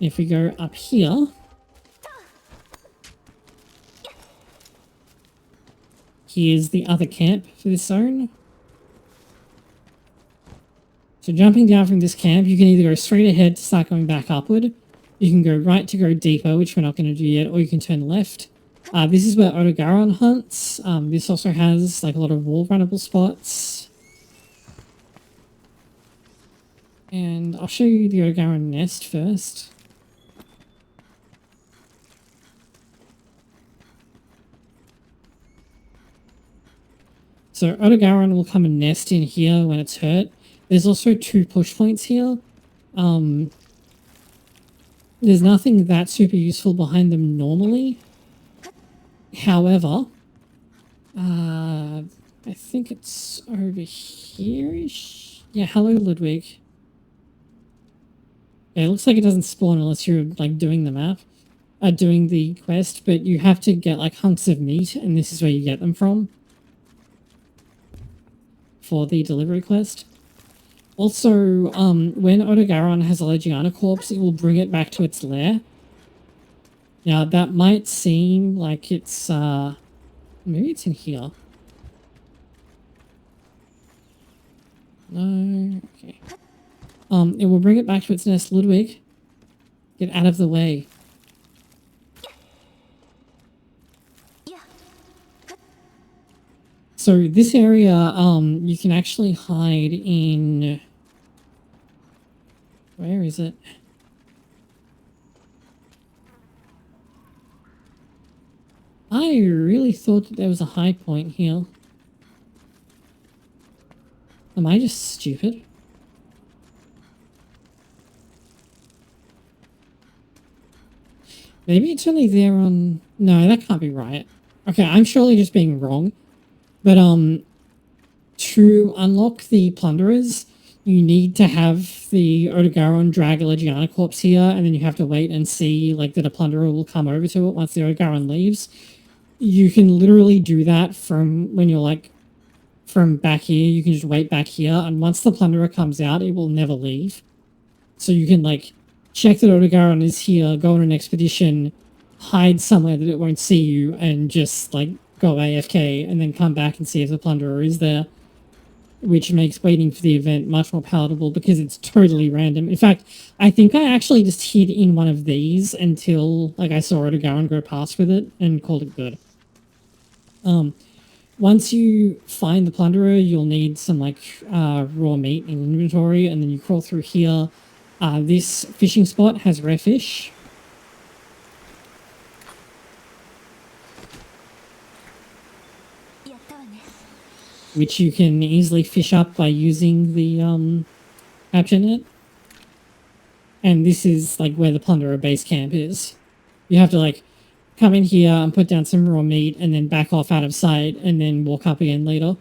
[SPEAKER 1] If we go up here, here's the other camp for this zone. So jumping down from this camp, you can either go straight ahead to start going back upward, you can go right to go deeper, which we're not going to do yet, or you can turn left. This is where Odogaron hunts. This also has like a lot of wall runnable spots. And I'll show you the Odogaron nest first. So Odogaron will come and nest in here when it's hurt. There's also 2 push points here. There's nothing that super useful behind them normally. However, I think it's over here-ish. Yeah, hello Ludwig. Yeah, it looks like it doesn't spawn unless you're like doing the map. Doing the quest, but you have to get like hunks of meat, and this is where you get them from. For the delivery quest. Also, when Odogaron has a Legiana corpse, it will bring it back to its lair. Now, that might seem like it's, maybe it's in here. No, okay. It will bring it back to its nest. Ludwig, get out of the way. So this area, you can actually hide in... Where is it? I really thought that there was a high point here. Am I just stupid? Maybe it's only there on... No, that can't be right. Okay, I'm surely just being wrong. But, to unlock the Plunderers, you need to have the Odogaron drag a Legiana corpse here, and then you have to wait and see, like, that a Plunderer will come over to it once the Odogaron leaves. You can literally do that from when you're, like, from back here. You can just wait back here, and once the Plunderer comes out, it will never leave. So you can, like, check that Odogaron is here, go on an expedition, hide somewhere that it won't see you, and just, like, go AFK, and then come back and see if the Plunderer is there. Which makes waiting for the event much more palatable because it's totally random. In fact, I think I actually just hid in one of these until, like, I saw Odogaron go past with it and called it good. Once you find the Plunderer, you'll need some, like, raw meat in inventory, and then you crawl through here. This fishing spot has rare fish. Which you can easily fish up by using the capture net. And this is like where the Plunderer base camp is. You have to like come in here and put down some raw meat and then back off out of sight and then walk up again later.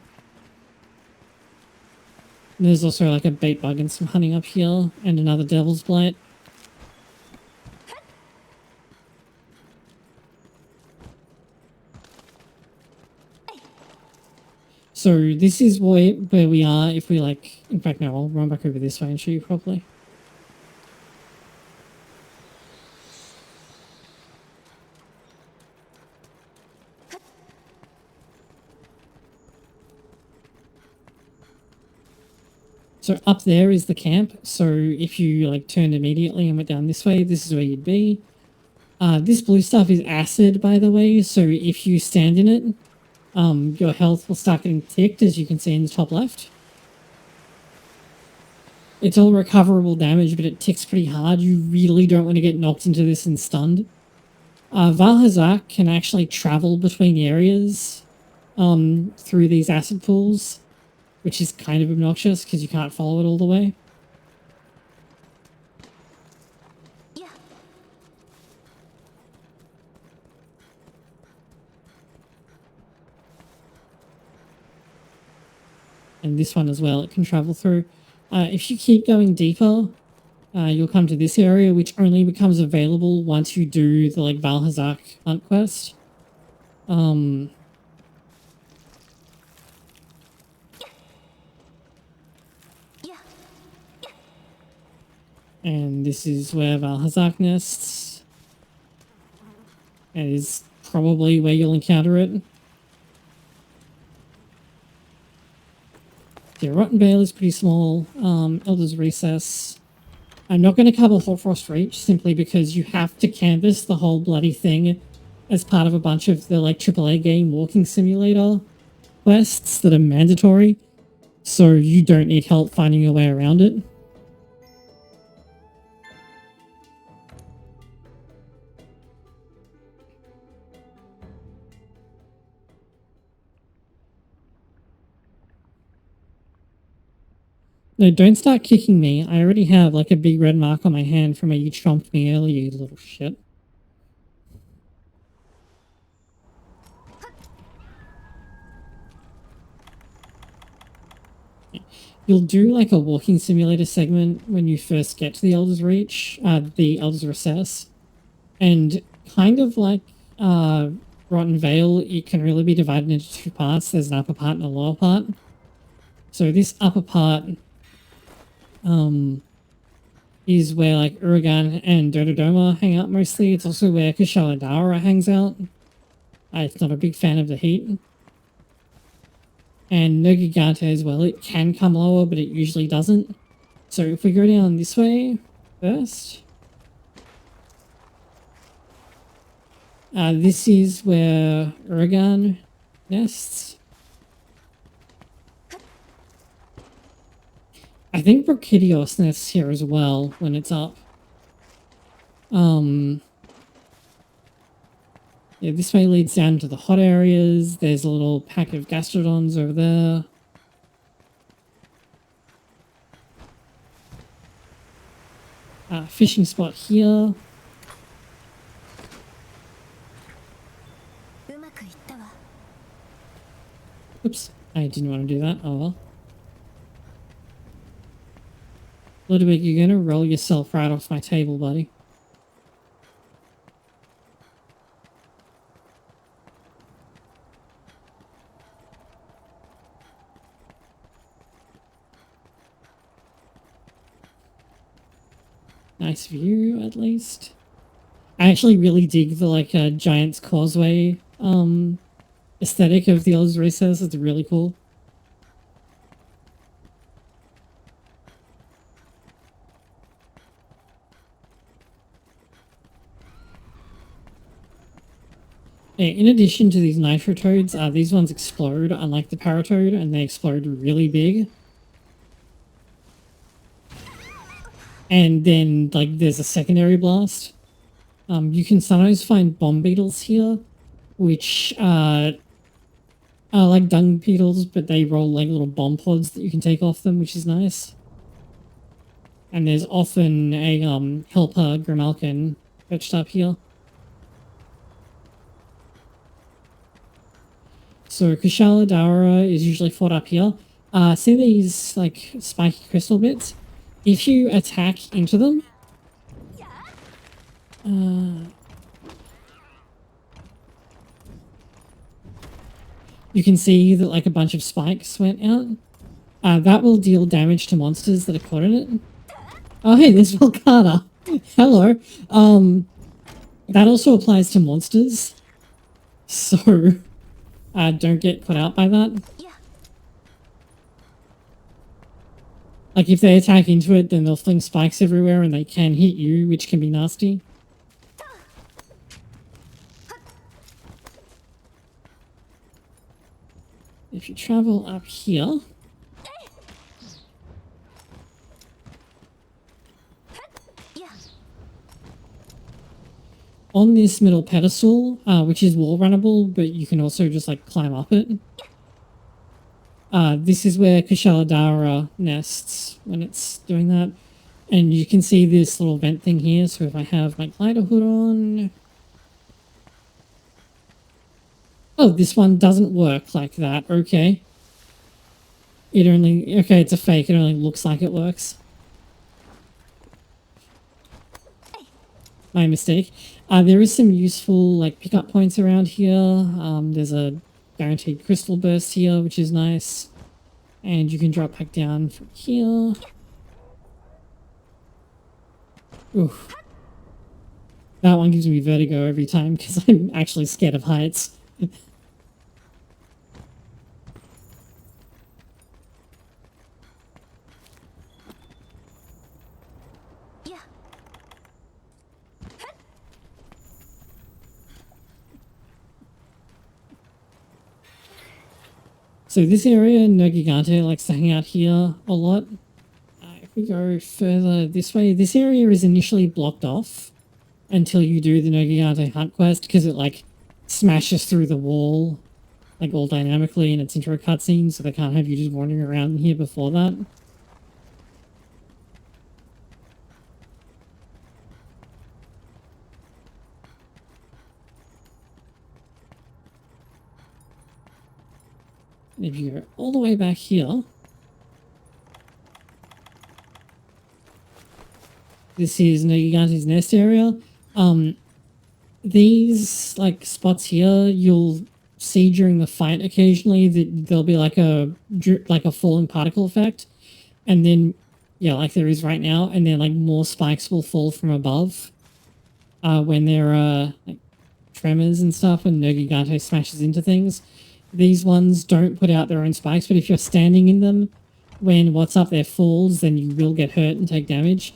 [SPEAKER 1] And there's also like a bait bug and some hunting up here and another Devil's Blight. So this is where we are if we like... In fact, no, I'll run back over this way and show you properly. So up there is the camp. So if you like turned immediately and went down this way, this is where you'd be. This blue stuff is acid, by the way. So if you stand in it, your health will start getting ticked, as you can see in the top left. It's all recoverable damage, but it ticks pretty hard. You really don't want to get knocked into this and stunned. Vale can actually travel between areas through these acid pools, which is kind of obnoxious because you can't follow it all the way.
[SPEAKER 3] Yeah.
[SPEAKER 1] And this one as well, it can travel through. If you keep going deeper, you'll come to this area, which only becomes available once you do the like Valhazak hunt quest. And this is where Valhazak nests. It is probably where you'll encounter it. Yeah, Rotten Vale is pretty small. Elder's Recess. I'm not going to cover Hoarfrost Reach simply because you have to canvas the whole bloody thing as part of a bunch of the like AAA game walking simulator quests that are mandatory. So you don't need help finding your way around it. No, don't start kicking me. I already have like a big red mark on my hand from where you chomped me earlier, you little shit. You'll do like a walking simulator segment when you first get to the Elder's Reach, the Elder's Recess. And kind of like Rotten Vale, it can really be divided into two parts. There's an upper part and a lower part. So this upper part is where like Uragan and Dododoma hang out mostly. It's also where Kushala hangs out. It's not a big fan of the heat. And Nergigante as well. It can come lower, but it usually doesn't. So if we go down this way first, this is where Uragan nests. I think Brokidios nests here as well when it's up. Yeah, this way leads down to the hot areas. There's a little pack of Gastrodons over there. Fishing spot here. Oops, I didn't want to do that. Oh well. Ludwig, you're gonna roll yourself right off my table, buddy. Nice view, at least. I actually really dig the like Giant's Causeway aesthetic of the Elder's Recess. It's really cool. In addition to these Nitro Toads, these ones explode, unlike the Paratoad, and they explode really big. And then, like, there's a secondary blast. You can sometimes find bomb beetles here, which are like dung beetles, but they roll like little bomb pods that you can take off them, which is nice. And there's often a helper Grimalkin perched up here. So Kushala Dara is usually fought up here. See these like spiky crystal bits? If you attack into them, you can see that like a bunch of spikes went out. That will deal damage to monsters that are caught in it. Oh hey, there's Volcana. Hello. That also applies to monsters. So don't get caught out by that. Like, if they attack into it, then they'll fling spikes everywhere and they can hit you, which can be nasty. If you travel up here... on this middle pedestal, which is wall runnable, but you can also just, like, climb up it. This is where Kushaladara nests when it's doing that. And you can see this little vent thing here, so if I have my glider hood on... oh, this one doesn't work like that, okay. It only... okay, it's a fake, it only looks like it works. My mistake. There is some useful, like, pickup points around here. There's a guaranteed crystal burst here, which is nice. And you can drop back down from here. Oof. That one gives me vertigo every time because I'm actually scared of heights. So this area, No Gigante likes to hang out here a lot. If we go further this way, this area is initially blocked off until you do the No Gigante hunt quest, because it, like, smashes through the wall, like, all dynamically in its intro cutscene, so they can't have you just wandering around here before that. And if you go all the way back here, this is No Gigante's nest area. These, like, spots here, you'll see during the fight occasionally that there'll be like a falling particle effect, and then, yeah, like there is right now, and then, like, more spikes will fall from above when there are, like, tremors and stuff, and No Gigante smashes into things. These ones don't put out their own spikes, but if you're standing in them when what's up there falls, then you will get hurt and take damage.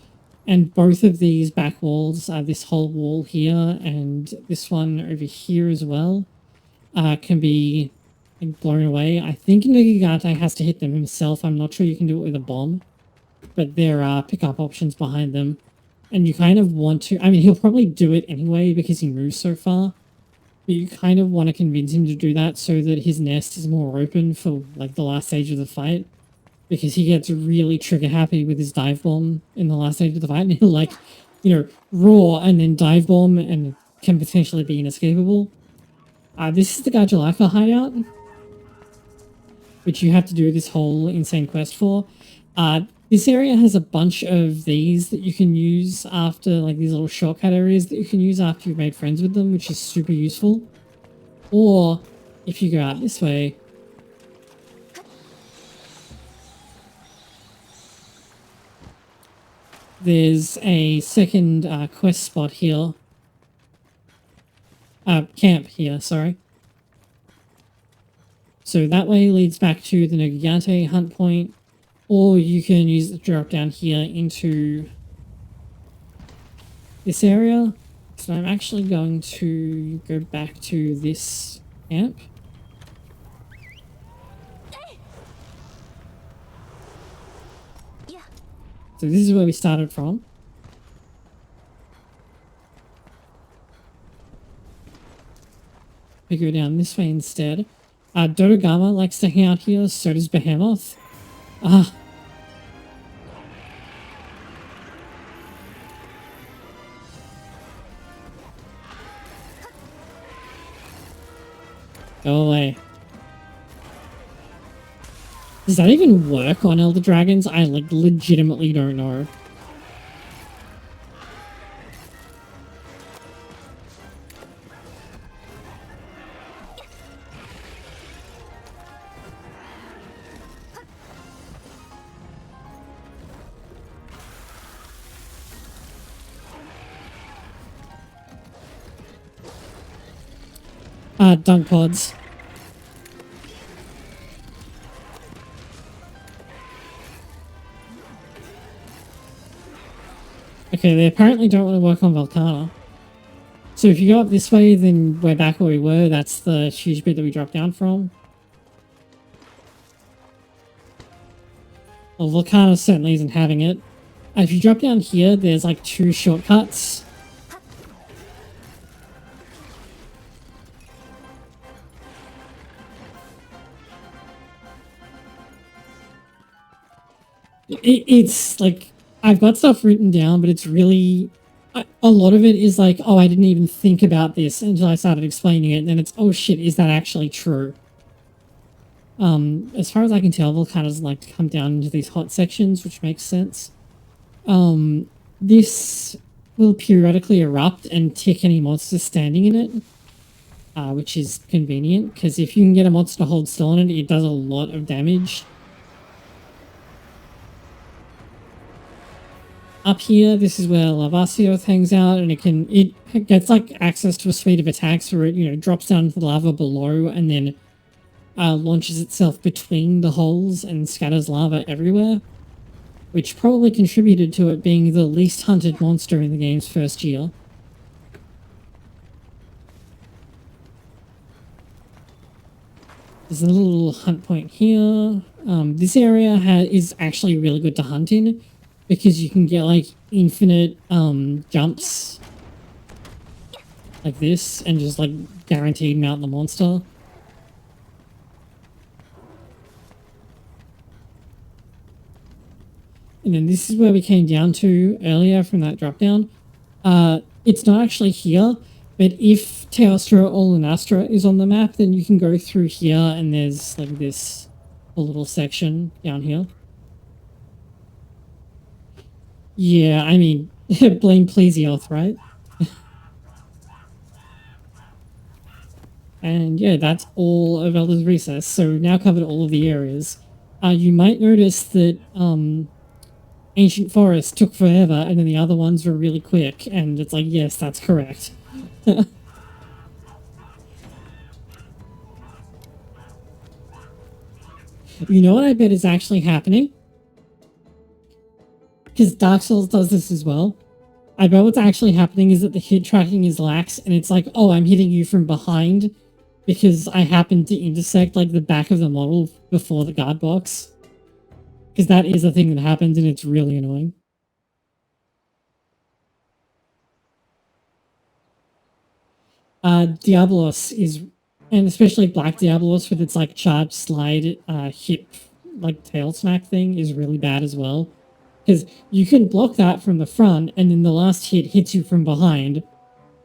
[SPEAKER 1] And both of these back walls, this whole wall here and this one over here as well, can be, like, blown away. I think No Gigante has to hit them himself. I'm not sure you can do it with a bomb, but there are pickup options behind them. And you kind of want to... I mean, he'll probably do it anyway because he moves so far. But you kind of want to convince him to do that so that his nest is more open for, like, the last stage of the fight. Because he gets really trigger happy with his dive bomb in the last stage of the fight. And he'll, like, you know, roar and then dive bomb and can potentially be inescapable. This is the Gajalaka hideout, which you have to do this whole insane quest for. This area has a bunch of these that you can use after, like, these little shortcut areas that you can use after you've made friends with them, which is super useful. Or, if you go out this way, there's a second quest spot here. Camp here, sorry. So that way leads back to the No Gigante hunt point. Or you can use the drop down here into this area. So I'm actually going to go back to this camp. So this is where we started from. We go down this way instead. Dodogama likes to hang out here, so does Behemoth. Go away. Does that even work on Elder Dragons? I, like, legitimately don't know. Dunk pods. Okay, they apparently don't want to work on Volcana. So if you go up this way, then we're back where we were. That's the huge bit that we dropped down from. Well, Volcana certainly isn't having it. If you drop down here, there's like 2 shortcuts. It's like, I've got stuff written down, but it's really, a lot of it is like, oh, I didn't even think about this until I started explaining it, and then it's, oh shit, is that actually true? As far as I can tell, volcanoes like to come down into these hot sections, which makes sense. This will periodically erupt and tick any monsters standing in it, which is convenient, because if you can get a monster to hold still on it, it does a lot of damage. Up here, this is where Lavasioth hangs out, and it gets like access to a suite of attacks where it, you know, drops down into the lava below and then launches itself between the holes and scatters lava everywhere, which probably contributed to it being the least hunted monster in the game's first year. There's a little hunt point here. This area is actually really good to hunt in, because you can get like infinite jumps like this and just like guaranteed mount the monster. And then this is where we came down to earlier from that drop down. It's not actually here, but if Teostra or Astera is on the map, then you can go through here and there's like this little section down here. Yeah, I mean, blame Plesioth, right? And yeah, that's all of Elder's Recess. So we've now covered all of the areas. You might notice that Ancient Forest took forever, and then the other ones were really quick, and it's like, yes, that's correct. You know what I bet is actually happening? Because Dark Souls does this as well. I bet what's actually happening is that the hit tracking is lax, and it's like, oh, I'm hitting you from behind because I happened to intersect like the back of the model before the guard box. Because that is a thing that happens, and it's really annoying. Diablos is, and especially Black Diablos with its like charge slide hip like tail smack thing is really bad as well. Because you can block that from the front, and then the last hit hits you from behind,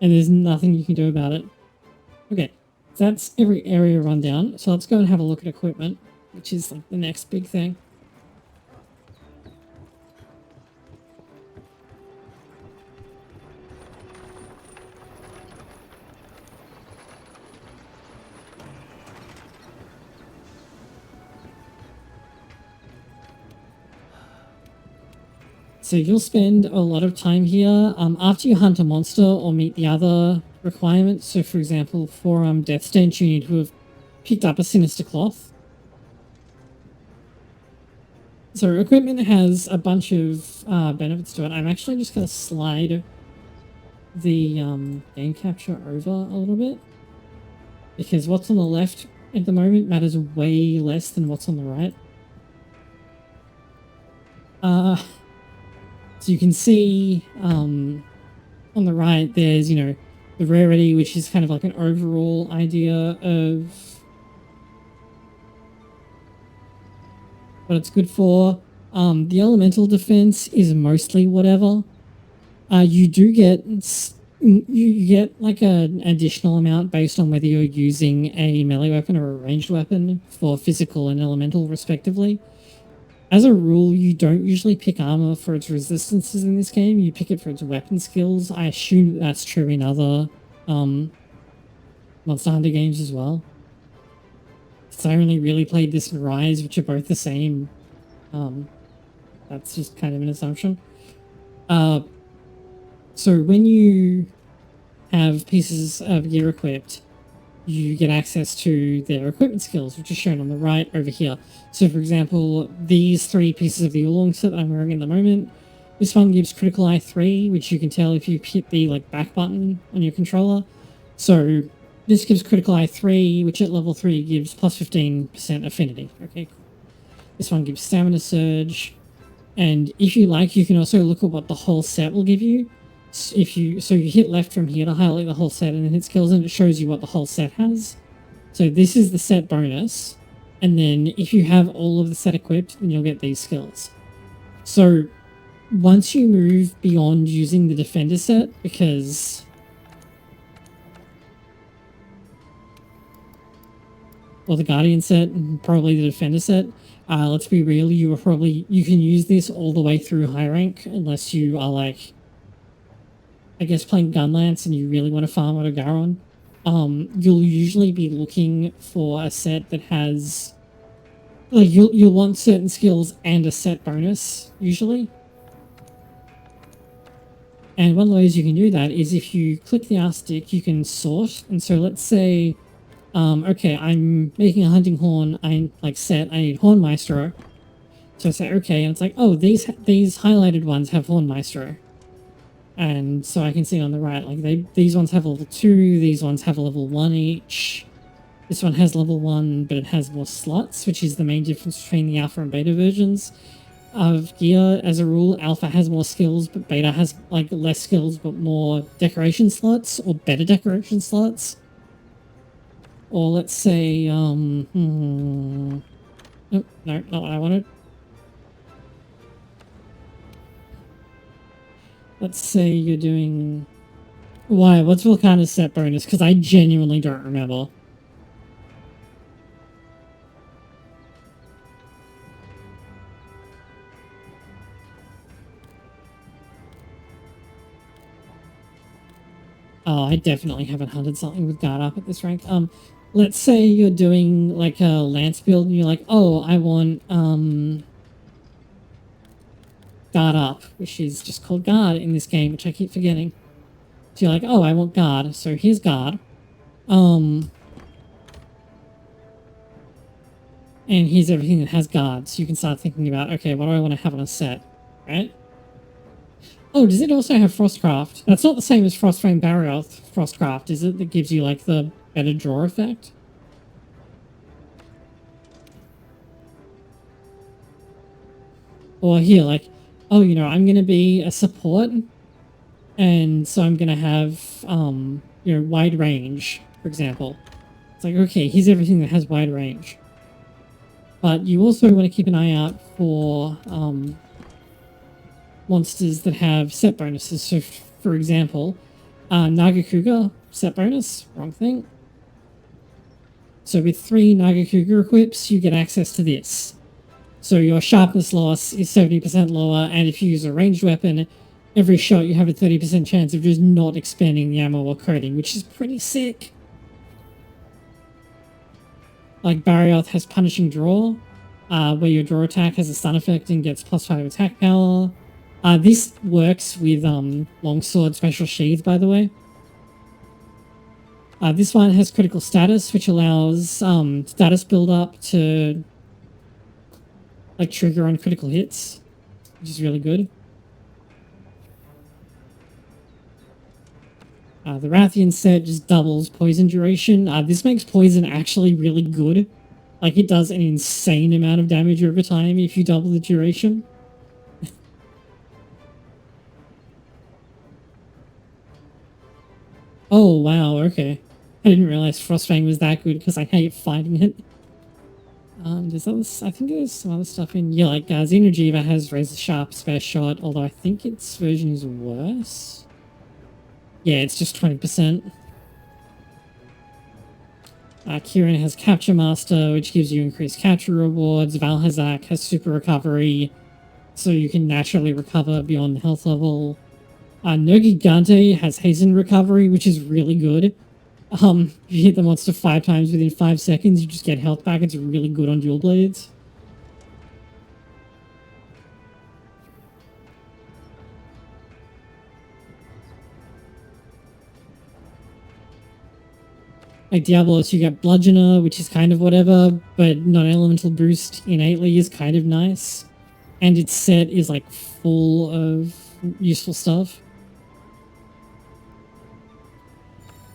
[SPEAKER 1] and there's nothing you can do about it. Okay, so that's every area run down. So let's go and have a look at equipment, which is like the next big thing. So you'll spend a lot of time here after you hunt a monster or meet the other requirements. So for example, for Death Stench, you need to have picked up a Sinister Cloth. So equipment has a bunch of benefits to it. I'm actually just going to slide the game capture over a little bit, because what's on the left at the moment matters way less than what's on the right. So you can see on the right, there's, you know, the rarity, which is kind of like an overall idea of what it's good for. The elemental defense is mostly whatever. You do get you get like an additional amount based on whether you're using a melee weapon or a ranged weapon for physical and elemental respectively. As a rule, you don't usually pick armor for its resistances in this game. You pick it for its weapon skills. I assume that's true in other Monster Hunter games as well. So I only really played this and Rise, which are both the same. That's just kind of an assumption. So when you have pieces of gear equipped, you get access to their equipment skills, which is shown on the right over here. So for example, these 3 pieces of the Oolong set that I'm wearing at the moment, This one gives critical eye 3, which you can tell if you hit the like back button on your controller. So this gives critical eye 3, which at level 3 gives plus 15% affinity. Okay, cool. This one gives stamina surge. And if you like, you can also look at what the whole set will give you. So you hit left from here to highlight the whole set and then hit skills and it shows you what the whole set has. So this is the set bonus. And then if you have all of the set equipped, then you'll get these skills. So once you move beyond using the defender set, because or the guardian set, and probably the defender set, let's be real, you can use this all the way through high rank unless you are like, I guess, playing Gunlance and you really want to farm out a Garon. You'll usually be looking for a set that has, like, you'll want certain skills and a set bonus, usually. And one of the ways you can do that is if you click the R stick, you can sort. And so let's say, okay, I'm making a hunting horn, I need Horn Maestro. So I say, okay, and it's like, oh, these highlighted ones have Horn Maestro. And so I can see on the right, like these ones have a level 2, these ones have a level 1 each. This one has level 1, but it has more slots, which is the main difference between the alpha and beta versions of gear. As a rule, alpha has more skills, but beta has like less skills, but more decoration slots, or better decoration slots. Or let's say, oh, no, not what I wanted. Let's say you're doing... Why? What's Volcana's set bonus? Because I genuinely don't remember. Oh, I definitely haven't hunted something with guard up at this rank. Let's say you're doing like a lance build and you're like, oh, I want guard up, which is just called guard in this game, which I keep forgetting. So you're like, oh, I want guard, so here's guard. And here's everything that has guard, so you can start thinking about, okay, what do I want to have on a set, right? Oh, does it also have Frostcraft? That's not the same as Frostframe Barrier Frostcraft, is it? That gives you, like, the better draw effect? Or here, like, oh, you know, I'm going to be a support, and so I'm going to have, you know, wide range, for example. It's like, okay, here's everything that has wide range. But you also want to keep an eye out for, monsters that have set bonuses. So, for example, Nagakuga, set bonus, wrong thing. So with 3 Nagakuga equips, you get access to this. So your sharpness loss is 70% lower, and if you use a ranged weapon, every shot you have a 30% chance of just not expanding the ammo or coating, which is pretty sick. Like Barioth has Punishing Draw, where your draw attack has a stun effect and gets +5 attack power. This works with Longsword Special Sheath, by the way. This one has critical status, which allows status build-up to like trigger on critical hits, which is really good. The Rathian set just doubles poison duration. This makes poison actually really good. Like, it does an insane amount of damage over time if you double the duration. Oh, wow, okay. I didn't realize Frostfang was that good because I hate fighting it. I think there's some other stuff in... Yeah, like, Xeno'jiiva has Razor Sharp Spare Shot, although I think its version is worse. Yeah, it's just 20%. Kirin has Capture Master, which gives you increased capture rewards. Valhazak has Super Recovery, so you can naturally recover beyond health level. Nergigante has Hasten Recovery, which is really good. If you hit the monster 5 times within 5 seconds, you just get health back. It's really good on dual blades. Like Diabolos, you get Bludgeoner, which is kind of whatever, but non-elemental boost innately is kind of nice. and its set is like full of useful stuff.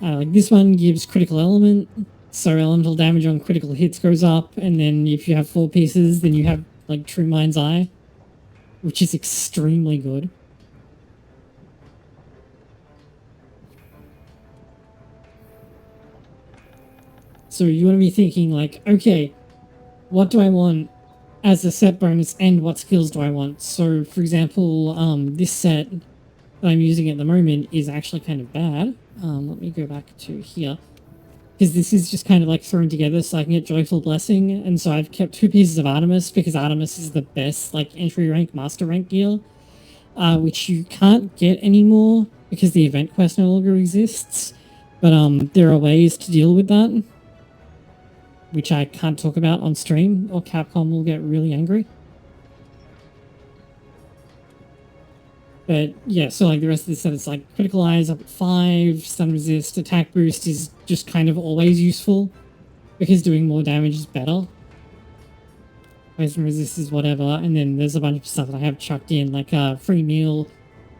[SPEAKER 1] Like this one gives critical element, so elemental damage on critical hits goes up, and then if you have 4 pieces, then you have like True Mind's Eye, which is extremely good. So you want to be thinking like, okay, what do I want as a set bonus and what skills do I want? So for example, this set that I'm using at the moment is actually kind of bad. Let me go back to here. Because this is just kind of like thrown together so I can get Joyful Blessing. And so I've kept 2 pieces of Artemis because Artemis is the best like entry rank, master rank gear. Which you can't get anymore because the event quest no longer exists. But there are ways to deal with that, which I can't talk about on stream or Capcom will get really angry. But yeah, so like the rest of the set, it's like Critical Eyes up at 5, Stun Resist, Attack Boost is just kind of always useful because doing more damage is better. Poison Resist is whatever, and then there's a bunch of stuff that I have chucked in, like Free Meal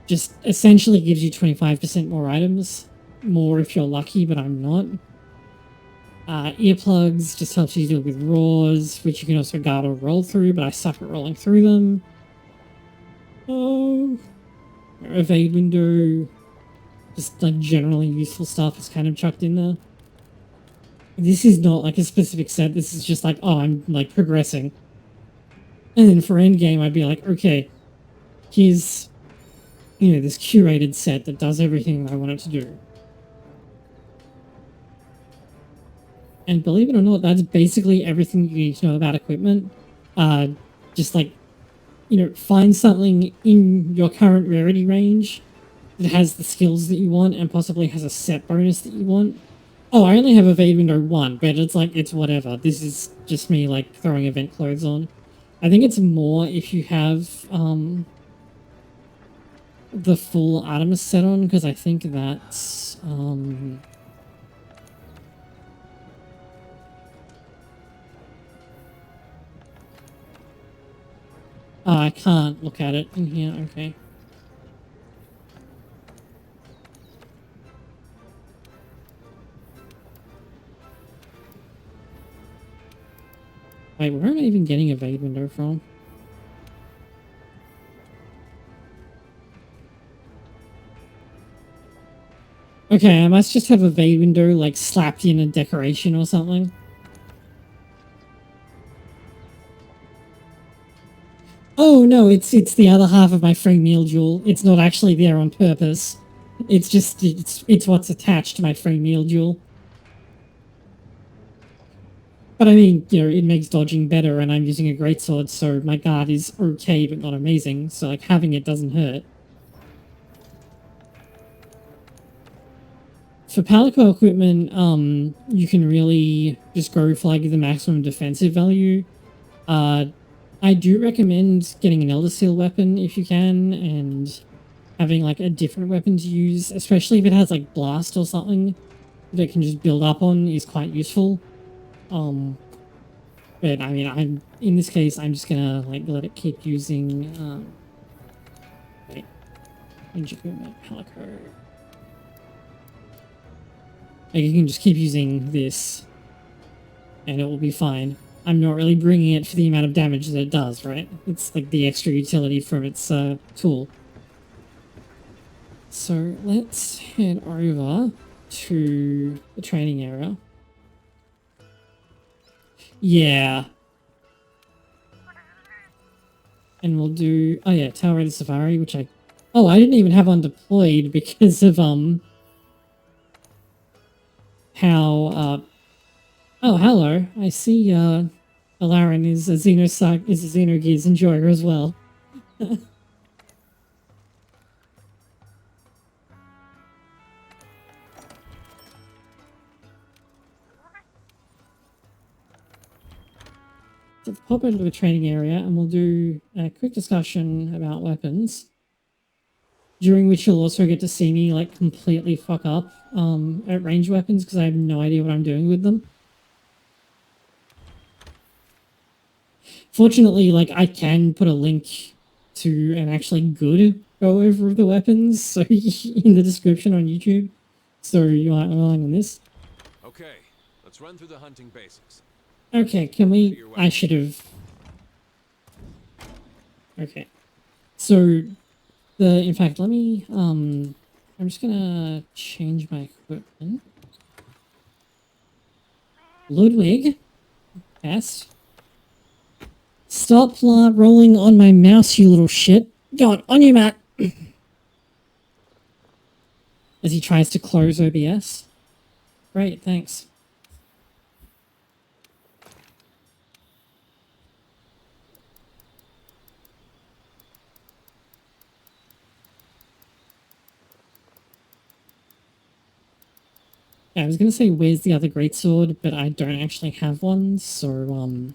[SPEAKER 1] just essentially gives you 25% more items. More if you're lucky, but I'm not. Earplugs just helps you deal with roars, which you can also guard or roll through, but I suck at rolling through them. Oh, Evade Window, just like generally useful stuff is kind of chucked in there. This is not like a specific set, this is just like, oh, I'm like progressing. And then for endgame, I'd be like, okay, here's, you know, this curated set that does everything I want it to do. And believe it or not, that's basically everything you need to know about equipment. Just like, you know, find something in your current rarity range that has the skills that you want and possibly has a set bonus that you want. Oh, I only have Evade Window 1, but it's like, it's whatever. This is just me, like, throwing event clothes on. I think it's more if you have, the full Artemis set on, because I think that's, oh, I can't look at it in here, okay. Wait, where am I even getting Evade Window from? Okay, I must just have Evade Window, like, slapped in a decoration or something. Oh no, it's the other half of my free meal jewel. It's not actually there on purpose. It's just, it's what's attached to my free meal jewel. But I mean, you know, it makes dodging better and I'm using a greatsword, so my guard is okay but not amazing, so like having it doesn't hurt. For Palico equipment, you can really just go for like the maximum defensive value. I do recommend getting an Elder Seal weapon if you can, and having like a different weapon to use, especially if it has like blast or something that can just build up on, is quite useful. But I mean, in this case, I'm just gonna like let it keep using wait, range equipment, Palico. Like you can just keep using this, and it will be fine. I'm not really bringing it for the amount of damage that it does, right? It's like the extra utility from its tool. So let's head over to the training area. Yeah. And we'll do, oh yeah, Tower Raider Safari, which I didn't even have on deployed because of, how, oh, hello. I see, Alarin is a Xenogears enjoyer as well. Let's pop into the training area and we'll do a quick discussion about weapons, during which you'll also get to see me like completely fuck up at range weapons because I have no idea what I'm doing with them. Fortunately, like, I can put a link to an actually good go over of the weapons, so in the description on YouTube. So you aren't relying on this.
[SPEAKER 5] Okay, let's run through the hunting basics.
[SPEAKER 1] Okay, can we... I should have... Okay. So, in fact, let me, I'm just gonna change my equipment. Ludwig. Yes. Stop rolling on my mouse, you little shit. Go on your mat. As he tries to close OBS. Great, thanks. Yeah, I was gonna say where's the other greatsword, but I don't actually have one, so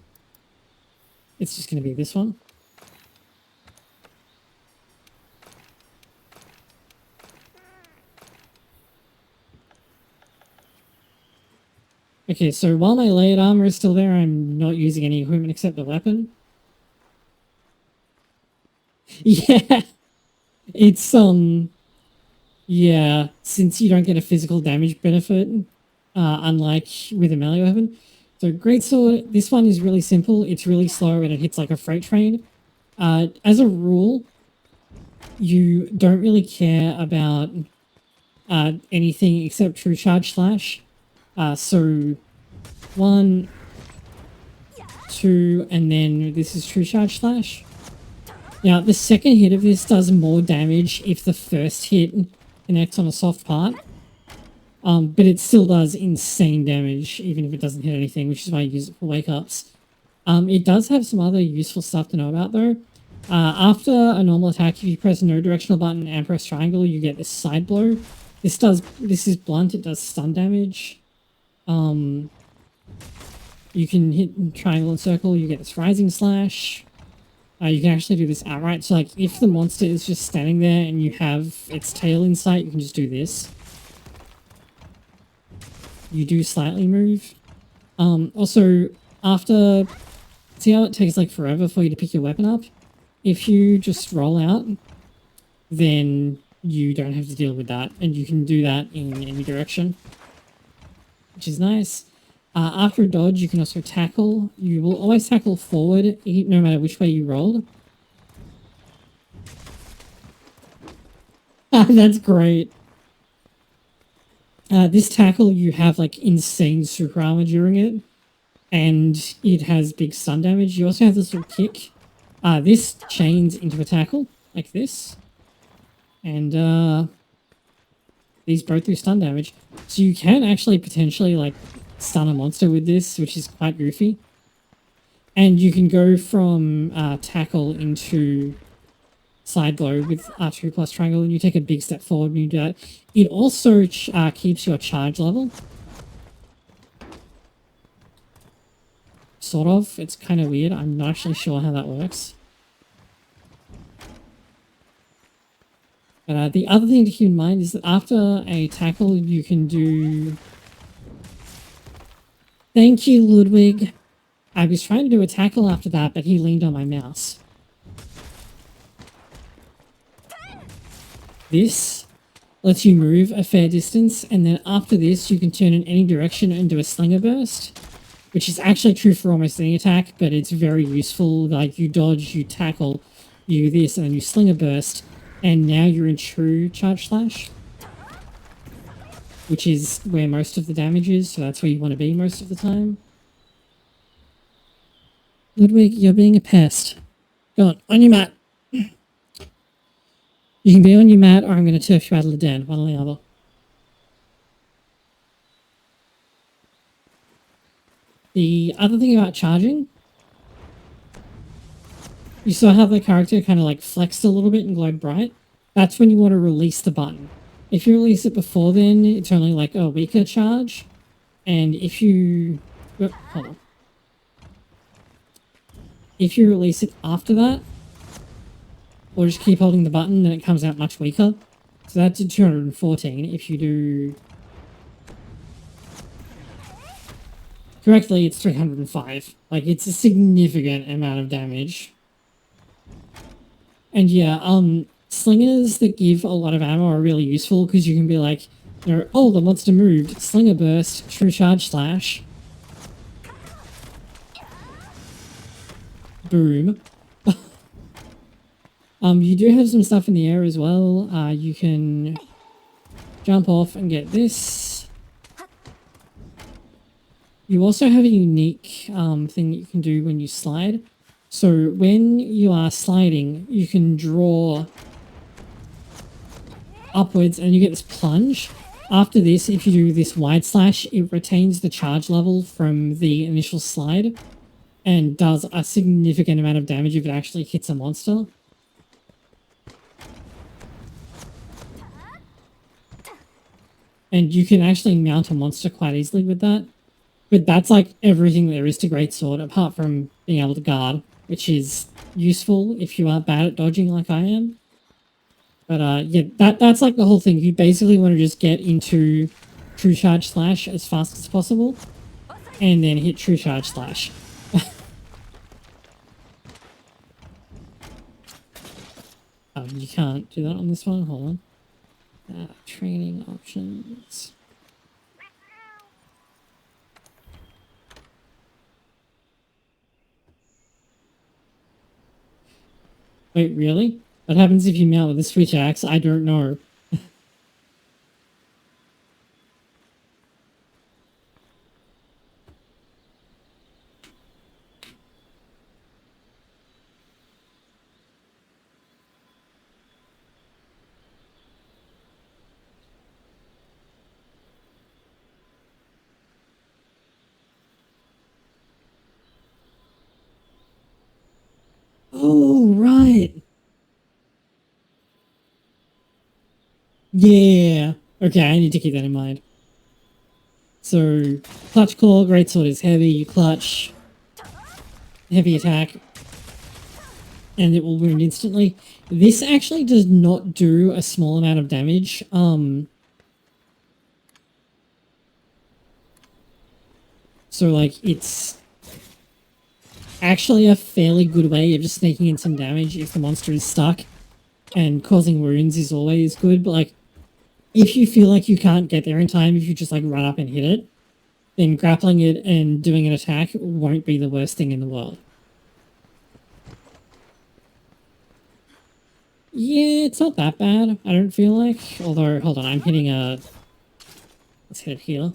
[SPEAKER 1] it's just gonna be this one. Okay, so while my layered armor is still there, I'm not using any equipment except the weapon. Yeah, it's yeah, since you don't get a physical damage benefit, unlike with a melee weapon. So greatsword, this one is really simple. It's really slow and it hits like a freight train. As a rule, you don't really care about anything except true charge slash. So 1, 2, and then this is true charge slash. Now, the second hit of this does more damage if the first hit connects on a soft part. But it still does insane damage, even if it doesn't hit anything, which is why I use it for wake-ups. It does have some other useful stuff to know about, though. After a normal attack, if you press no directional button and press triangle, you get this side blow. This is blunt, it does stun damage. You can hit triangle and circle, you get this rising slash. You can actually do this outright. So, like, if the monster is just standing there and you have its tail in sight, you can just do this. You do slightly move. Also, after... See how it takes, like, forever for you to pick your weapon up? If you just roll out, then you don't have to deal with that. And you can do that in any direction, which is nice. After a dodge, you can also tackle. You will always tackle forward, no matter which way you rolled. That's great. This tackle, you have like insane super armor during it, and it has big stun damage. You also have this little kick. This chains into a tackle, like this. And these both do stun damage. So you can actually potentially like stun a monster with this, which is quite goofy. And you can go from tackle into side blow with R2 plus triangle, and you take a big step forward when you do that. It also keeps your charge level. Sort of. It's kind of weird. I'm not actually sure how that works. But the other thing to keep in mind is that after a tackle, you can do... Thank you, Ludwig. I was trying to do a tackle after that, but he leaned on my mouse. This lets you move a fair distance, and then after this, you can turn in any direction and do a slinger burst, which is actually true for almost any attack, but it's very useful. Like, you dodge, you tackle, you do this, and then you slinger burst, and now you're in true charge slash, which is where most of the damage is, so that's where you want to be most of the time. Ludwig, you're being a pest. Go on your mat. You can be on your mat, or I'm going to turf you out of the den, one or the other. The other thing about charging, you saw how the character kind of like flexed a little bit and glowed bright? That's when you want to release the button. If you release it before then, it's only like a weaker charge. And if you... Oh, hold on. If you release it after that, or just keep holding the button, then it comes out much weaker. So that did 214. If you do... correctly, it's 305. Like, it's a significant amount of damage. And yeah, slingers that give a lot of ammo are really useful because you can be like, you know, oh, the monster moved. Slinger burst, true charge slash. Boom. You do have some stuff in the air as well. You can jump off and get this. You also have a unique thing that you can do when you slide. So when you are sliding, you can draw upwards and you get this plunge. After this, if you do this wide slash, it retains the charge level from the initial slide and does a significant amount of damage if it actually hits a monster. And you can actually mount a monster quite easily with that. But that's like everything there is to Greatsword, apart from being able to guard, which is useful if you are bad at dodging like I am. But yeah, that's like the whole thing. You basically want to just get into True Charge Slash as fast as possible, and then hit True Charge Slash. You can't do that on this one. Hold on. Training options. Wait, really? What happens if you mount with a switch axe? I don't know. Oh, right. Yeah. Okay, I need to keep that in mind. So, Clutch Claw, Greatsword is heavy, you clutch, heavy attack, and it will wound instantly. This actually does not do a small amount of damage. So, like, it's actually a fairly good way of just sneaking in some damage if the monster is stuck, and causing wounds is always good, but, like, if you feel like you can't get there in time, if you just, like, run up and hit it, then grappling it and doing an attack won't be the worst thing in the world. Yeah, it's not that bad, I don't feel like. Although, hold on, I'm hitting a... Let's hit it here.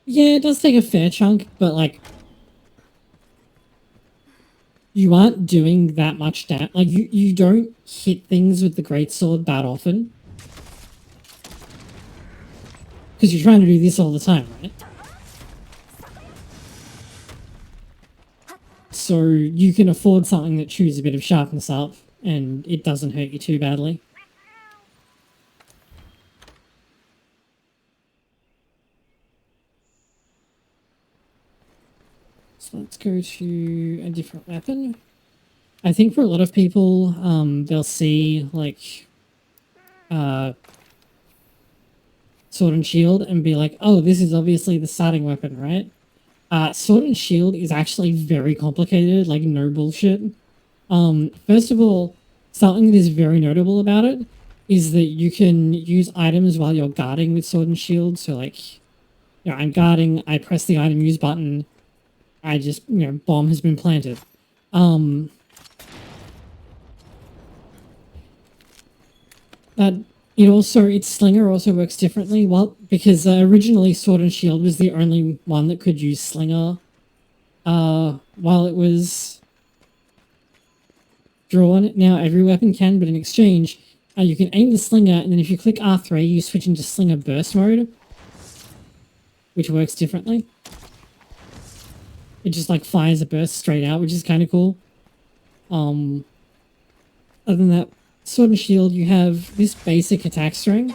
[SPEAKER 1] Yeah, it does take a fair chunk, but, like, you aren't doing that much damage. Like, you don't hit things with the Greatsword that often. Because you're trying to do this all the time, right? So you can afford something that chews a bit of sharpness up, and it doesn't hurt you too badly. So let's go to a different weapon. I think for a lot of people, they'll see, like, Sword and Shield and be like, oh, this is obviously the starting weapon, right? Sword and Shield is actually very complicated, like, no bullshit. First of all, something that is very notable about it is that you can use items while you're guarding with Sword and Shield. So, like, you know, I'm guarding, I press the item use button, I just, you know, bomb has been planted. But it also, its slinger also works differently. Well, because originally Sword and Shield was the only one that could use slinger while it was drawn. Now every weapon can, but in exchange, you can aim the slinger, and then if you click R3, you switch into slinger burst mode, which works differently. It just, like, fires a burst straight out, which is kind of cool. Other than that, Sword and Shield, you have this basic attack string,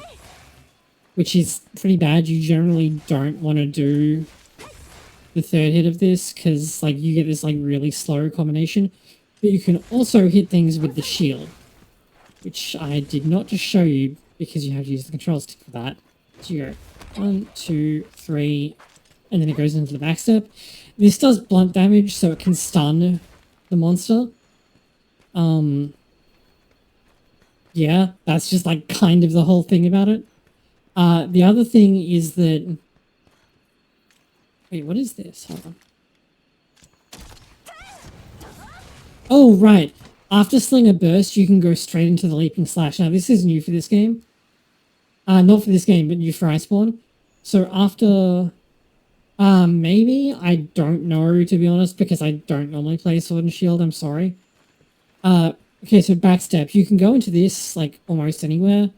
[SPEAKER 1] which is pretty bad. You generally don't want to do the third hit of this, because, like, you get this, like, really slow combination. But you can also hit things with the shield, which I did not just show you, because you have to use the control stick for that. So you go 1, 2, 3, and then it goes into the backstep. This does blunt damage, so it can stun the monster. Yeah, that's just like kind of the whole thing about it. The other thing is that... Wait, what is this? Hold on. Oh, right. After Slinger Burst, you can go straight into the Leaping Slash. Now, this is new for this game. Not for this game, but new for Iceborne. So after... maybe? I don't know, to be honest, because I don't normally play Sword and Shield. I'm sorry. Okay, so backstep. You can go into this, like, almost anywhere.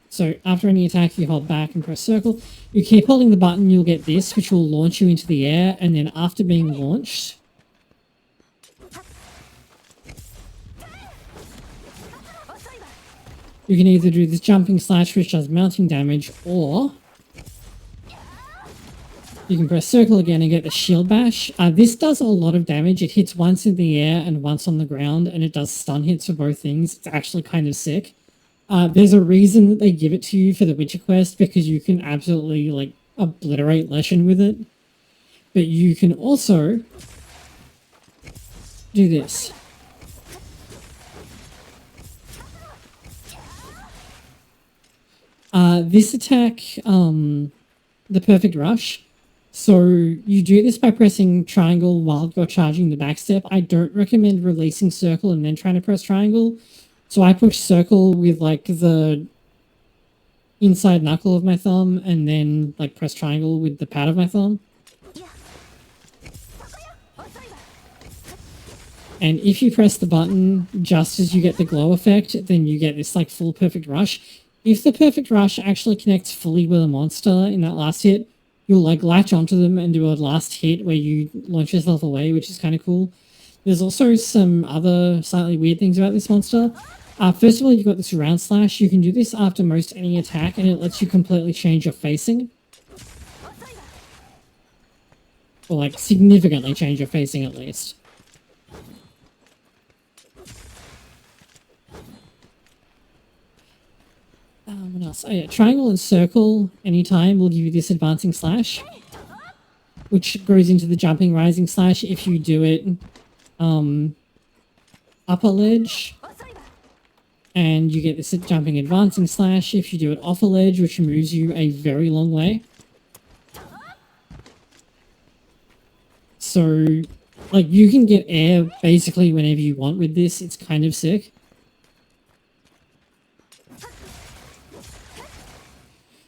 [SPEAKER 1] So after any attack, you hold back and press circle. You keep holding the button, you'll get this, which will launch you into the air, and then after being launched... You can either do this jumping slash, which does mounting damage, or... You can press circle again and get the shield bash. This does a lot of damage. It hits once in the air and once on the ground, and it does stun hits for both things. It's actually kind of sick. There's a reason that they give it to you for the Witcher quest, because you can absolutely, like, obliterate Leshen with it. But you can also do this. This attack, the Perfect Rush. So you do this by pressing triangle while you're charging the backstep. I don't recommend releasing circle and then trying to press triangle. So I push circle with like the inside knuckle of my thumb and then like press triangle with the pad of my thumb. And if you press the button just as you get the glow effect, then you get this like full Perfect Rush. If the Perfect Rush actually connects fully with a monster in that last hit, you'll like latch onto them and do a last hit where you launch yourself away, which is kind of cool. There's also some other slightly weird things about this monster. First of all, you've got this round slash. You can do this after most any attack, and it lets you completely change your facing. Or like significantly change your facing at least. What else? Oh yeah, triangle and circle anytime will give you this advancing slash, which goes into the jumping rising slash if you do it upper ledge, and you get this jumping advancing slash if you do it off a ledge, which moves you a very long way. So, like, you can get air basically whenever you want with this. It's kind of sick.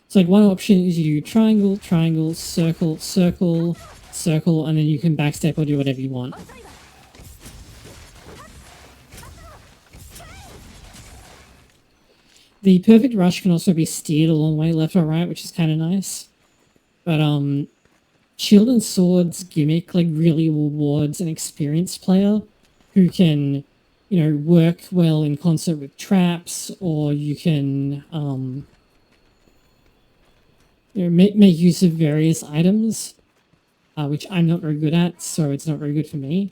[SPEAKER 1] So like one option is you do triangle, triangle, circle, circle, circle, and then you can backstep or do whatever you want. The Perfect Rush can also be steered a long way left or right, which is kind of nice. But Shield and Sword's gimmick like really rewards an experienced player who can, you know, work well in concert with traps, or you can you know, make use of various items, which I'm not very good at, so it's not very good for me.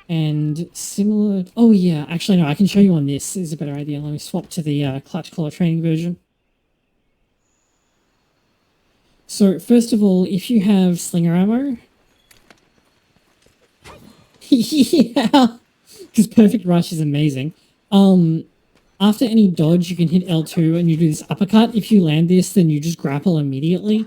[SPEAKER 1] And similar... Oh yeah, actually no, I can show you on this. This is a better idea. Let me swap to the Clutch Claw training version. So first of all, if you have slinger ammo... yeah! Because Perfect Rush is amazing. After any dodge, you can hit L2 and you do this uppercut. If you land this, then you just grapple immediately.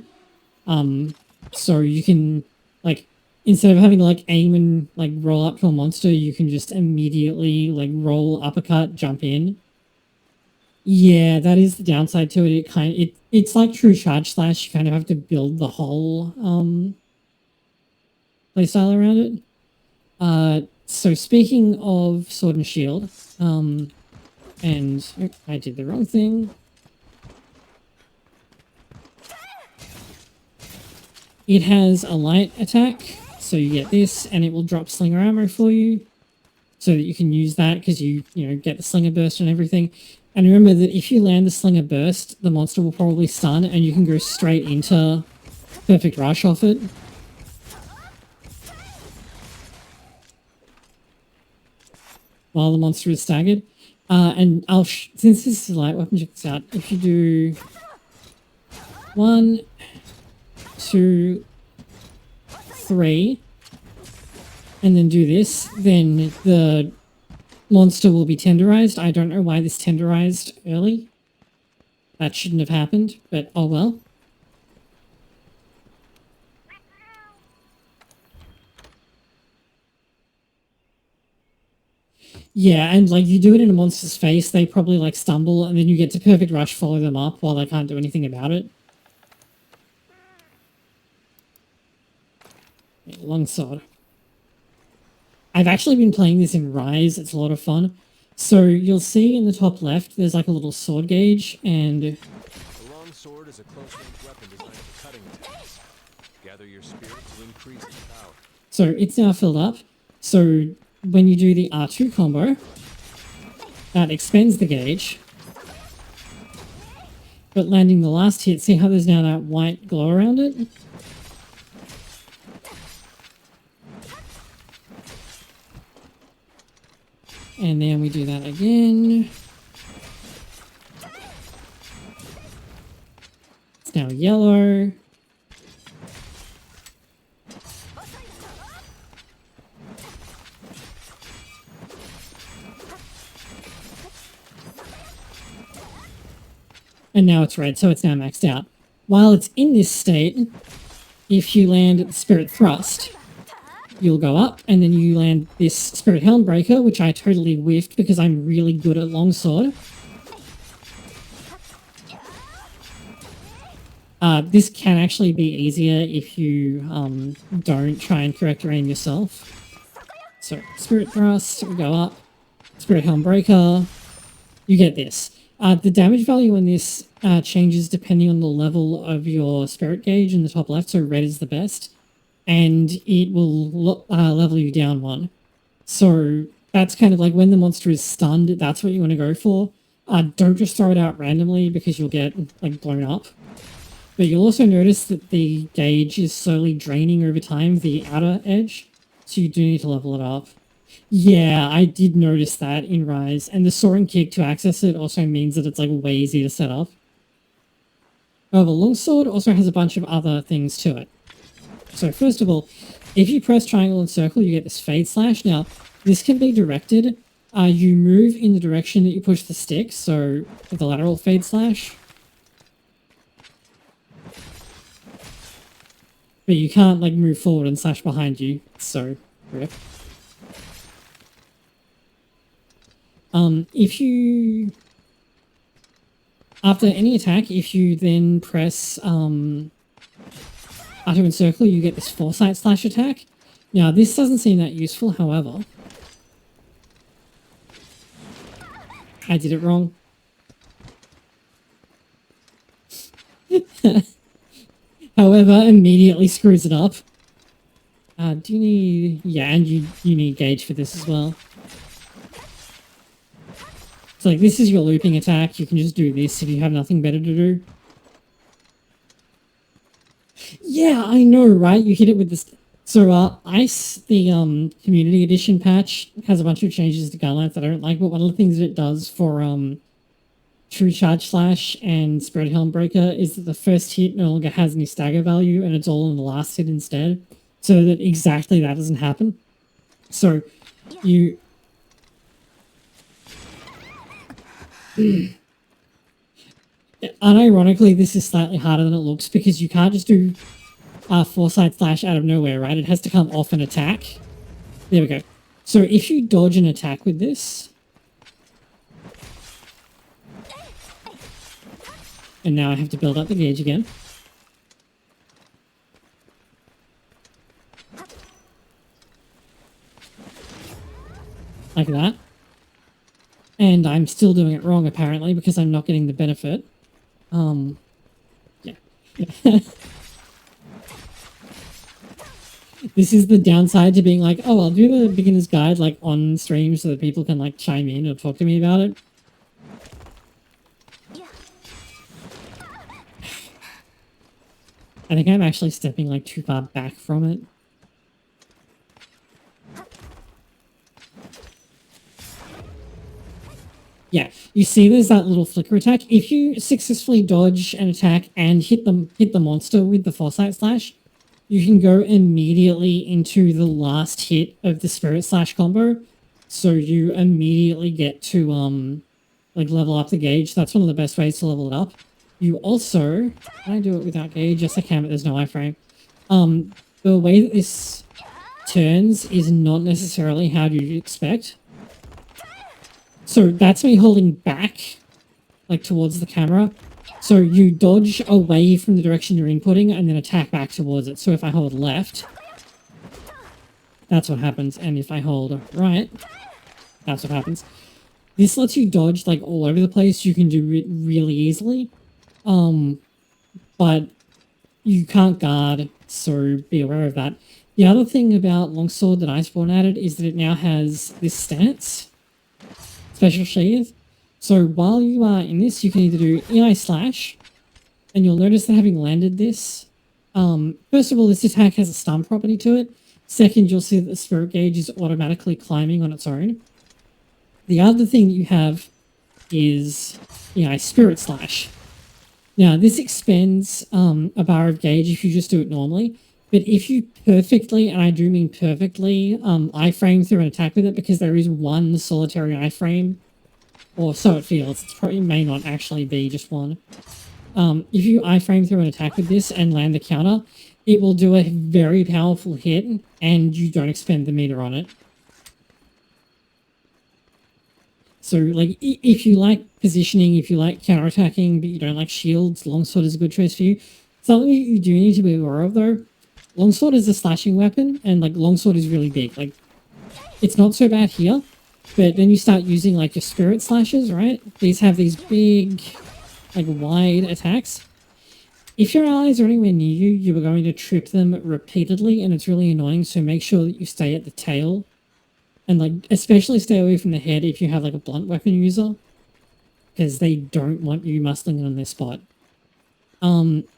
[SPEAKER 1] So you can, like, instead of having to, like, aim and, like, roll up to a monster, you can just immediately, like, roll, uppercut, jump in. Yeah, that is the downside to it. It's like true charge slash. You kind of have to build the whole, playstyle around it. So speaking of Sword and Shield, and I did the wrong thing. It has a light attack, so you get this, and it will drop slinger ammo for you, so that you can use that because you know, get the slinger burst and everything. And remember that if you land the slinger burst, the monster will probably stun, and you can go straight into Perfect Rush off it. While the monster is staggered. And since this is a light weapon, check this out. If you do 1, 2, 3, and then do this, then the monster will be tenderized. I don't know why this tenderized early. That shouldn't have happened, but oh well. Yeah, and like you do it in a monster's face, they probably like stumble, and then you get to perfect rush, follow them up while they can't do anything about it. Yeah, longsword. I've actually been playing this in Rise. It's a lot of fun. So you'll see in the top left, there's like a little sword gauge, and
[SPEAKER 5] The long sword is a close-range weapon designed for cutting attacks. Gather your spirit to increase its power.
[SPEAKER 1] so it's now filled up. So when you do the R2 combo, that expands the gauge. But landing the last hit, see how there's now that white glow around it? And then we do that again. It's now yellow. And now it's red, so it's now maxed out. While it's in this state, if you land the Spirit Thrust, you'll go up, and then you land this Spirit Helm Breaker, which I totally whiffed because I'm really good at longsword. This can actually be easier if you don't try and correct your aim yourself. So, Spirit Thrust, we go up, Spirit Helm Breaker, you get this. The damage value on this changes depending on the level of your spirit gauge in the top left, so red is the best. And it will level you down 1. So that's kind of like when the monster is stunned, that's what you want to go for. Don't just throw it out randomly because you'll get like blown up. But you'll also notice that the gauge is slowly draining over time, the outer edge, so you do need to level it up. Yeah, I did notice that in Rise, and the soaring kick to access it also means that it's like way easier to set up. However, longsword also has a bunch of other things to it. So first of all, if you press triangle and circle, you get this fade slash. Now, this can be directed. You move in the direction that you push the stick, so with the lateral fade slash. But you can't like move forward and slash behind you, so rip. If you, after any attack, if you then press R2 and circle, you get this foresight slash attack. Now, this doesn't seem that useful, however. I did it wrong. However, immediately screws it up. Do you need... Yeah, and you need gauge for this as well. So, like, this is your looping attack. You can just do this if you have nothing better to do. Yeah, I know, right? You hit it with this... So, Ice, the Community Edition patch, has a bunch of changes to Gunlance that I don't like, but one of the things that it does for True Charge Slash and Spirit Helm Breaker is that the first hit no longer has any stagger value, and it's all in the last hit instead, so that exactly that doesn't happen. So, you... Unironically, this is slightly harder than it looks because you can't just do foresight slash out of nowhere, right? It has to come off an attack. There we go. So if you dodge an attack with this, and now I have to build up the gauge again. Like that. And I'm still doing it wrong, apparently, because I'm not getting the benefit. Yeah. This is the downside to being like, oh, I'll do the beginner's guide, like, on stream so that people can, like, chime in or talk to me about it. I think I'm actually stepping, like, too far back from it. Yeah, you see there's that little flicker attack. If you successfully dodge an attack and hit the monster with the Foresight Slash, you can go immediately into the last hit of the Spirit Slash combo. So you immediately get to like level up the gauge. That's one of the best ways to level it up. You also, can I do it without gauge? Yes, I can, but there's no iframe. The way that this turns is not necessarily how you'd expect. So that's me holding back, like towards the camera. So you dodge away from the direction you're inputting and then attack back towards it. So if I hold left, that's what happens. And if I hold right, that's what happens. This lets you dodge like all over the place. You can do it really easily. But you can't guard, so be aware of that. The other thing about Longsword that Iceborne added is that it now has this stance. Special Sheath. So while you are in this, you can either do EI Slash, and you'll notice that having landed this, first of all, this attack has a stun property to it. Second, you'll see that the Spirit Gauge is automatically climbing on its own. The other thing that you have is EI Spirit Slash. Now, this expends a bar of gauge if you just do it normally, but if you perfectly, and I do mean perfectly, iframe through an attack with it, because there is one solitary iframe, or so it feels, it probably may not actually be just one. If you iframe through an attack with this and land the counter, it will do a very powerful hit, and you don't expend the meter on it. So, like, if you like positioning, if you like counterattacking, but you don't like shields, Longsword is a good choice for you. Something you do need to be aware of, though, Longsword is a slashing weapon, and, like, Longsword is really big. Like, it's not so bad here, but then you start using, like, your Spirit Slashes, right? These have these big, like, wide attacks. If your allies are anywhere near you, you are going to trip them repeatedly, and it's really annoying, so make sure that you stay at the tail. And, like, especially stay away from the head if you have, like, a blunt weapon user. Because they don't want you muscling in on their spot.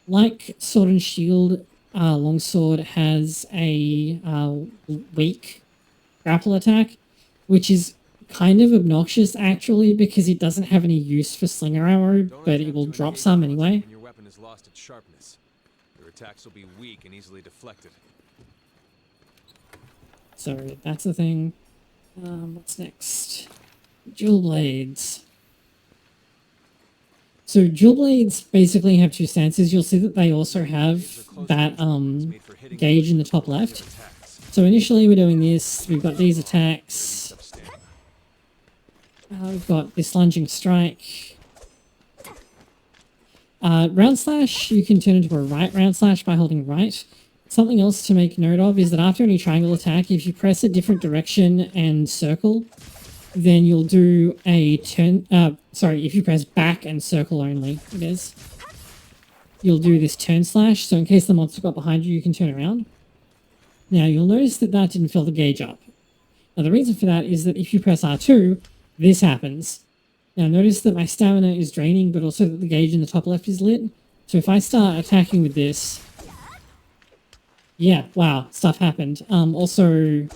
[SPEAKER 1] Like Sword and Shield, Longsword has a weak grapple attack, which is kind of obnoxious, actually, because it doesn't have any use for slinger arrow, but it will drop some anyway.
[SPEAKER 5] Your weapon has lost its sharpness. Your attacks will be weak and easily deflected.
[SPEAKER 1] So, that's the thing. What's next? Dual Blades. So dual blades basically have two stances. You'll see that they also have that gauge in the top left. So initially we're doing this. We've got these attacks. We've got this lunging strike. Round slash, you can turn into a right round slash by holding right. Something else to make note of is that after any triangle attack, if you press a different direction and circle, then you'll do a turn, if you press back and circle only, it is, you'll do this turn slash, so in case the monster got behind you, you can turn around. Now, you'll notice that that didn't fill the gauge up. Now, the reason for that is that if you press R2, this happens. Now, notice that my stamina is draining, but also that the gauge in the top left is lit. So if I start attacking with this, yeah, wow, stuff happened. Also,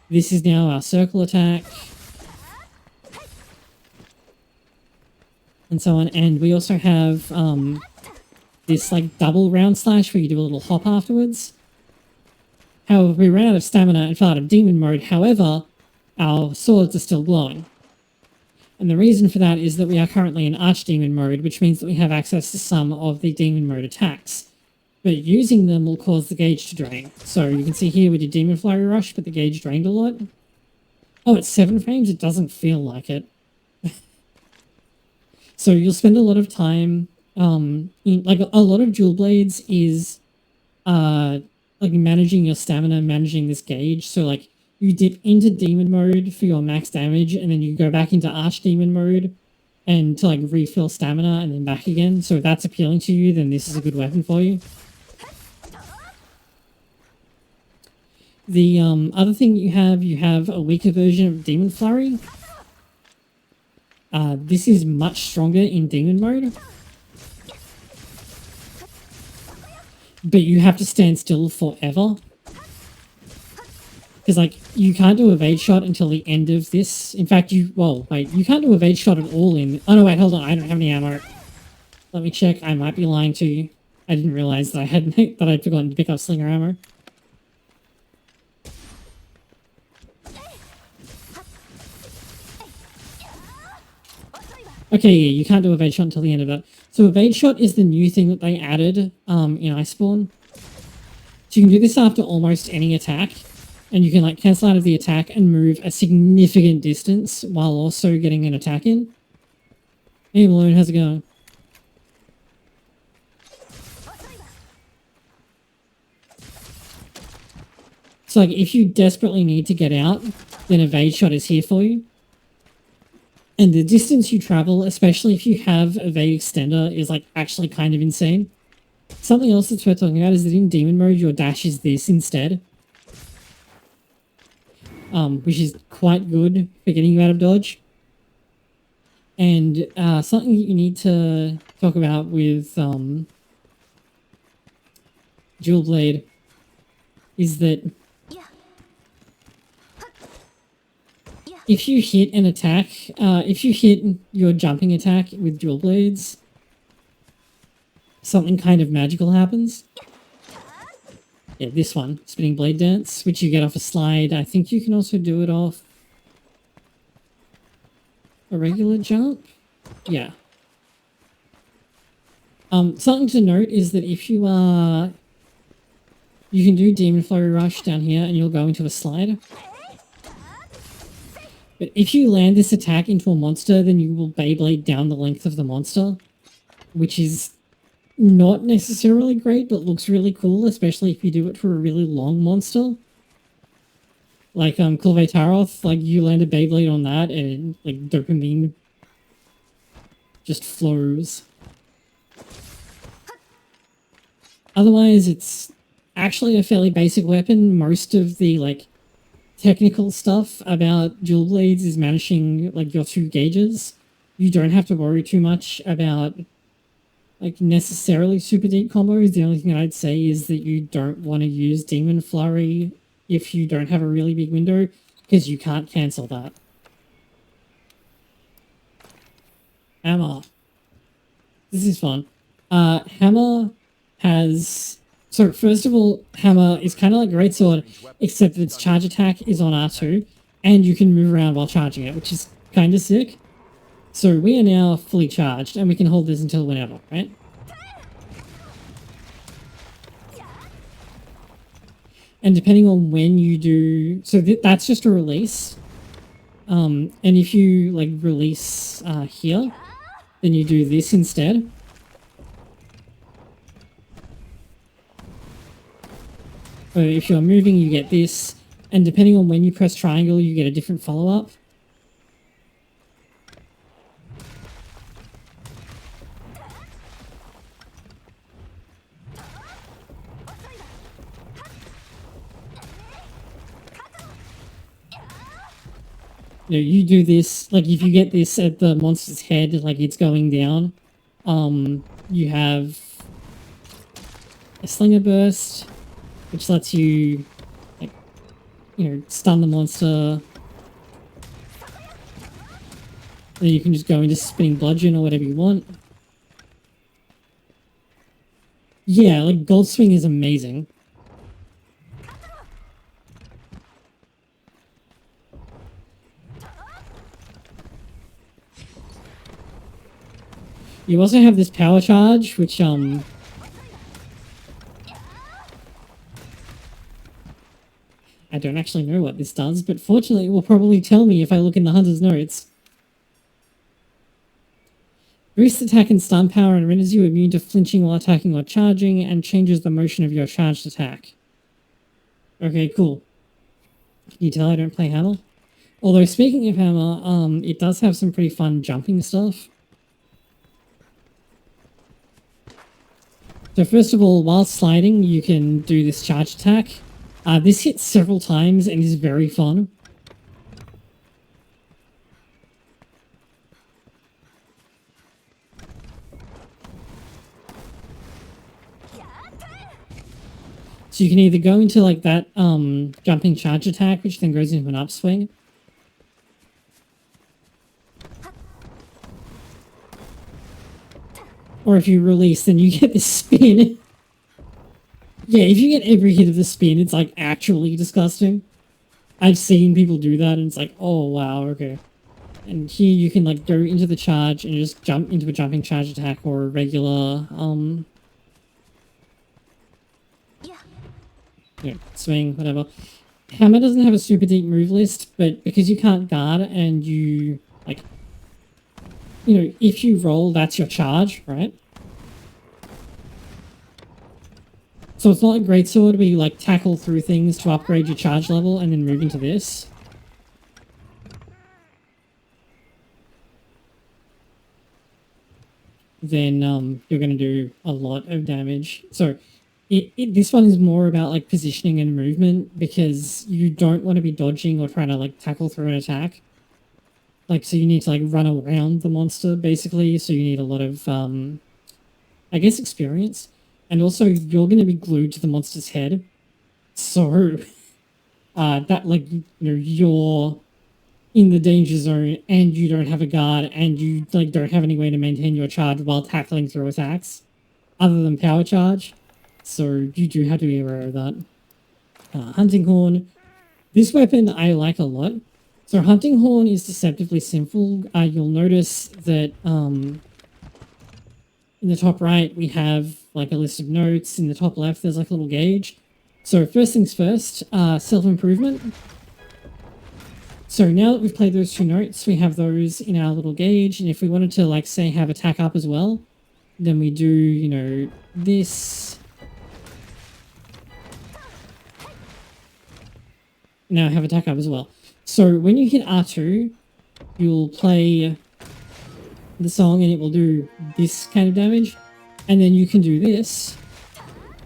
[SPEAKER 1] this is now our circle attack. And so on, and we also have this like double round slash where you do a little hop afterwards. However, we ran out of stamina and fell out of demon mode. However, our swords are still glowing. And the reason for that is that we are currently in archdemon mode, which means that we have access to some of the demon mode attacks. But using them will cause the gauge to drain. So you can see here we did Demon Flurry Rush, but the gauge drained a lot. Oh, it's 7 frames? It doesn't feel like it. So you'll spend a lot of time, like a lot of dual blades is like managing your stamina, managing this gauge. So like you dip into demon mode for your max damage, and then you go back into archdemon mode and to like refill stamina and then back again. So if that's appealing to you, then this is a good weapon for you. The other thing you have a weaker version of Demon Flurry. This is much stronger in demon mode. But you have to stand still forever. Because, like, you can't do evade shot until the end of this. In fact, you can't do evade shot at all in... Oh, no, wait, hold on. I don't have any ammo. Let me check. I might be lying to you. I didn't realize that that I'd forgotten to pick up slinger ammo. Okay, yeah, you can't do evade shot until the end of that. So evade shot is the new thing that they added in Iceborne. So you can do this after almost any attack, and you can like cancel out of the attack and move a significant distance while also getting an attack in. Hey Malone, how's it going? So like if you desperately need to get out, then evade shot is here for you. And the distance you travel, especially if you have evade extender, is like actually kind of insane. Something else that's worth talking about is that in demon mode, your dash is this instead. Which is quite good for getting you out of dodge. And something that you need to talk about with Dual Blade is that if you hit an attack, if you hit your jumping attack with dual blades, something kind of magical happens. Yeah, this one, Spinning Blade Dance, which you get off a slide. I think you can also do it off a regular jump. Yeah. Something to note is that if you you can do Demon Flurry Rush down here and you'll go into a slide. But if you land this attack into a monster, then you will Beyblade down the length of the monster, which is not necessarily great, but looks really cool, especially if you do it for a really long monster. Like, Kulve-Taroth, like, you land a Beyblade on that, and, like, dopamine just flows. Otherwise, it's actually a fairly basic weapon. Most of the, like, technical stuff about dual blades is managing like your two gauges. You don't have to worry too much about like necessarily super deep combos. The only thing I'd say is that you don't want to use Demon Flurry if you don't have a really big window, because you can't cancel that. Hammer. This is fun. Hammer has... So, first of all, Hammer is kind of like Greatsword, except that its charge attack is on R2, and you can move around while charging it, which is kind of sick. So, we are now fully charged, and we can hold this until whenever, right? And depending on when you do... So, that's just a release. And if you, like, release here, then you do this instead. So if you're moving, you get this, and depending on when you press triangle, you get a different follow-up. You know, you do this, like if you get this at the monster's head, like it's going down, you have a Slinger Burst, which lets you, like, you know, stun the monster. Then you can just go into Spinning Bludgeon or whatever you want. Yeah, like, Gold Swing is amazing. You also have this Power Charge, which, I don't actually know what this does, but fortunately it will probably tell me if I look in the Hunter's notes. Boosts attack and stun power and renders you immune to flinching while attacking or charging, and changes the motion of your charged attack. Okay, cool. Can you tell I don't play Hammer? Although, speaking of Hammer, it does have some pretty fun jumping stuff. So first of all, while sliding, you can do this charge attack. This hits several times and is very fun. So you can either go into like that jumping charge attack, which then goes into an upswing. Or if you release, then you get this spin. Yeah, if you get every hit of the spin, it's like actually disgusting. I've seen people do that and it's like, oh wow, okay. And here you can like go into the charge and just jump into a jumping charge attack or a regular swing, whatever. Hammer doesn't have a super deep move list, but because you can't guard and you like, you know, if you roll, that's your charge, right? So it's not like Greatsword where you like tackle through things to upgrade your charge level and then move into this. Then you're going to do a lot of damage. So this one is more about like positioning and movement because you don't want to be dodging or trying to like tackle through an attack. Like, so you need to like run around the monster basically. So you need a lot of, I guess, experience. And also you're going to be glued to the monster's head. So that like, you know, you're in the danger zone and you don't have a guard and you like don't have any way to maintain your charge while tackling through attacks other than power charge. So you do have to be aware of that. Hunting Horn. This weapon I like a lot. So Hunting Horn is deceptively simple. You'll notice that in the top right we have like a list of notes. In the top left there's like a little gauge. So first things first, self-improvement. So now that we've played those two notes, we have those in our little gauge. And if we wanted to, like, say, have attack up as well, then we do, you know, this. Now have attack up as well. So when you hit R2, you'll play the song and it will do this kind of damage. And then you can do this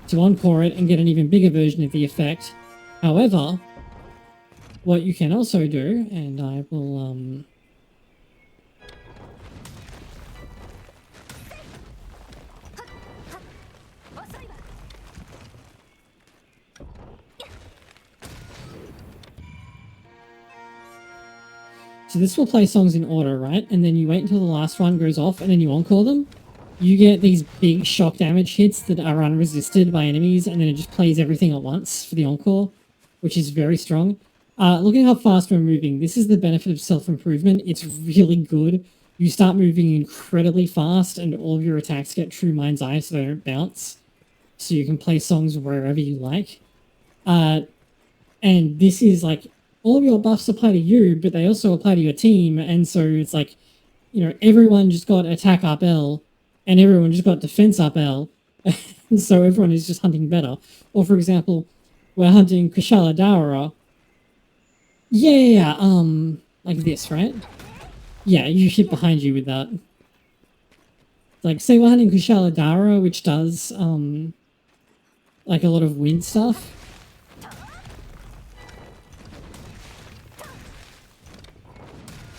[SPEAKER 1] to encore it and get an even bigger version of the effect. However, what you can also do, and I will, so this will play songs in order, right? And then you wait until the last one goes off and then you encore them. You get these big shock damage hits that are unresisted by enemies, and then it just plays everything at once for the encore, which is very strong. Look at how fast we're moving. This is the benefit of self-improvement. It's really good. You start moving incredibly fast and all of your attacks get true mind's eye so they don't bounce. So you can play songs wherever you like. And this is like, all of your buffs apply to you, but they also apply to your team. And so it's like, you know, everyone just got attack up L and everyone just got defense up L. And so everyone is just hunting better. Or for example, we're hunting Kushala Dara. Yeah, like this, right? Yeah, you hit behind you with that. Like, say we're hunting Kushala Dara, which does, like a lot of wind stuff.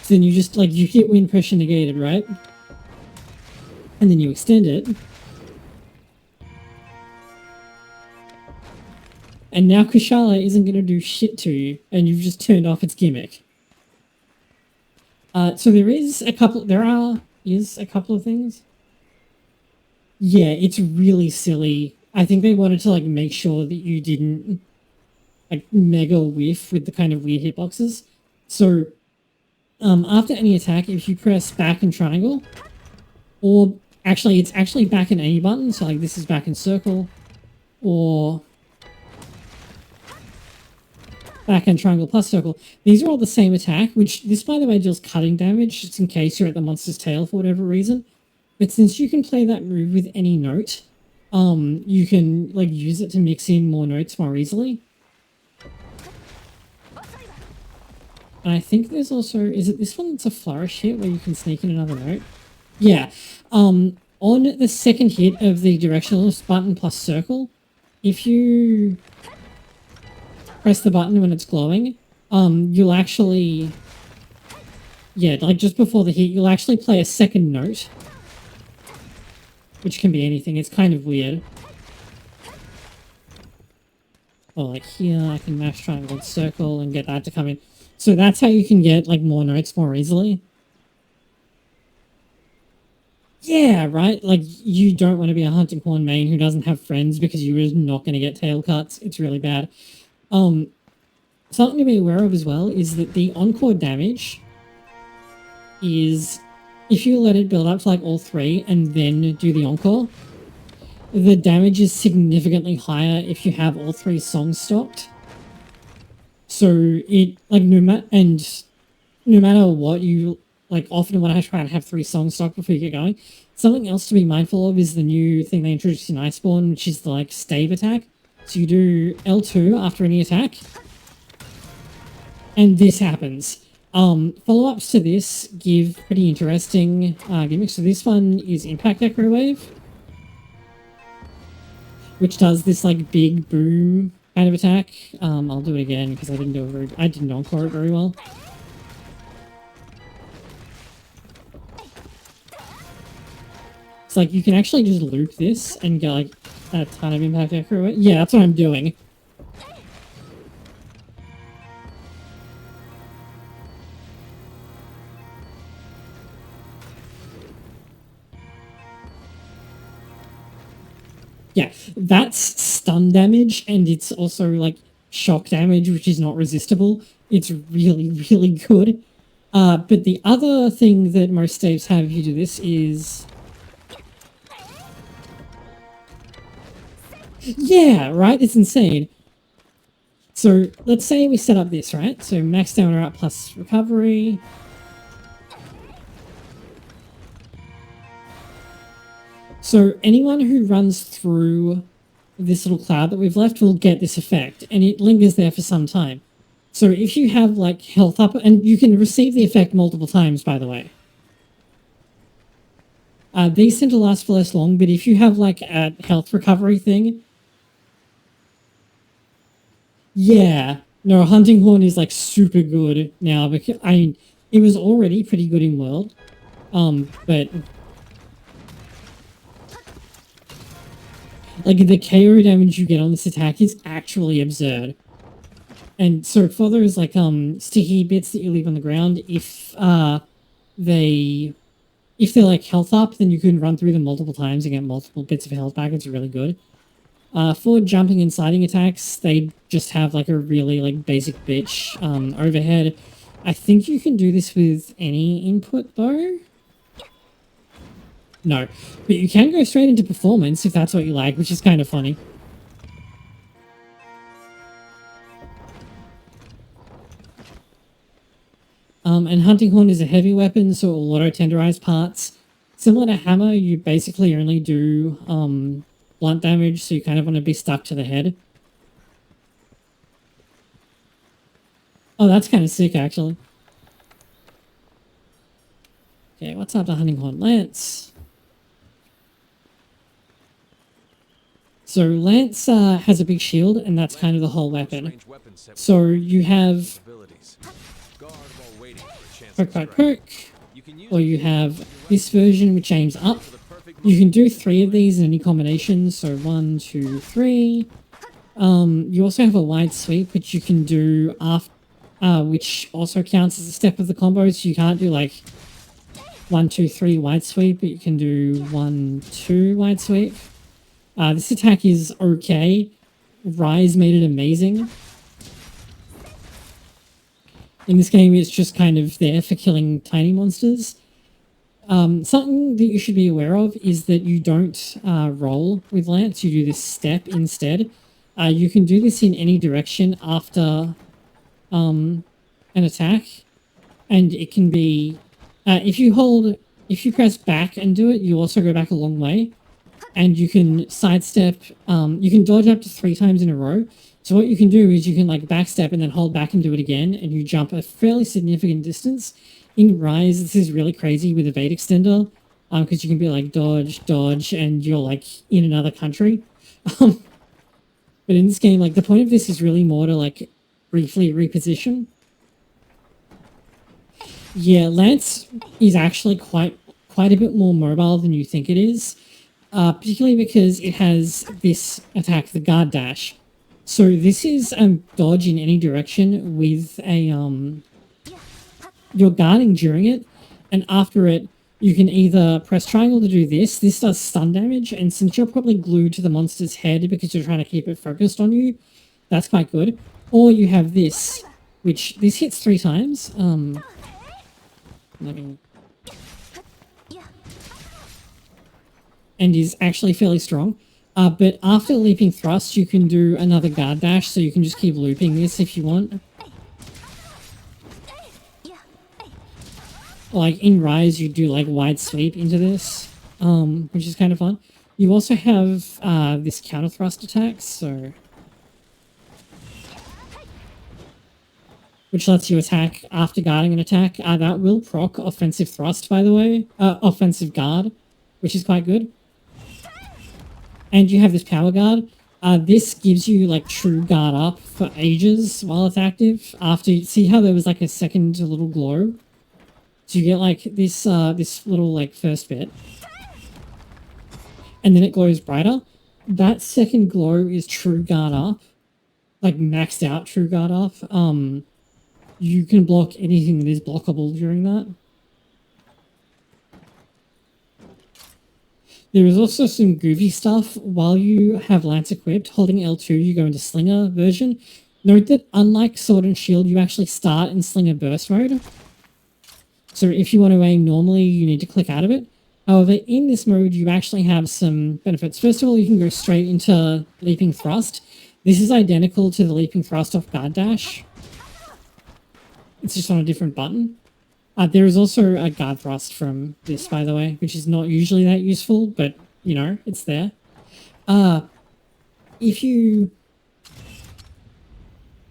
[SPEAKER 1] So then you just, like, you hit wind pressure negated, right? And then you extend it. And now Kushala isn't going to do shit to you, and you've just turned off its gimmick. So there is a couple of things. Yeah, it's really silly. I think they wanted to, like, make sure that you didn't, like, mega whiff with the kind of weird hitboxes. So, after any attack, if you press back and triangle, or actually, it's actually back and A button, so, like, this is back and circle, or back and triangle plus circle. These are all the same attack, which this, by the way, deals cutting damage, just in case you're at the monster's tail for whatever reason. But since you can play that move with any note, you can, like, use it to mix in more notes more easily. And I think there's also, is it this one that's a flourish hit where you can sneak in another note? Yeah. On the second hit of the directionalist button plus circle, if you press the button when it's glowing, you'll actually, yeah, like just before the hit, you'll actually play a second note, which can be anything. It's kind of weird. or like here, I can mash triangle and circle and get that to come in. So that's how you can get like more notes more easily. Yeah, right? Like, you don't want to be a hunting horn main who doesn't have friends because you're just not going to get tail cuts. It's really bad. Something to be aware of as well is that the encore damage is, if you let it build up to like all three and then do the encore, the damage is significantly higher if you have all three songs stocked. So it, like, no matter what you, like, often when I try and have 3 songs stocked before you get going, something else to be mindful of is the new thing they introduced in Iceborne, which is the, like, stave attack. So you do L2 after any attack, and this happens. Follow-ups to this give pretty interesting gimmicks. So this one is Impact Echo Wave, which does this, like, big boom kind of attack. I'll do it again because I didn't encore it very well. It's like you can actually just loop this and get like a ton of impact echo. Yeah, that's what I'm doing. Yeah, that's stun damage, and it's also like shock damage, which is not resistible. It's really, really good. But the other thing that most staves have if you do this is... Yeah, right? It's insane. So let's say we set up this, right? So max stamina up plus recovery. So anyone who runs through this little cloud that we've left will get this effect, and it lingers there for some time. So if you have like health up, and you can receive the effect multiple times, by the way. These tend to last for less long, but if you have like a health recovery thing, yeah, no, Hunting Horn is like super good now because I mean it was already pretty good in World, but like the KO damage you get on this attack is actually absurd. And so for those like sticky bits that you leave on the ground, if they're like health up, then you can run through them multiple times and get multiple bits of health back. It's really good. For jumping and sliding attacks, they just have like a really like basic bitch overhead. I think you can do this with any input though. No, but you can go straight into performance if that's what you like, which is kind of funny. And Hunting Horn is a heavy weapon, so it will auto-tenderize parts. Similar to Hammer, you basically only do blunt damage, so you kind of want to be stuck to the head. Oh, that's kind of sick, actually. Okay, what's up to Hunting Horn Lance? So Lance has a big shield, and that's kind of the whole weapon. So you have poke, poke, poke, or you have this version which aims up. You can do 3 of these in any combination, so 1, 2, 3. You also have a wide sweep, which you can do after, which also counts as a step of the combo, so you can't do like 1, 2, 3 wide sweep, but you can do 1, 2 wide sweep. This attack is okay. Rise made it amazing. In this game, it's just kind of there for killing tiny monsters. Something that you should be aware of is that you don't roll with Lance, you do this step instead. You can do this in any direction after an attack, and it can be... if you press back and do it, you also go back a long way. And you can sidestep, you can dodge up to 3 times in a row. So what you can do is you can like backstep and then hold back and do it again, and you jump a fairly significant distance. In Rise, this is really crazy with evade extender, because you can be like dodge, dodge, and you're like in another country. But in this game, like the point of this is really more to like briefly reposition. Yeah, Lance is actually quite a bit more mobile than you think it is. Particularly because it has this attack, the guard dash. So this is dodge in any direction with a you're guarding during it, and after it you can either press triangle to do this. This does stun damage, and since you're probably glued to the monster's head because you're trying to keep it focused on you, that's quite good. Or you have this, which this hits 3 times. Let me... and is actually fairly strong. But after leaping thrust, you can do another guard dash, so you can just keep looping this if you want. Like in Rise, you do like wide sweep into this, which is kind of fun. You also have this counter thrust attack, so which lets you attack after guarding an attack. That will proc offensive thrust, by the way, offensive guard, which is quite good. And you have this power guard. This gives you like true guard up for ages while it's active. After you see how there was like a second little glow, so you get like this this little like first bit, and then it glows brighter. That second glow is true guard up, like maxed out true guard up. You can block anything that is blockable during that. There is also some goofy stuff. While you have Lance equipped, holding L2, you go into Slinger version. Note that unlike Sword and Shield, you actually start in Slinger burst mode. So if you want to aim normally, you need to click out of it. However, in this mode, you actually have some benefits. First of all, you can go straight into Leaping Thrust. This is identical to the Leaping Thrust off Guard Dash. It's just on a different button. There is also a guard thrust from this, by the way, which is not usually that useful, but, you know, it's there. If you...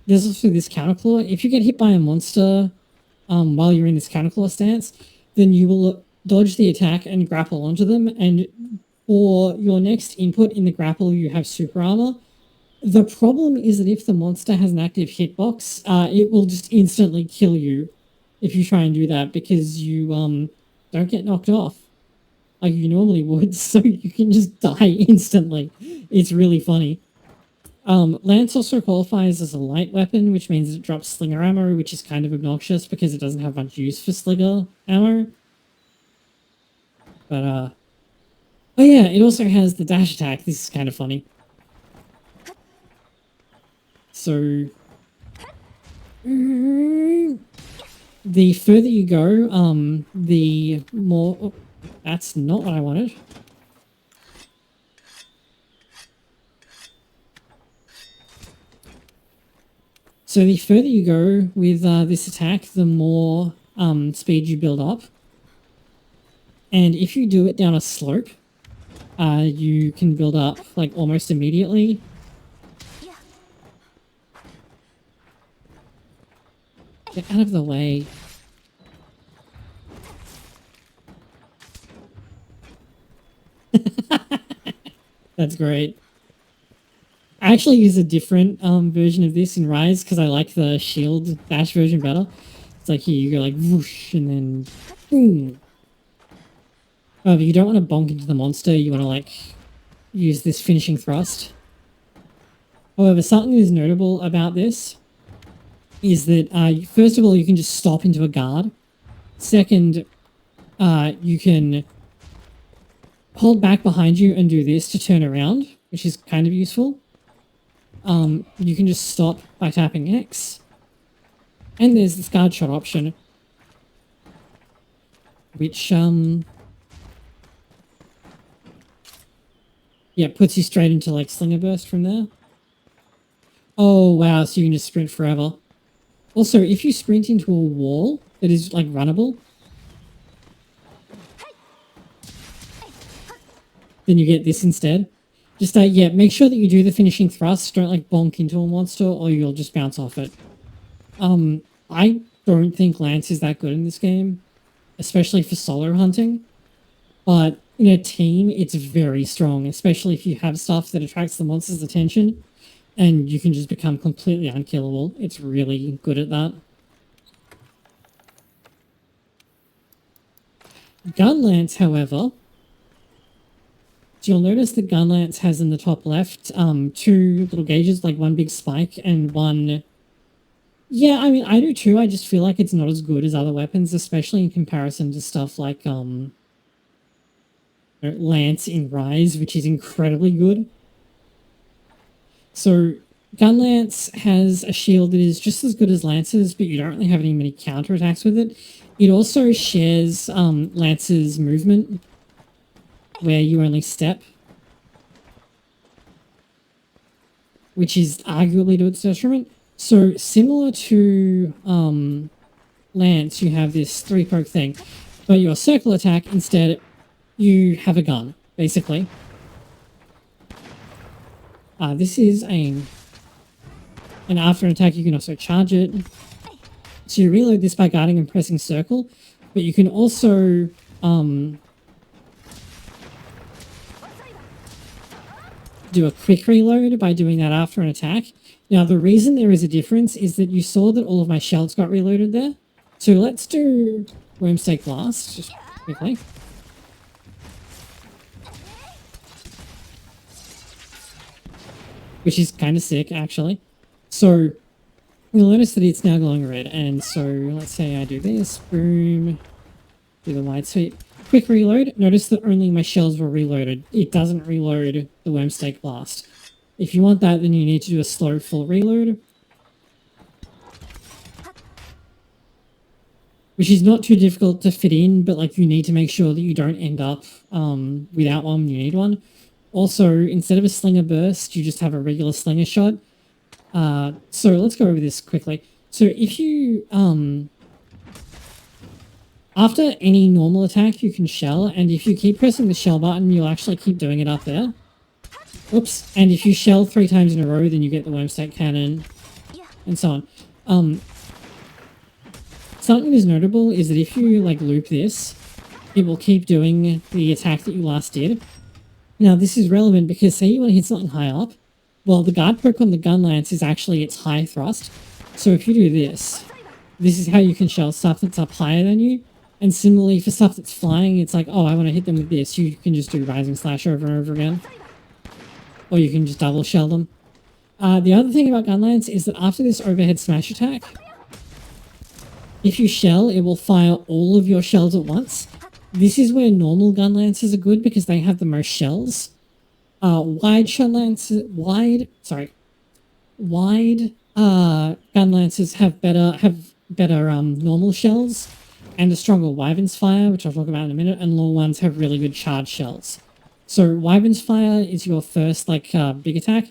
[SPEAKER 1] There's also this counterclaw. If you get hit by a monster while you're in this counterclaw stance, then you will dodge the attack and grapple onto them, and for your next input in the grapple, you have super armor. The problem is that if the monster has an active hitbox, it will just instantly kill you if you try and do that, because you don't get knocked off like you normally would, so you can just die instantly. It's really funny. Lance also qualifies as a light weapon, which means it drops slinger ammo, which is kind of obnoxious because it doesn't have much use for slinger ammo. But, oh yeah, it also has the dash attack. This is kind of funny. So... the further you go, the more... Oh, that's not what I wanted. So the further you go with this attack, the more speed you build up. And if you do it down a slope, you can build up like almost immediately. Get out of the way. That's great. I actually use a different version of this in Rise because I like the shield dash version better. It's like here you go like whoosh and then boom. However, you don't want to bonk into the monster, you want to like use this finishing thrust. However, something that is notable about this is that first of all, you can just stop into a guard. Second, you can hold back behind you and do this to turn around, which is kind of useful. You can just stop by tapping X. And there's this guard shot option, which, yeah, puts you straight into, like, Slinger Burst from there. Oh, wow, so you can just sprint forever. Also, if you sprint into a wall that is, like, runnable, then you get this instead. Just, yeah, make sure that you do the finishing thrust. Don't, like, bonk into a monster or you'll just bounce off it. I don't think Lance is that good in this game, especially for solo hunting. But in a team, it's very strong, especially if you have stuff that attracts the monster's attention and you can just become completely unkillable. It's really good at that. Gunlance, however, So you'll notice that Gunlance has in the top left 2 little gauges, like one big spike and one... Yeah, I mean, I do too. I just feel like it's not as good as other weapons, especially in comparison to stuff like Lance in Rise, which is incredibly good. So Gunlance has a shield that is just as good as Lance's, but you don't really have any many counterattacks with it. It also shares Lance's movement, where you only step, which is arguably to its detriment. So similar to Lance, you have this 3-poke thing, but your circle attack, instead, you have a gun, basically. This is aim. And after an attack, you can also charge it. So you reload this by guarding and pressing circle, but you can also do a quick reload by doing that after an attack. Now, the reason there is a difference is that you saw that all of my shells got reloaded there. So let's do Wormstake Blast, just quickly. Which is kind of sick, actually. So you'll notice that it's now glowing red. And so let's say I do this, boom, do the wide sweep. Quick reload. Notice that only my shells were reloaded. It doesn't reload the Wormstake Blast. If you want that, then you need to do a slow full reload. Which is not too difficult to fit in, but like you need to make sure that you don't end up without one when you need one. Also, instead of a slinger burst, you just have a regular slinger shot. So let's go over this quickly. So if you, after any normal attack, you can shell, and if you keep pressing the shell button, you'll actually keep doing it up there. Oops. And if you shell 3 times in a row, then you get the Wormstake Cannon, and so on. Something that's notable is that if you, like, loop this, it will keep doing the attack that you last did. Now, this is relevant because say you want to hit something high up, well, the guard perk on the Gunlance is actually its high thrust. So if you do this, this is how you can shell stuff that's up higher than you. And similarly, for stuff that's flying, it's like, oh, I want to hit them with this. You can just do Rising Slash over and over again. Or you can just double shell them. The other thing about Gunlance is that after this overhead smash attack, if you shell, it will fire all of your shells at once. This is where normal Gunlances are good because they have the most shells. Wide Gunlances have better normal shells and a stronger Wyvern's Fire, which I'll talk about in a minute, and long ones have really good charged shells. So Wyvern's Fire is your first big attack.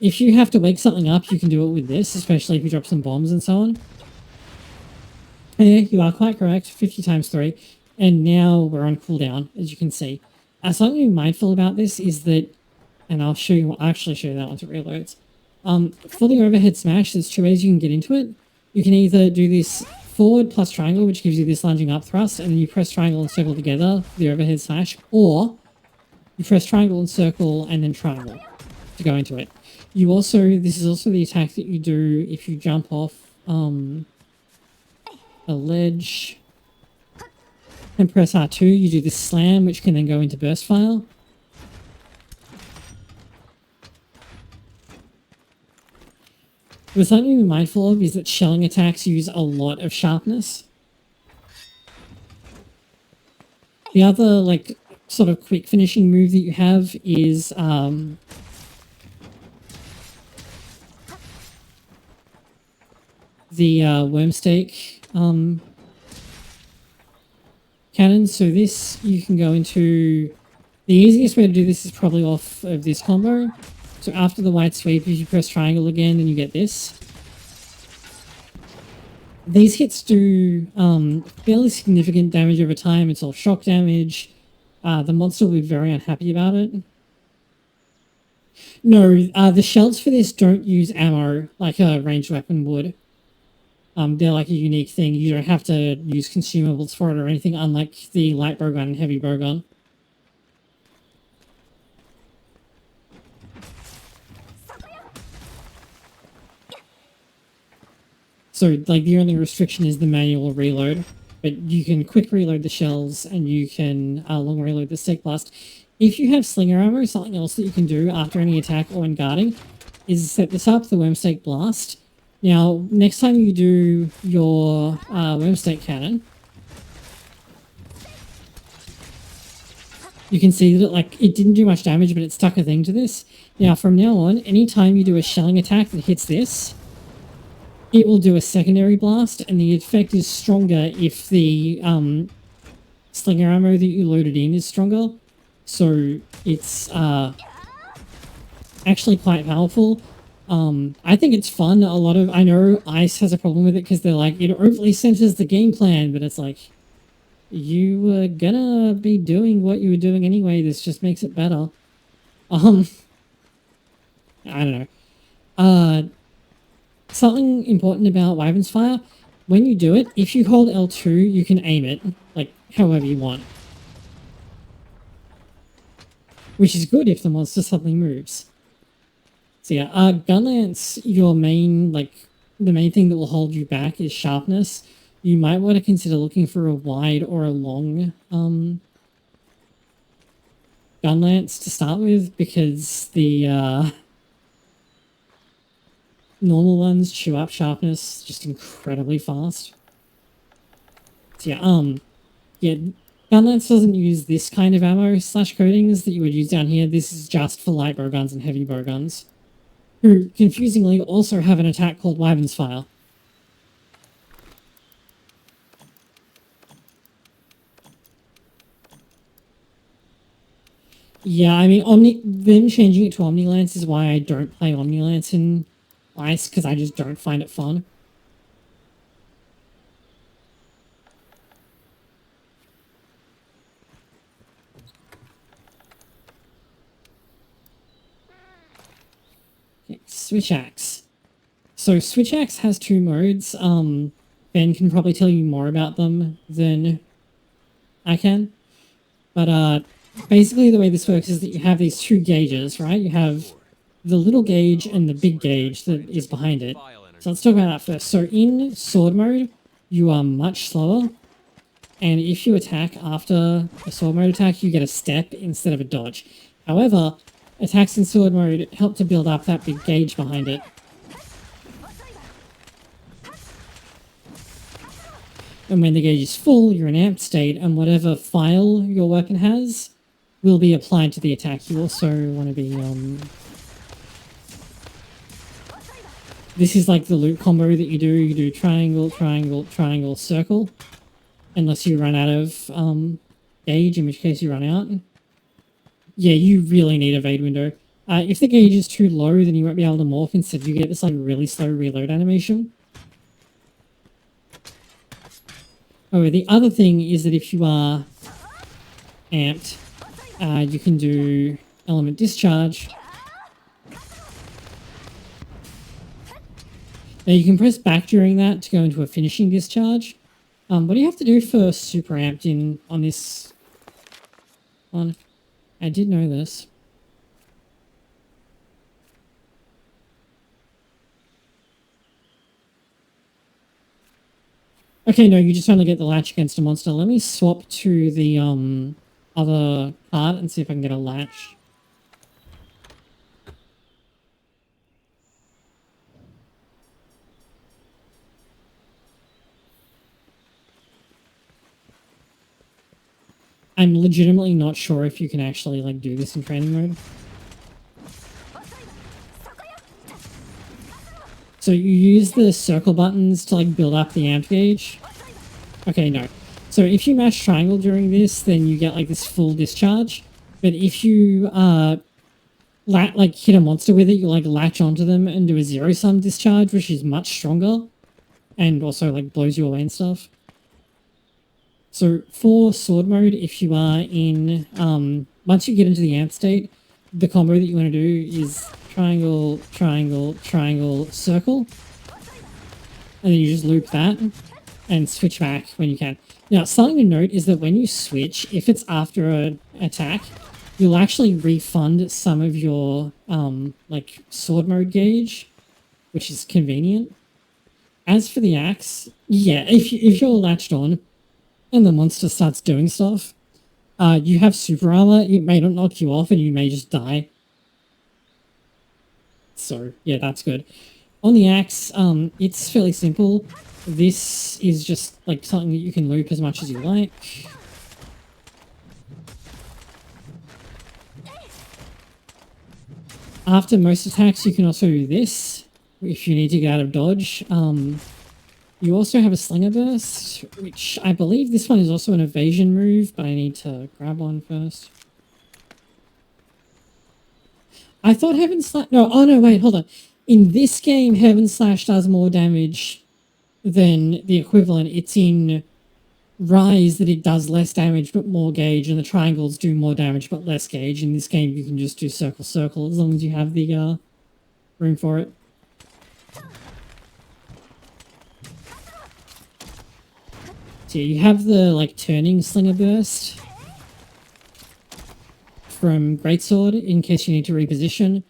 [SPEAKER 1] If you have to wake something up, you can do it with this, especially if you drop some bombs and so on. Yeah, you are quite correct, 50 times 3. And now we're on cooldown, as you can see. Something to be mindful about this is that, and I'll actually show you that once it reloads. For the overhead smash, there's 2 ways you can get into it. You can either do this forward plus triangle, which gives you this lunging up thrust, and then you press triangle and circle together for the overhead smash, or you press triangle and circle and then triangle to go into it. This is also the attack that you do if you jump off a ledge and press R2, you do this slam, which can then go into burst fire. But something to be mindful of is that shelling attacks use a lot of sharpness. The other, sort of quick finishing move that you have is, the Wormstake Cannon. So this, you can go into... The easiest way to do this is probably off of this combo. So after the wide sweep, if you press triangle again, then you get this. These hits do fairly significant damage over time. It's all shock damage. The monster will be very unhappy about it. No, the shells for this don't use ammo like a ranged weapon would. They're like a unique thing. You don't have to use consumables for it or anything, unlike the light bowgun and heavy bowgun. So, the only restriction is the manual reload. But you can quick reload the shells, and you can long reload the stake blast. if you have slinger ammo, something else that you can do after any attack or when guarding is set this up, the Wormstake Blast. Now, next time you do your Wormstake Cannon, you can see that it didn't do much damage, but it stuck a thing to this. Now, from now on, anytime you do a shelling attack that hits this, it will do a secondary blast, and the effect is stronger if the slinger ammo that you loaded in is stronger. So it's actually quite powerful. I think it's fun. I know ICE has a problem with it because they're like, it overly centers the game plan, but it's like, you were gonna be doing what you were doing anyway. This just makes it better. I don't know. Something important about Wyvern's Fire, when you do it, if you hold L2, you can aim it, like, however you want. Which is good if the monster suddenly moves. So yeah, Gunlance, your main, the main thing that will hold you back is sharpness. You might want to consider looking for a wide or a long Gunlance to start with, because the normal ones chew up sharpness just incredibly fast. So yeah, Gunlance doesn't use this kind of ammo / coatings that you would use down here. This is just for light bowguns and heavy bowguns, who confusingly also have an attack called Wyvern's Fire. Yeah, I mean, them changing it to Omnilance is why I don't play Omnilance in Ice, because I just don't find it fun. Okay, Switch Axe. So Switch Axe has 2 modes. Ben can probably tell you more about them than I can. But basically the way this works is that you have these 2 gauges, right? You have the little gauge and the big gauge that is behind it. So let's talk about that first. So in sword mode, you are much slower. And if you attack after a sword mode attack, you get a step instead of a dodge. However, attacks in sword mode help to build up that big gauge behind it. And when the gauge is full, you're in amped state, and whatever file your weapon has will be applied to the attack. You also want to be, this is like the loot combo that you do. You do triangle, triangle, triangle, circle. Unless you run out of gauge, in which case you run out. Yeah, you really need a evade window. If the gauge is too low, then you won't be able to morph. Instead, you get this really slow reload animation. Oh, the other thing is that if you are amped, you can do element discharge. Now you can press back during that to go into a finishing discharge. What do you have to do for super amped on this one? I did know this. Okay, no, you just only get the latch against a monster. Let me swap to the other card and see if I can get a latch. I'm legitimately not sure if you can actually do this in training mode. So you use the circle buttons to build up the amp gauge. Okay, no. So if you mash triangle during this, then you get this full discharge. But if you hit a monster with it, you latch onto them and do a 0-sum discharge, which is much stronger and also blows you away and stuff. So for sword mode, if you are in, once you get into the amp state, the combo that you want to do is triangle, triangle, triangle, circle. And then you just loop that and switch back when you can. Now, something to note is that when you switch, if it's after an attack, you'll actually refund some of your, sword mode gauge, which is convenient. As for the axe, yeah, if you're latched on, and the monster starts doing stuff, You have super armor. It may not knock you off and you may just die. So, yeah, that's good. On the axe, it's fairly simple. This is just, like, something that you can loop as much as you like. After most attacks, you can also do this, if you need to get out of dodge. You also have a Slinger Burst, which I believe this one is also an evasion move, but I need to grab one first. I thought Heaven Slash... No, oh no, wait, hold on. In this game, Heaven Slash does more damage than the equivalent. It's in Rise that it does less damage but more gauge, and the triangles do more damage but less gauge. In this game, you can just do circle, circle, as long as you have the room for it. So you have the, like, turning Slinger Burst from Greatsword in case you need to reposition.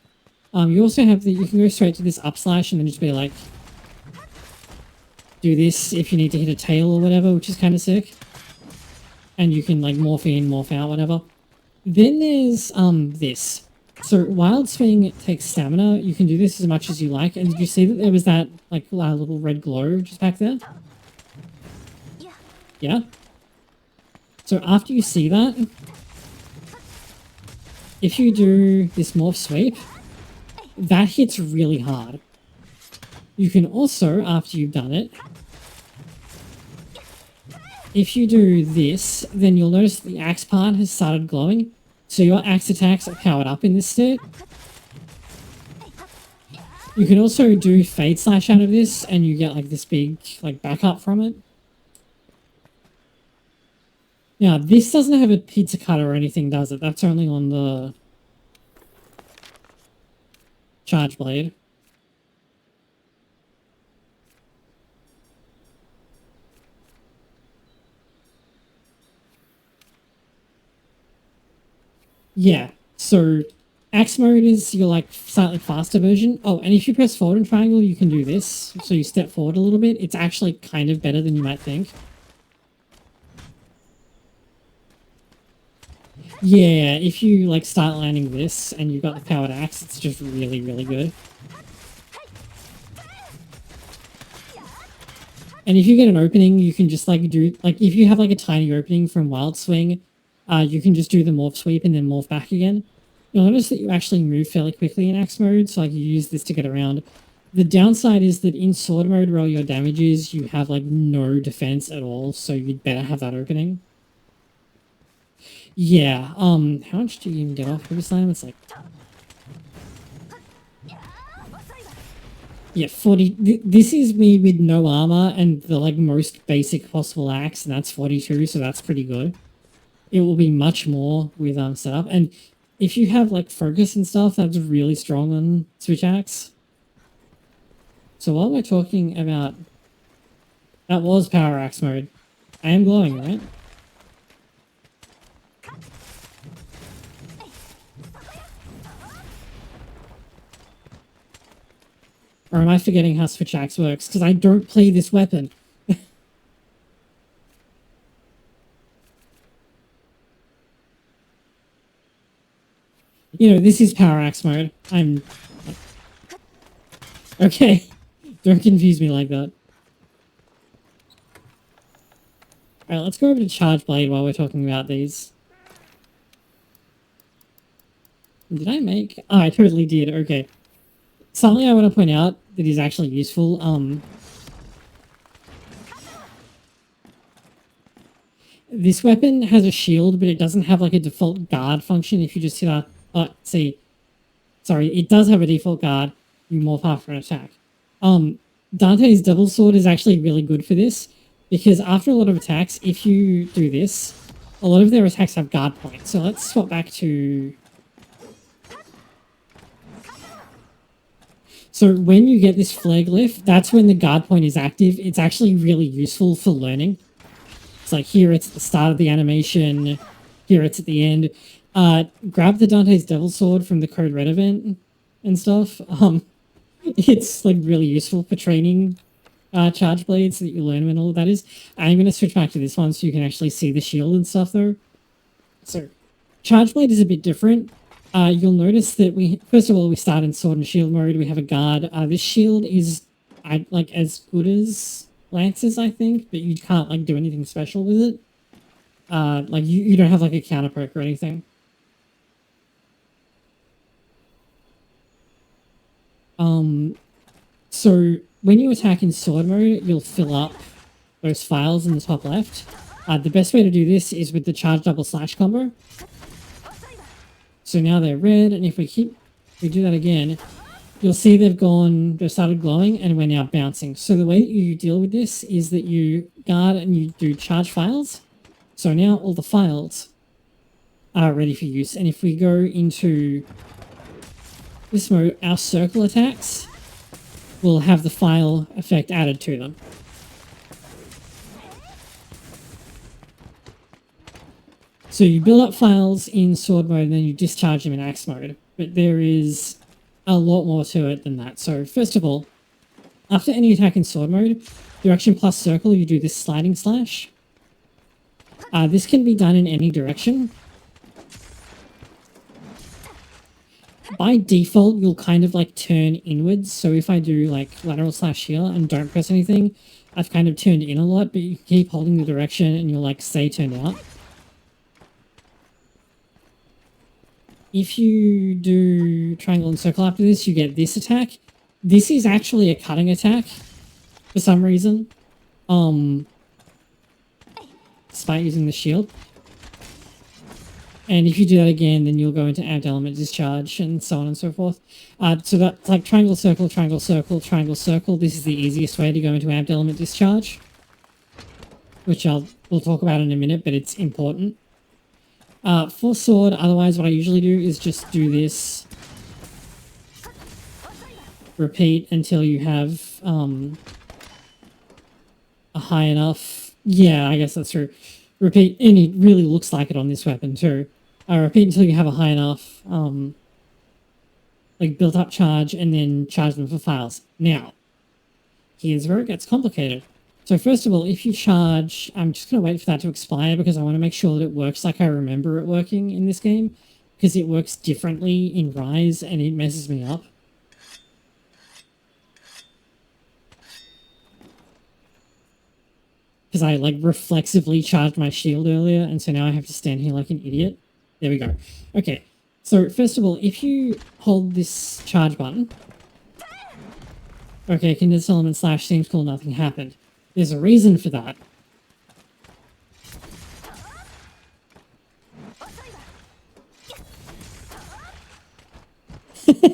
[SPEAKER 1] You also have the, you can go straight to this up slash and then just be like, do this if you need to hit a tail or whatever, which is kind of sick. And you can, like, morph in, morph out, whatever. Then there's this. So Wild Swing takes stamina. You can do this as much as you like. And did you see that there was that, like, little red glow just back there? Yeah? So after you see that, if you do this morph sweep, that hits really hard. You can also, after you've done it, if you do this, then you'll notice the axe part has started glowing. So your axe attacks are powered up in this state. You can also do Fade Slash out of this, and you get, like, this big, like, backup from it. Now, this doesn't have a pizza cutter or anything, does it? That's only on the Charge Blade. Yeah, so axe mode is your, like, slightly faster version. Oh, and if you press forward and triangle, you can do this. So you step forward a little bit. It's actually kind of better than you might think. Yeah, if you, like, start landing this and you've got the powered axe, it's just really, really good. And if you get an opening, you can just, like, do, like, if you have, like, a tiny opening from Wild Swing, you can just do the morph sweep and then morph back again. You'll notice that you actually move fairly quickly in axe mode, so, like, you use this to get around. The downside is that in sword mode, where all your damage is, you have, like, no defense at all, so you'd better have that opening. Yeah, how much do you even get off every slam? It's like... Yeah, 40... This is me with no armor and the, like, most basic possible axe, and that's 42, so that's pretty good. It will be much more with setup, and if you have, like, focus and stuff, that's really strong on Switch Axe. So while we're talking about... That was Power Axe mode. I am glowing, right? Or am I forgetting how Switch Axe works? Because I don't play this weapon. You know, this is Power Axe mode. I'm... Okay. Don't confuse me like that. Alright, let's go over to Charge Blade while we're talking about these. Did I make... Oh, I totally did. Okay. Something I want to point out that is actually useful, this weapon has a shield, but it doesn't have, like, a default guard function if you just hit a... Oh, see. Sorry, it does have a default guard. You morph after an attack. Dante's Devil Sword is actually really good for this, because after a lot of attacks, if you do this, a lot of their attacks have guard points. So let's swap back to... So when you get this flare glyph, that's when the guard point is active. It's actually really useful for learning. It's like, here it's at the start of the animation, here it's at the end. Grab the Dante's Devil Sword from the Code Red event and stuff. It's, like, really useful for training Charge Blades so that you learn when all of that is. I'm going to switch back to this one so you can actually see the shield and stuff, though. So, Charge Blade is a bit different. You'll notice that first of all, we start in Sword and Shield mode. We have a guard. This shield is like as good as Lance's, I think, but you can't like do anything special with it. Like you don't have like a counter perk or anything. So when you attack in Sword mode, you'll fill up those files in the top left. The best way to do this is with the charge double slash combo. So now they're red, and if we do that again, you'll see they've started glowing, and we're now bouncing. So the way that you deal with this is that you guard and you do charge files. So now all the files are ready for use. And if we go into this mode, our circle attacks will have the file effect added to them. So you build up files in Sword mode and then you discharge them in Axe mode. But there is a lot more to it than that. So first of all, after any attack in Sword mode, direction plus circle, you do this sliding slash. This can be done in any direction. By default, you'll kind of like turn inwards. So if I do like lateral slash here and don't press anything, I've kind of turned in a lot, but you keep holding the direction and you'll like stay turned out. If you do triangle and circle after this, you get this attack. This is actually a cutting attack for some reason. Despite using the shield. And if you do that again, then you'll go into amped element discharge and so on and so forth. So that's like triangle, circle, triangle, circle, triangle, circle. This is the easiest way to go into amped element discharge, which we'll talk about in a minute, but it's important. For sword, otherwise what I usually do is just do this. Repeat until you have a high enough... Yeah, I guess that's true. Repeat, and it really looks like it on this weapon too. Repeat until you have a high enough like built up charge and then charge them for files. Now, here's where it gets complicated. So first of all, if you charge, I'm just going to wait for that to expire because I want to make sure that it works like I remember it working in this game, because it works differently in Rise and it messes me up. Because I like reflexively charged my shield earlier, and so now I have to stand here like an idiot. There we go. Okay, so first of all, if you hold this charge button... Okay, condensed element slash seems cool, nothing happened. There's a reason for that.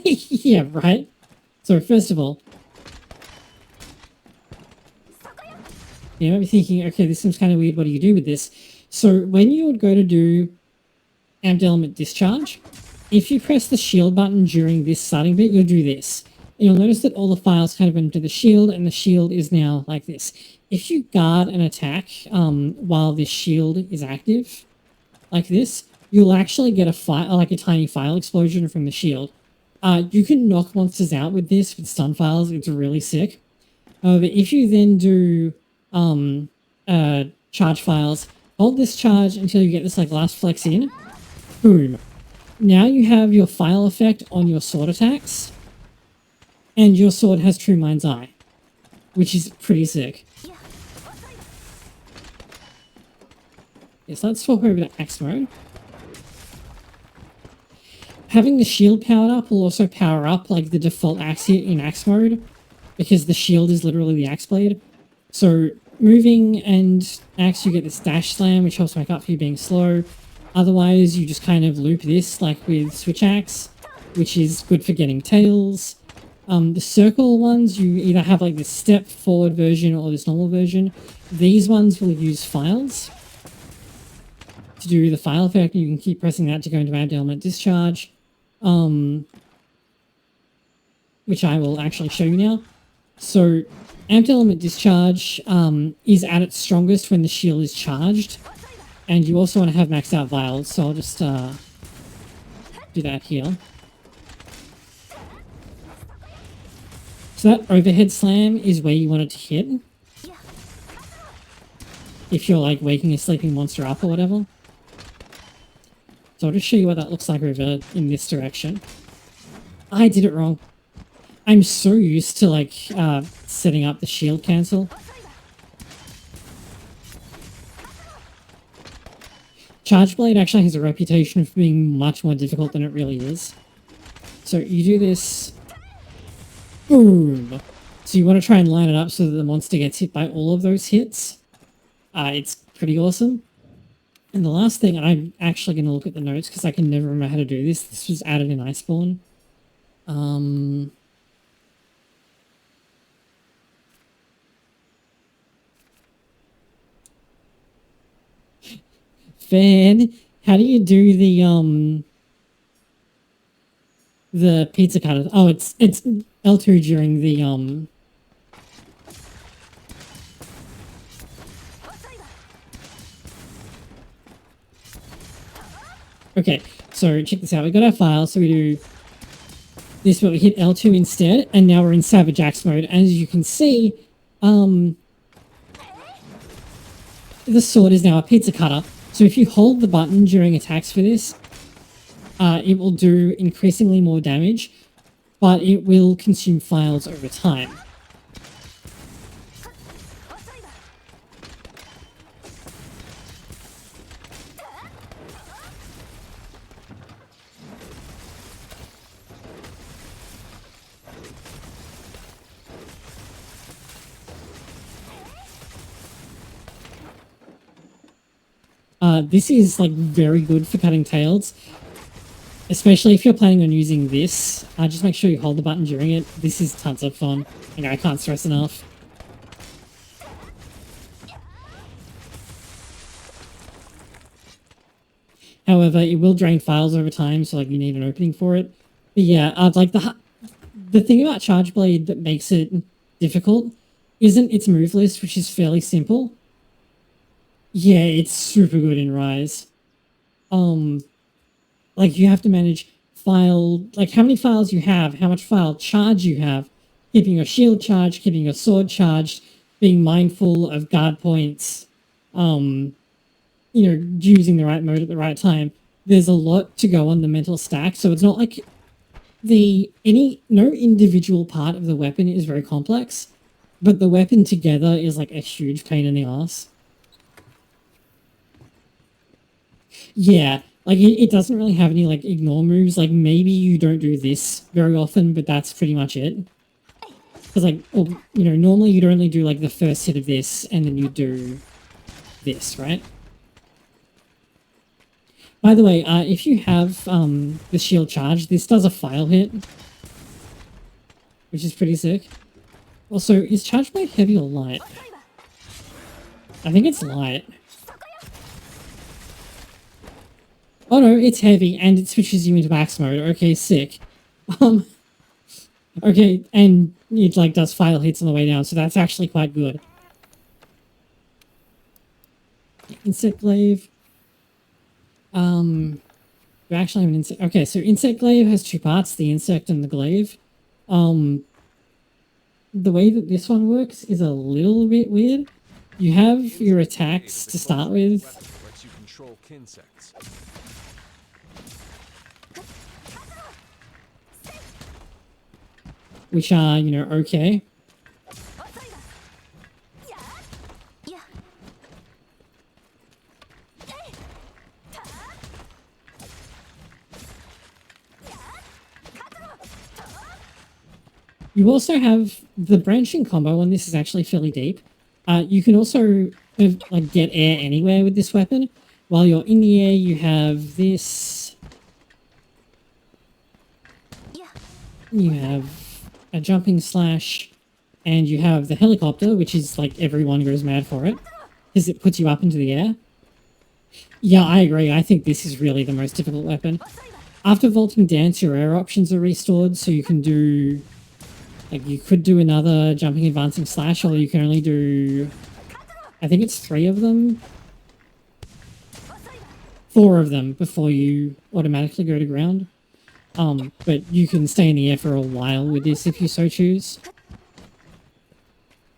[SPEAKER 1] Yeah, right? So first of all... You might be thinking, okay, this seems kind of weird, what do you do with this? So when you would go to do amped element discharge, if you press the shield button during this starting bit, you'll do this. And you'll notice that all the files kind of went into the shield, and the shield is now like this. If you guard an attack while this shield is active, like this, you'll actually get a file, like a tiny file explosion from the shield. You can knock monsters out with this, with stun files, it's really sick. However, if you then do... charge files, hold this charge until you get this like last flex in, boom. Now you have your file effect on your sword attacks, and your sword has True Mind's Eye, which is pretty sick. Yes, let's swap over to Axe mode. Having the shield powered up will also power up like the default axe hit in Axe mode, because the shield is literally the axe blade. So moving and axe, you get this dash slam, which helps make up for you being slow. Otherwise, you just kind of loop this, like with switch axe, which is good for getting tails. The circle ones, you either have like this step forward version or this normal version. These ones will use files to do the file effect, and you can keep pressing that to go into amped element discharge, which I will actually show you now. So amped element discharge is at its strongest when the shield is charged, and you also want to have maxed out vials, so I'll just do that here. So that overhead slam is where you want it to hit, if you're like waking a sleeping monster up or whatever. So I'll just show you what that looks like over in this direction. I did it wrong. I'm so used to like setting up the shield cancel. Charge Blade actually has a reputation for being much more difficult than it really is. So you do this, boom. So you want to try and line it up so that the monster gets hit by all of those hits. It's pretty awesome. And the last thing, and I'm actually going to look at the notes because I can never remember how to do this. This was added in Iceborne. Fan, how do you do the pizza cutter? Oh, it's L2 during the Okay, so check this out. We got our file, so we do this, but we hit L2 instead, and now we're in Savage Axe mode. And as you can see, the sword is now a pizza cutter. So if you hold the button during attacks for this, it will do increasingly more damage, but it will consume files over time. This is like very good for cutting tails, especially if you're planning on using this. Just make sure you hold the button during it. This is tons of fun. You know, I can't stress enough. However, it will drain files over time, so like you need an opening for it. But yeah, like the thing about Charge Blade that makes it difficult isn't its move list, which is fairly simple. Yeah, it's super good in Rise. Like you have to manage file, like how many files you have, how much file charge you have, keeping your shield charged, keeping your sword charged, being mindful of guard points, you know, using the right mode at the right time. There's a lot to go on the mental stack, so it's not like no individual part of the weapon is very complex, but the weapon together is like a huge pain in the ass. Yeah, like it doesn't really have any like ignore moves. Like maybe you don't do this very often, but that's pretty much it. Because like, well, you know, normally you'd only do like the first hit of this and then you do this, right? By the way, if you have the shield charge, this does a file hit, which is pretty sick. Also, is Charge Blade heavy or light? I think it's light. Oh no, it's heavy, and it switches you into max mode. Okay, sick. Okay, and it like does file hits on the way down, so that's actually quite good. Insect Glaive. You actually have an insect. Okay, so Insect Glaive has two parts, the insect and the glaive. The way that this one works is a little bit weird. You have your attacks to start with.
[SPEAKER 5] Lets you control insects.
[SPEAKER 1] Which are, you know, okay. You also have the branching combo, and this is actually fairly deep. You can also like get air anywhere with this weapon. While you're in the air, you have this. You have a jumping slash, and you have the helicopter, which is like everyone goes mad for it, because it puts you up into the air. Yeah, I agree. I think this is really the most difficult weapon. After vaulting dance, your air options are restored, so you can do... Like, you could do another jumping advancing slash, or you can only do... I think it's 3 of them. 4 of them before you automatically go to ground. But you can stay in the air for a while with this if you so choose.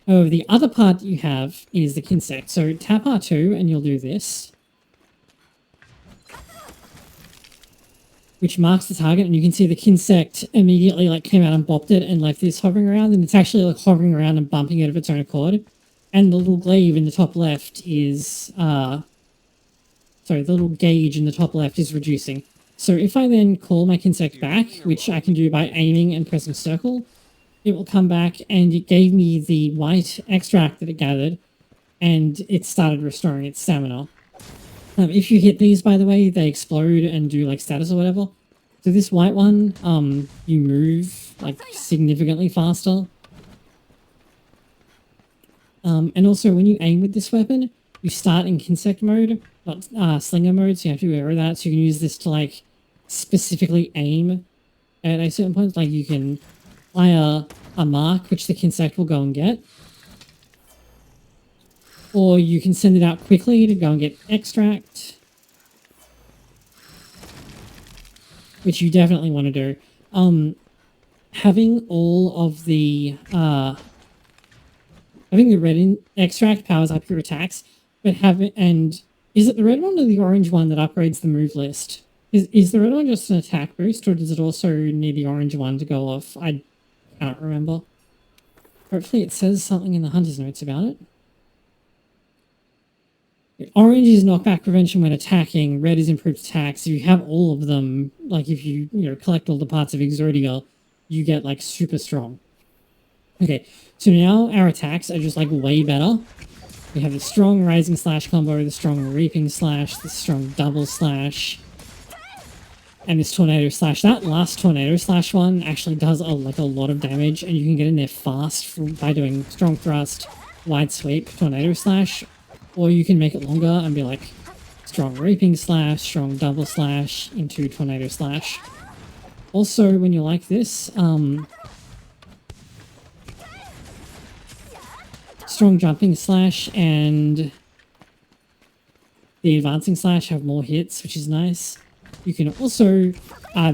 [SPEAKER 1] Oh, the other part you have is the Kinsect. So tap R2 and you'll do this. which marks the target, and you can see the Kinsect immediately like came out and bopped it and left this hovering around, and it's actually like hovering around and bumping it of its own accord. And the little glaive in the top left is sorry, the little gauge in the top left is reducing. So if I then call my Kinsect back, which I can do by aiming and pressing circle, it will come back, and it gave me the white extract that it gathered, and it started restoring its stamina. If you hit these, by the way, they explode and do like status or whatever. So this white one, you move like significantly faster. And also when you aim with this weapon, you start in Kinsect mode, not slinger mode, so you have to be aware of that. So you can use this to like specifically aim at a certain point. Like you can fire a mark, which the Kinsect will go and get. Or you can send it out quickly to go and get extract, which you definitely want to do. Having all of the having the red extract powers up your attacks, but is it the red one or the orange one that upgrades the move list? Is the red one just an attack boost, or does it also need the orange one to go off? I can't remember. Hopefully it says something in the hunter's notes about it. Orange is knockback prevention when attacking, red is improved attacks. If you have all of them, like if you collect all the parts of Exodia, you get like super strong. Okay, so now our attacks are just like way better. We have the strong rising slash combo, the strong reaping slash, the strong double slash, and this tornado slash. That last tornado slash one actually does a lot of damage, and you can get in there fast by doing strong thrust, wide sweep, tornado slash. Or you can make it longer and be like strong reaping slash, strong double slash into tornado slash. Also, when you're like this, strong jumping slash and the advancing slash have more hits, which is nice. You can also,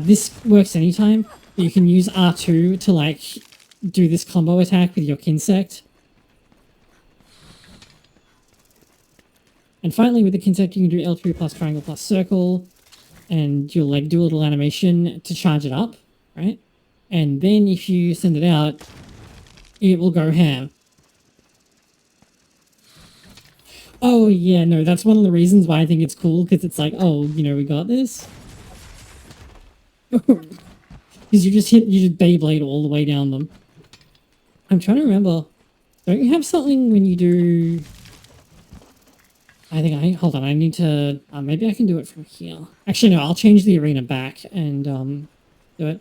[SPEAKER 1] this works anytime, but you can use R2 to like do this combo attack with your Kinsect. And finally, with the Kinsect, you can do L3 plus triangle plus circle, and you'll like do a little animation to charge it up, right? And then if you send it out, it will go ham. Oh yeah, no, that's one of the reasons why I think it's cool, because it's like, oh, we got this. Because you just Beyblade all the way down them. I'm trying to remember. Don't you have something when you do... hold on, I need to, maybe I can do it from here. Actually, no, I'll change the arena back and, do it.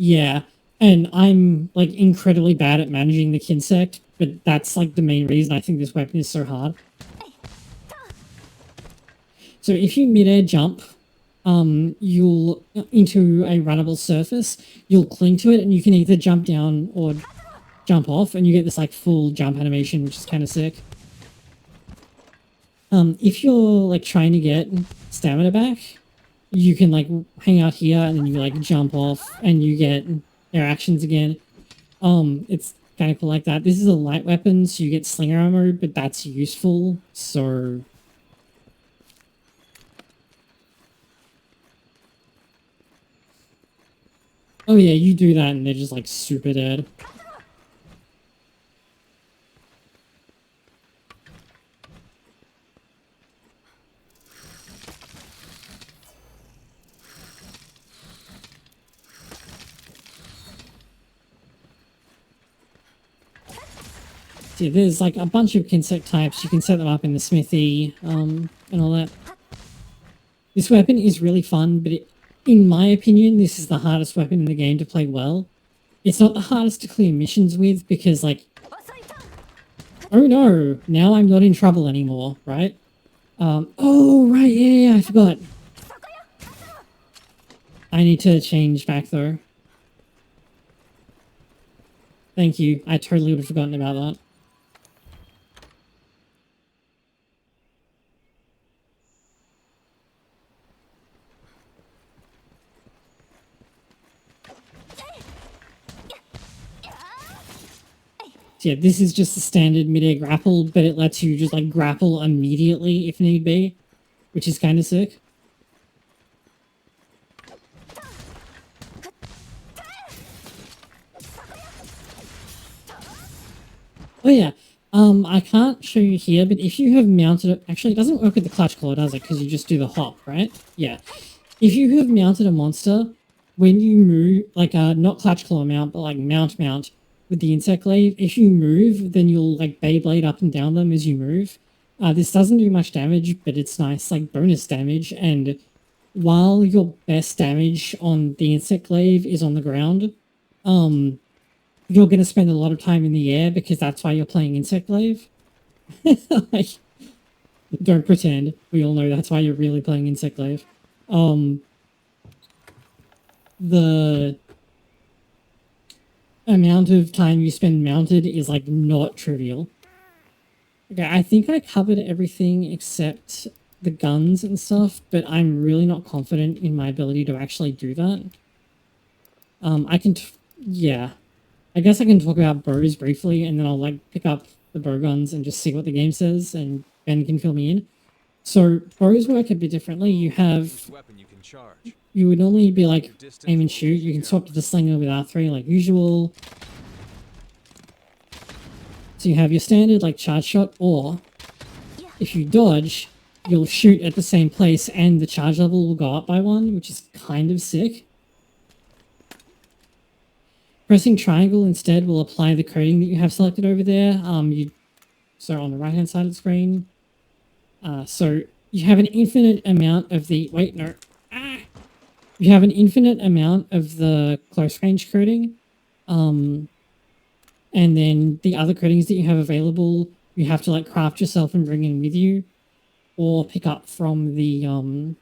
[SPEAKER 1] Yeah, and I'm, like, incredibly bad at managing the Kinsect, but that's, like, the main reason I think this weapon is so hard. So if you mid-air jump, you'll, into a runnable surface, you'll cling to it, and you can either jump down or jump off, and you get this, like, full jump animation, which is kind of sick. If you're, like, trying to get stamina back, you can, like, hang out here, and then you, like, jump off, and you get air actions again. It's kind of cool like that. This is a light weapon, so you get slinger ammo, but that's useful, so... Oh yeah, you do that, and they're just, like, super dead. See, there's like a bunch of Kinsect types. You can set them up in the smithy, and all that. This weapon is really fun, but in my opinion, this is the hardest weapon in the game to play well. It's not the hardest to clear missions with, because like... Oh no! Now I'm not in trouble anymore, right? Oh, right, yeah, I forgot. I need to change back, though. Thank you. I totally would have forgotten about that. So yeah, this is just a standard mid-air grapple, but it lets you just like grapple immediately if need be, which is kind of sick. Oh yeah, I can't show you here, but if you have mounted it, actually it doesn't work with the clutch claw, does it? Because you just do the hop, right? Yeah. If you have mounted a monster, when you move, like not clutch claw mount, but like mount with the insect glaive, if you move, then you'll like Beyblade up and down them as you move. This doesn't do much damage, but it's nice, like bonus damage. And while your best damage on the insect glaive is on the ground, you're going to spend a lot of time in the air because that's why you're playing insect glaive. Like, don't pretend. We all know that's why you're really playing insect glaive. The amount of time you spend mounted is like not trivial. Okay, I think I covered everything except the guns and stuff, but I'm really not confident in my ability to actually do that. Yeah. I guess I can talk about bows briefly, and then I'll like pick up the bow guns and just see what the game says, and Ben can fill me in. So bows work a bit differently. You have,
[SPEAKER 5] Weapon you can charge.
[SPEAKER 1] you would normally be like aim and shoot. You can swap to the slinger with R3 like usual. So you have your standard like charge shot, or if you dodge, you'll shoot at the same place and the charge level will go up by 1, which is kind of sick. Pressing triangle instead will apply the coding that you have selected over there. So on the right hand side of the screen. So you have an infinite amount of the you have an infinite amount of the close range coding. And then the other codings that you have available, you have to like craft yourself and bring in with you, or pick up from the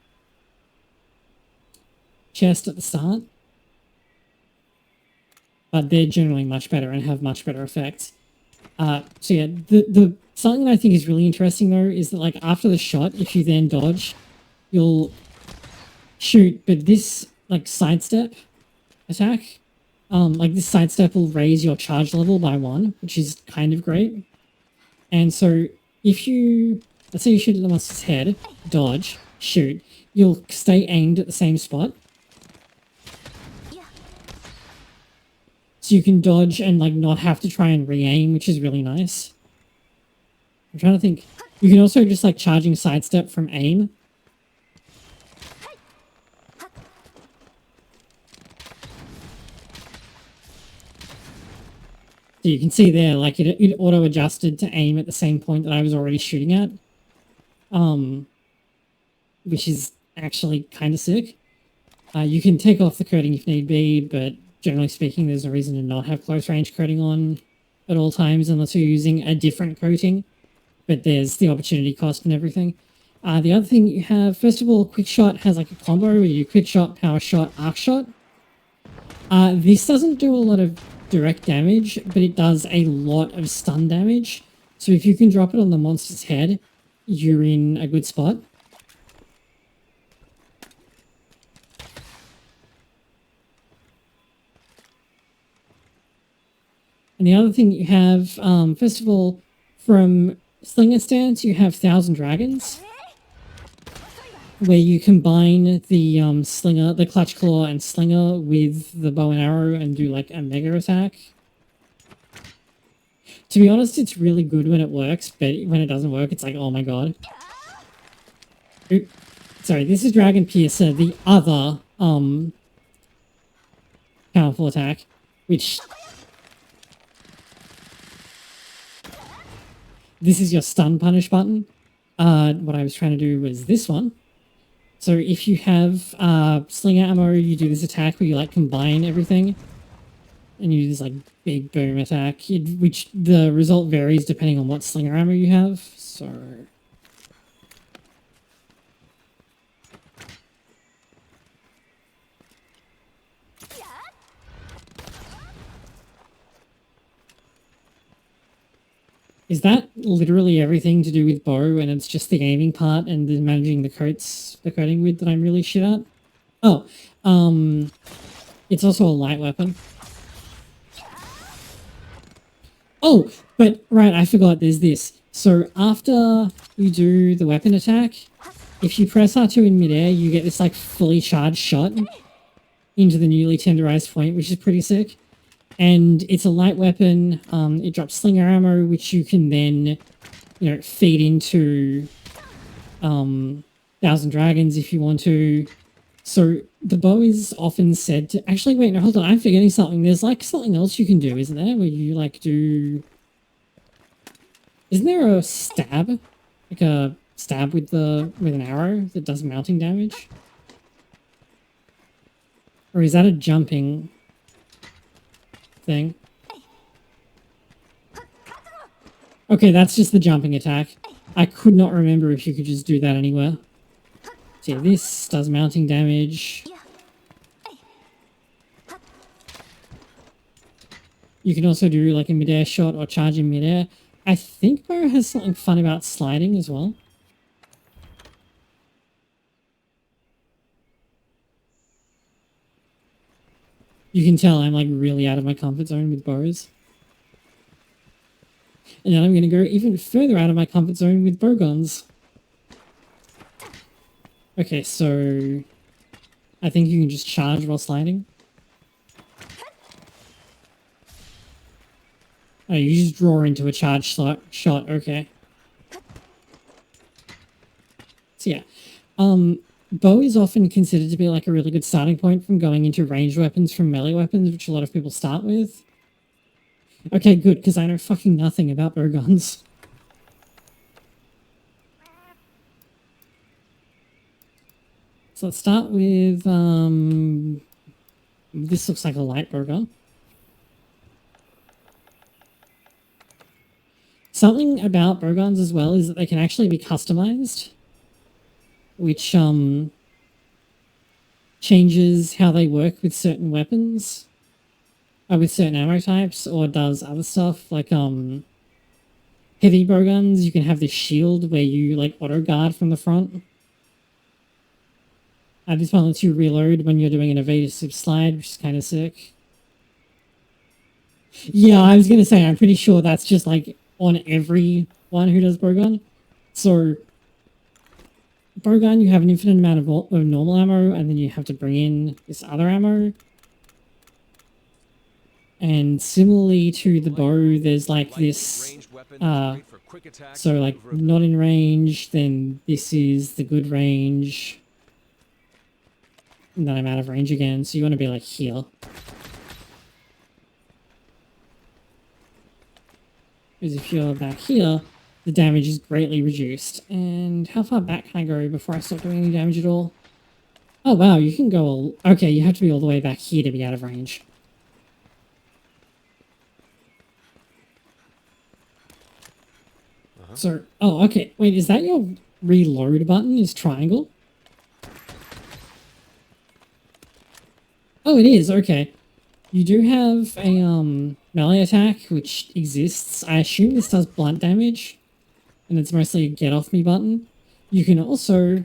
[SPEAKER 1] chest at the start. But they're generally much better and have much better effects. So yeah, the something that I think is really interesting though is that like after the shot, if you then dodge, you'll shoot, but this like sidestep attack, like this sidestep will raise your charge level by 1, which is kind of great. And so if you, let's say you shoot at the monster's head, dodge, shoot, you'll stay aimed at the same spot. So you can dodge and like not have to try and re-aim, which is really nice. I'm trying to think. You can also just like charging sidestep from aim. So you can see there, like it auto-adjusted to aim at the same point that I was already shooting at. Which is actually kind of sick. You can take off the coding if need be, but generally speaking, there's no reason to not have close range coating on at all times unless you're using a different coating. But there's the opportunity cost and everything. The other thing you have, first of all, quick shot has like a combo where you quick shot, power shot, arc shot. This doesn't do a lot of direct damage, but it does a lot of stun damage. So if you can drop it on the monster's head, you're in a good spot. And the other thing you have, first of all, from Slinger stance, you have Thousand Dragons, where you combine the Slinger, the Clutch Claw and Slinger with the bow and arrow and do like a mega attack. To be honest, it's really good when it works, but when it doesn't work, it's like, oh my god. Oop. Sorry, this is Dragon Piercer, the other powerful attack, which... This is your stun punish button. What I was trying to do was this one. So if you have slinger ammo, you do this attack where you like combine everything. And you do this like big boom attack, which the result varies depending on what slinger ammo you have. So... Is that literally everything to do with bow, and it's just the aiming part and the managing the coating with that I'm really shit at? Oh, it's also a light weapon. Oh, but right, I forgot there's this. So after you do the weapon attack, if you press R2 in midair, you get this like fully charged shot into the newly tenderized point, which is pretty sick. And it's a light weapon. It drops slinger ammo, which you can then, you know, feed into Thousand Dragons if you want to. So the bow is often said to... Actually, wait, no, hold on. I'm forgetting something. There's like something else you can do, isn't there? Where you like do... Isn't there a stab? Like a stab with an arrow that does mounting damage? Or is that a jumping thing? Okay, that's just the jumping attack. I could not remember if you could just do that anywhere. So yeah, this does mounting damage. You can also do like a midair shot or charge in midair. I think Bow has something fun about sliding as well. You can tell I'm like really out of my comfort zone with bows. And then I'm going to go even further out of my comfort zone with bow guns. Okay, so I think you can just charge while sliding. Oh, you just draw into a charge shot. Okay. So yeah, bow is often considered to be like a really good starting point from going into ranged weapons from melee weapons, which a lot of people start with. Okay, good, because I know fucking nothing about bow guns. So let's start with, this looks like a light bow gun. Something about bow guns as well is that they can actually be customized, which, changes how they work with certain weapons. With certain ammo types, or does other stuff, like, heavy bow guns, you can have this shield where you, like, auto-guard from the front. This one lets you reload when you're doing an evasive slide, which is kind of sick. Yeah, I was gonna say, I'm pretty sure that's just, like, on everyone who does bow gun. So, bow gun, you have an infinite amount of normal ammo, and then you have to bring in this other ammo. And similarly to the bow, there's like this, so like not in range, then this is the good range. And then I'm out of range again, so you want to be like here. Because if you're back here, the damage is greatly reduced. And how far back can I go before I stop doing any damage at all? Oh wow, you can go all... Okay, you have to be all the way back here to be out of range. So, oh, okay. Wait, is that your reload button is triangle? Oh, it is. Okay. You do have a melee attack, which exists. I assume this does blunt damage, and it's mostly a get off me button. You can also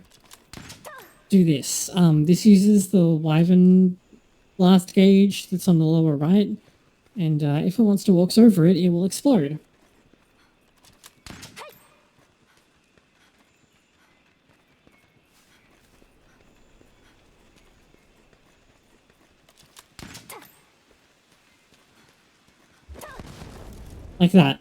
[SPEAKER 1] do this. This uses the Wyvern blast gauge that's on the lower right, and if a monster walks over it, it will explode. Like that.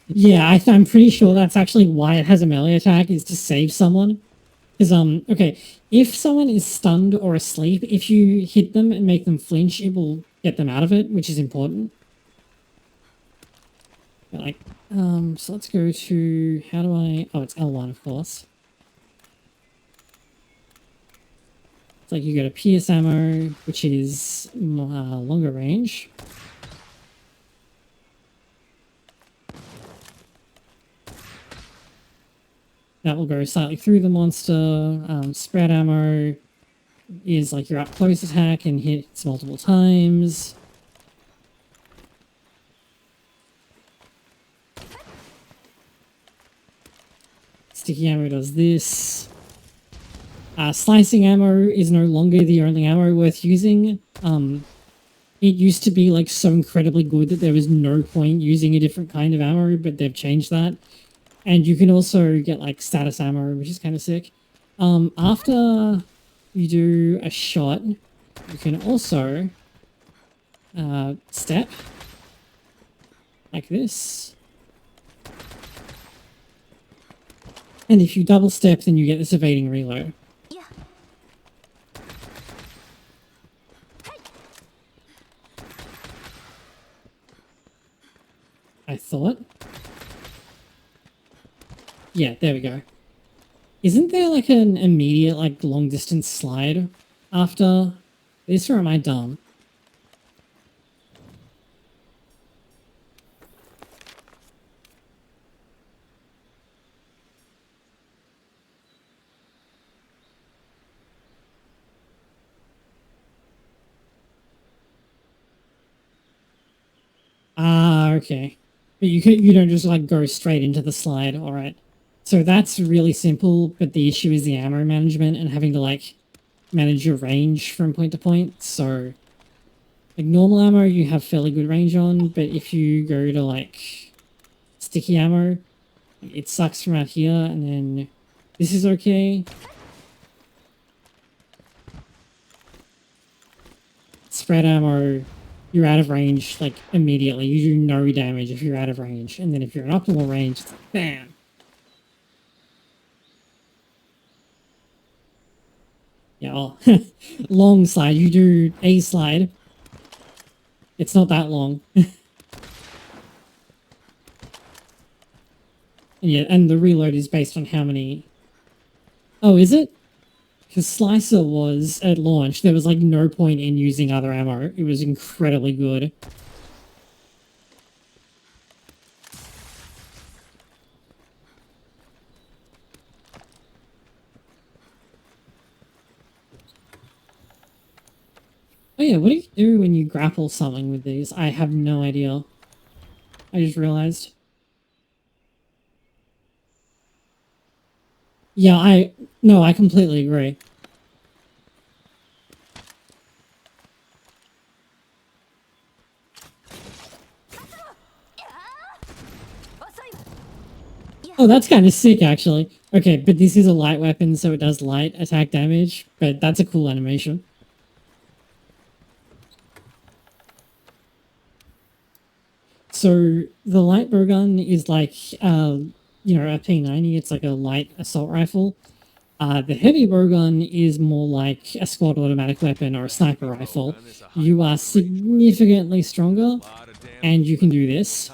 [SPEAKER 1] Yeah, I'm pretty sure that's actually why it has a melee attack, is to save someone. Because, okay, if someone is stunned or asleep, if you hit them and make them flinch, it will get them out of it, which is important. But, like, so let's go to, how do I, oh, it's L1, of course. It's like you go to pierce ammo, which is longer range. That will go slightly through the monster. Spread ammo is like your up close attack and hits multiple times. Sticky ammo does this. Slicing ammo is no longer the only ammo worth using. It used to be like so incredibly good that there was no point using a different kind of ammo, but they've changed that. And you can also get like status ammo, which is kind of sick. After you do a shot, you can also step like this. And if you double step, then you get this evading reload.
[SPEAKER 3] Yeah.
[SPEAKER 1] I thought. Yeah, there we go. Isn't there like an immediate like long distance slide after this, or am I dumb? Ah, okay. But you don't just like go straight into the slide, alright. So that's really simple, but the issue is the ammo management and having to like manage your range from point to point. So like normal ammo you have fairly good range on, but if you go to like sticky ammo, it sucks from out here, and then this is okay. Spread ammo, you're out of range like immediately. You do no damage if you're out of range, and then if you're in optimal range, it's like, bam. Yeah, oh, long slide. You do a slide. It's not that long. Yeah, and the reload is based on how many... Oh, is it? Because Slicer was, at launch, there was like no point in using other ammo. It was incredibly good. Oh yeah, what do you do when you grapple something with these? I have no idea. I just realized. Yeah, no, I completely agree. Oh, that's kind of sick, actually. Okay, but this is a light weapon, so it does light attack damage, but that's a cool animation. So the light bowgun is like, you know, a P90. It's like a light assault rifle. The heavy bowgun is more like a squad automatic weapon or a sniper rifle. You are significantly stronger, and you can do this.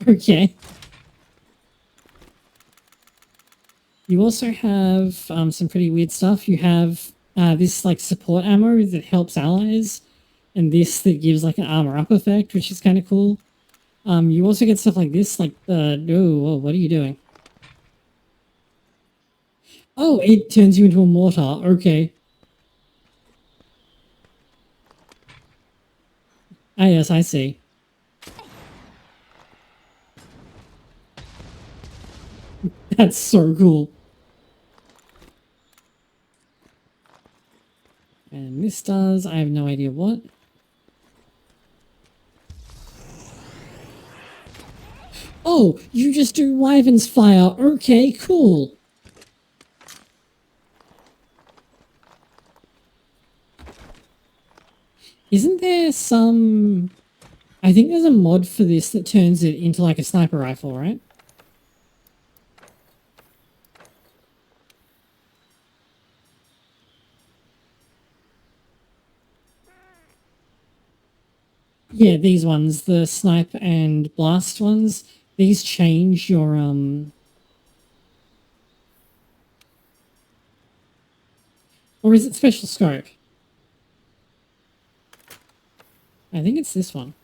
[SPEAKER 1] Okay. You also have some pretty weird stuff. You have this like support ammo that helps allies, and this that gives like an armor up effect, which is kind of cool. You also get stuff like this, like the... Oh, what are you doing? Oh, it turns you into a mortar. Okay. Ah, yes, I see. That's so cool. And this does... I have no idea what. Oh, you just do Wyvern's fire. Okay, cool. Isn't there some... I think there's a mod for this that turns it into like a sniper rifle, right? Yeah, these ones, the snipe and blast ones, these change your or is it special scope? I think it's this one.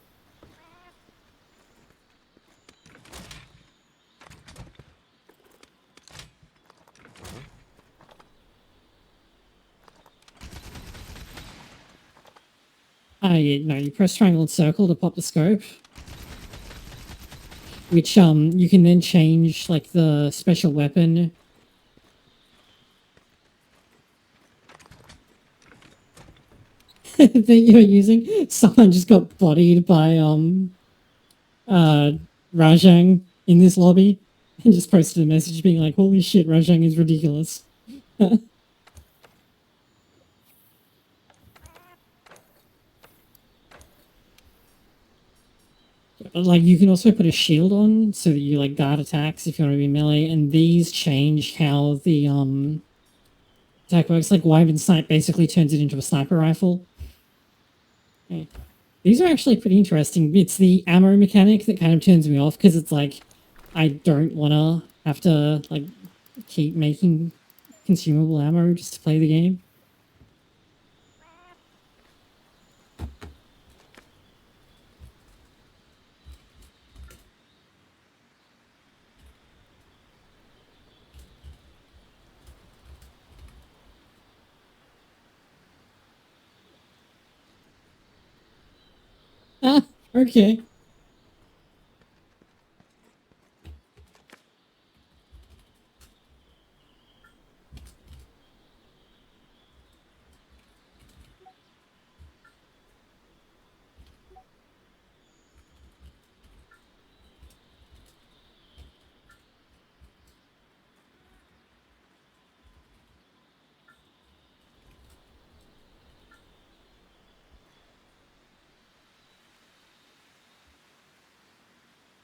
[SPEAKER 1] Yeah, no, you press triangle and circle to pop the scope. Which, you can then change, like, the special weapon. That you're using. Someone just got bodied by, Rajang in this lobby. And just posted a message being like, holy shit, Rajang is ridiculous. Like, you can also put a shield on so that you, like, guard attacks if you want to be melee, and these change how the, attack works. Like, Wyvern Snipe basically turns it into a sniper rifle. Okay. These are actually pretty interesting. It's the ammo mechanic that kind of turns me off, because it's like, I don't want to have to, like, keep making consumable ammo just to play the game. Ah, okay.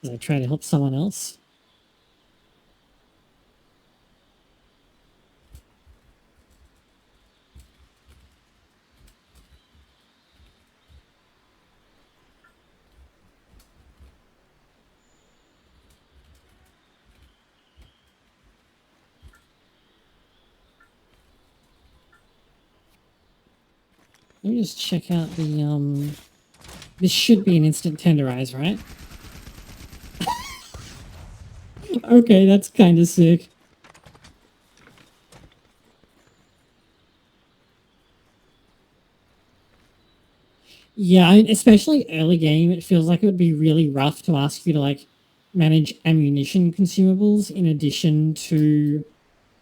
[SPEAKER 1] As I try to help someone else. Let me just check out the, this should be an instant tenderize, right? Okay, that's kind of sick. Yeah, especially early game, it feels like it would be really rough to ask you to, like, manage ammunition consumables in addition to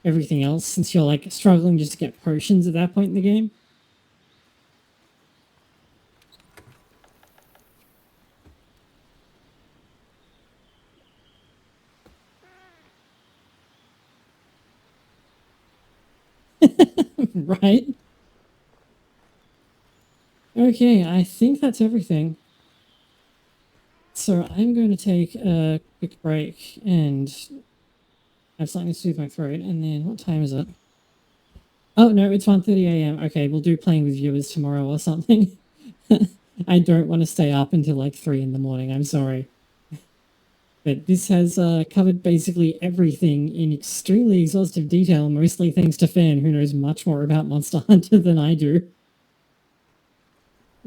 [SPEAKER 1] everything else, since you're, like, struggling just to get potions at that point in the game. Right? Okay, I think that's everything. So I'm going to take a quick break and have something to soothe my throat, and then what time is it? Oh, no, it's 1:30 a.m. Okay, we'll do playing with viewers tomorrow or something. I don't want to stay up until like 3 in the morning, I'm sorry. But this has covered basically everything in extremely exhaustive detail, mostly thanks to Fan, who knows much more about Monster Hunter than I do.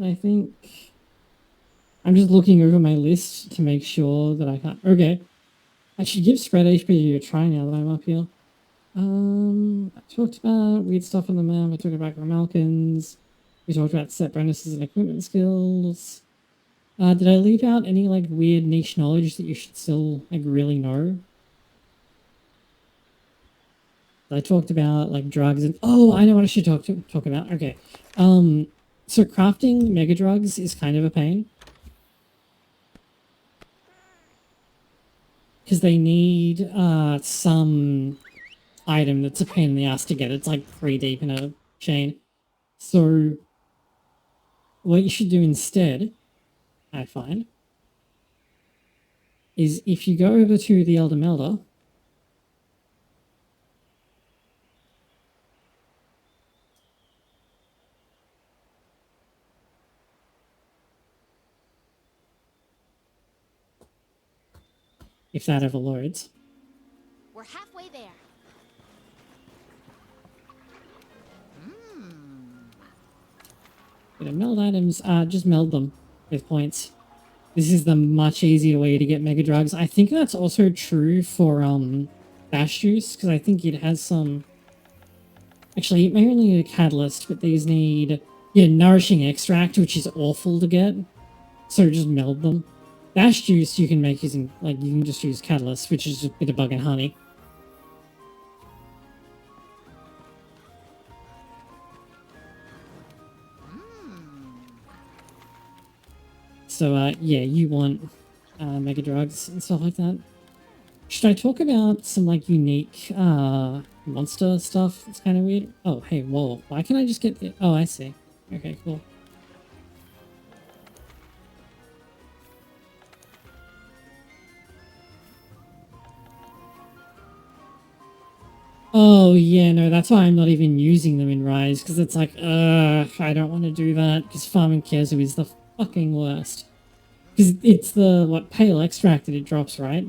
[SPEAKER 1] I think... I'm just looking over my list to make sure that I can't... Okay. I should give spread HP a try now that I'm up here. I talked about weird stuff on the map. I talked about Grimalkins. We talked about set bonuses and equipment skills. Did I leave out any, like, weird niche knowledge that you should still, like, really know? I talked about, like, drugs and... Oh, I know what I should talk about. Okay. So crafting mega drugs is kind of a pain. Because they need, some item that's a pain in the ass to get. It's, like, 3 deep in a chain. So what you should do instead, I find, is if you go over to the Elder Melder, if that ever loads.
[SPEAKER 3] We're halfway there.
[SPEAKER 1] Meld items, just meld them. with points. This is the much easier way to get Mega Drugs. I think that's also true for Dash Juice, because I think it has some... Actually, it may only need a Catalyst, but these need... Yeah, Nourishing Extract, which is awful to get. So just meld them. Dash Juice you can make using... Like, you can just use Catalyst, which is just Bitterbug and Honey. So, yeah, you want Mega Drugs and stuff like that. Should I talk about some, like, unique monster stuff? It's kind of weird. Oh, hey, whoa. Why can't I just get the... Oh, I see. Okay, cool. Oh, yeah, no, that's why I'm not even using them in Rise, because it's like, I don't want to do that, because farming Kezu is the fucking worst. Because it's the, what, Pale Extract that it drops, right?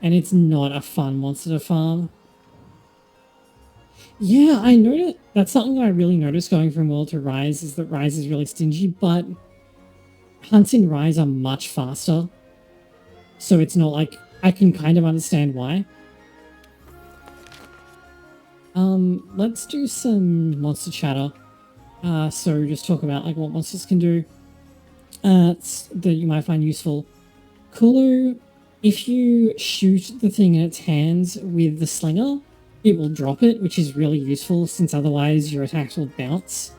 [SPEAKER 1] And it's not a fun monster to farm. Yeah, I noticed, that's something I really noticed going from World to Rise, is that Rise is really stingy, but hunts in Rise are much faster. So it's not like, I can kind of understand why. Let's do some monster chatter. So just talk about like what monsters can do that you might find useful. Kulu, if you shoot the thing in its hands with the slinger, it will drop it, which is really useful since otherwise your attacks will bounce.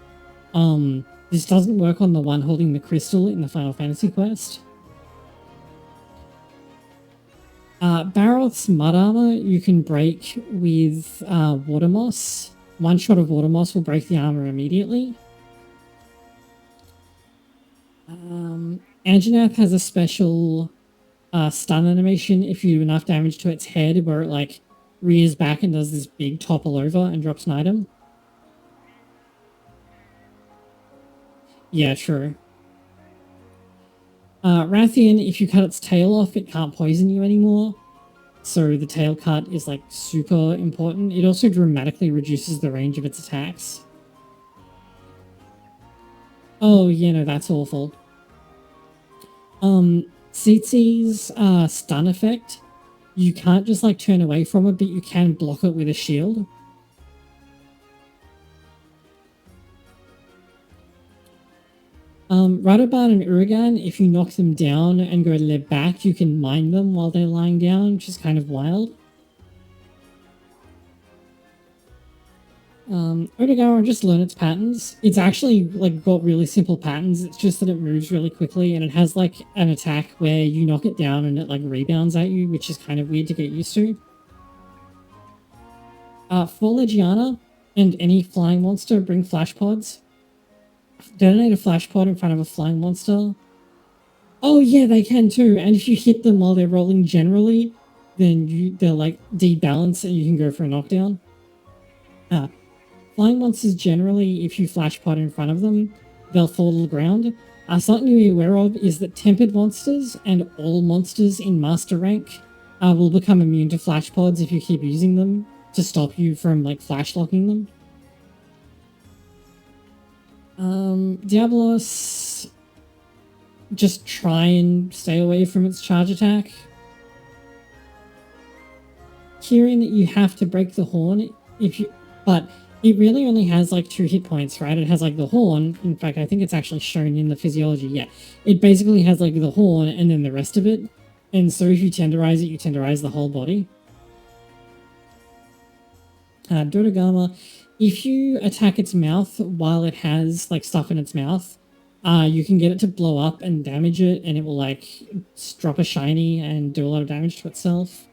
[SPEAKER 1] This doesn't work on the one holding the crystal in the Final Fantasy quest. Baroth's Mud Armor you can break with Water Moss. One shot of Water Moss will break the armor immediately. Anjanath has a special stun animation if you do enough damage to its head, where it like rears back and does this big topple over and drops an item. Yeah, true. Rathian, if you cut its tail off, it can't poison you anymore. So the tail cut is like super important. It also dramatically reduces the range of its attacks. Oh, yeah, no, that's awful. Tsitzi's stun effect, you can't just like turn away from it, but you can block it with a shield. Radoban and Uragan, if you knock them down and go to their back, you can mine them while they're lying down, which is kind of wild. Odagawa, just learn its patterns. It's actually like got really simple patterns, it's just that it moves really quickly and it has like an attack where you knock it down and it like rebounds at you, which is kind of weird to get used to. For Legiana and any flying monster, bring flash pods. Detonate a flash pod in front of a flying monster. Oh yeah, they can too. And if you hit them while they're rolling generally, then they'll like debalance and you can go for a knockdown. Flying monsters generally, if you flash pod in front of them, they'll fall to the ground. Something to be aware of is that tempered monsters and all monsters in master rank will become immune to flash pods if you keep using them to stop you from like flash locking them. Diablos, just try and stay away from its charge attack. Kirin, you have to break the horn but it really only has like 2 hit points, right? It has like the horn. In fact, I think it's actually shown in the physiology. Yeah, it basically has like the horn and then the rest of it. And so if you tenderize it, you tenderize the whole body. Dodogama, if you attack its mouth while it has like stuff in its mouth, you can get it to blow up and damage it, and it will like drop a shiny and do a lot of damage to itself.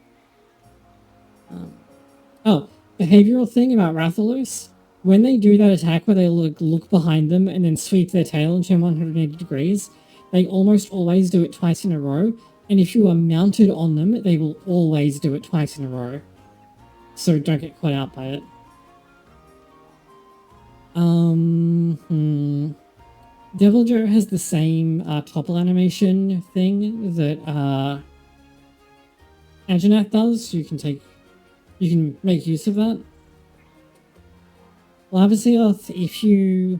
[SPEAKER 1] Behavioral thing about Rathalos. When they do that attack where they look behind them and then sweep their tail and turn 180 degrees, they almost always do it twice in a row, and if you are mounted on them, they will always do it twice in a row. So don't get caught out by it. Deviljho has the same topple animation thing that Anjanath does. You can make use of that. Lavaseoth, if you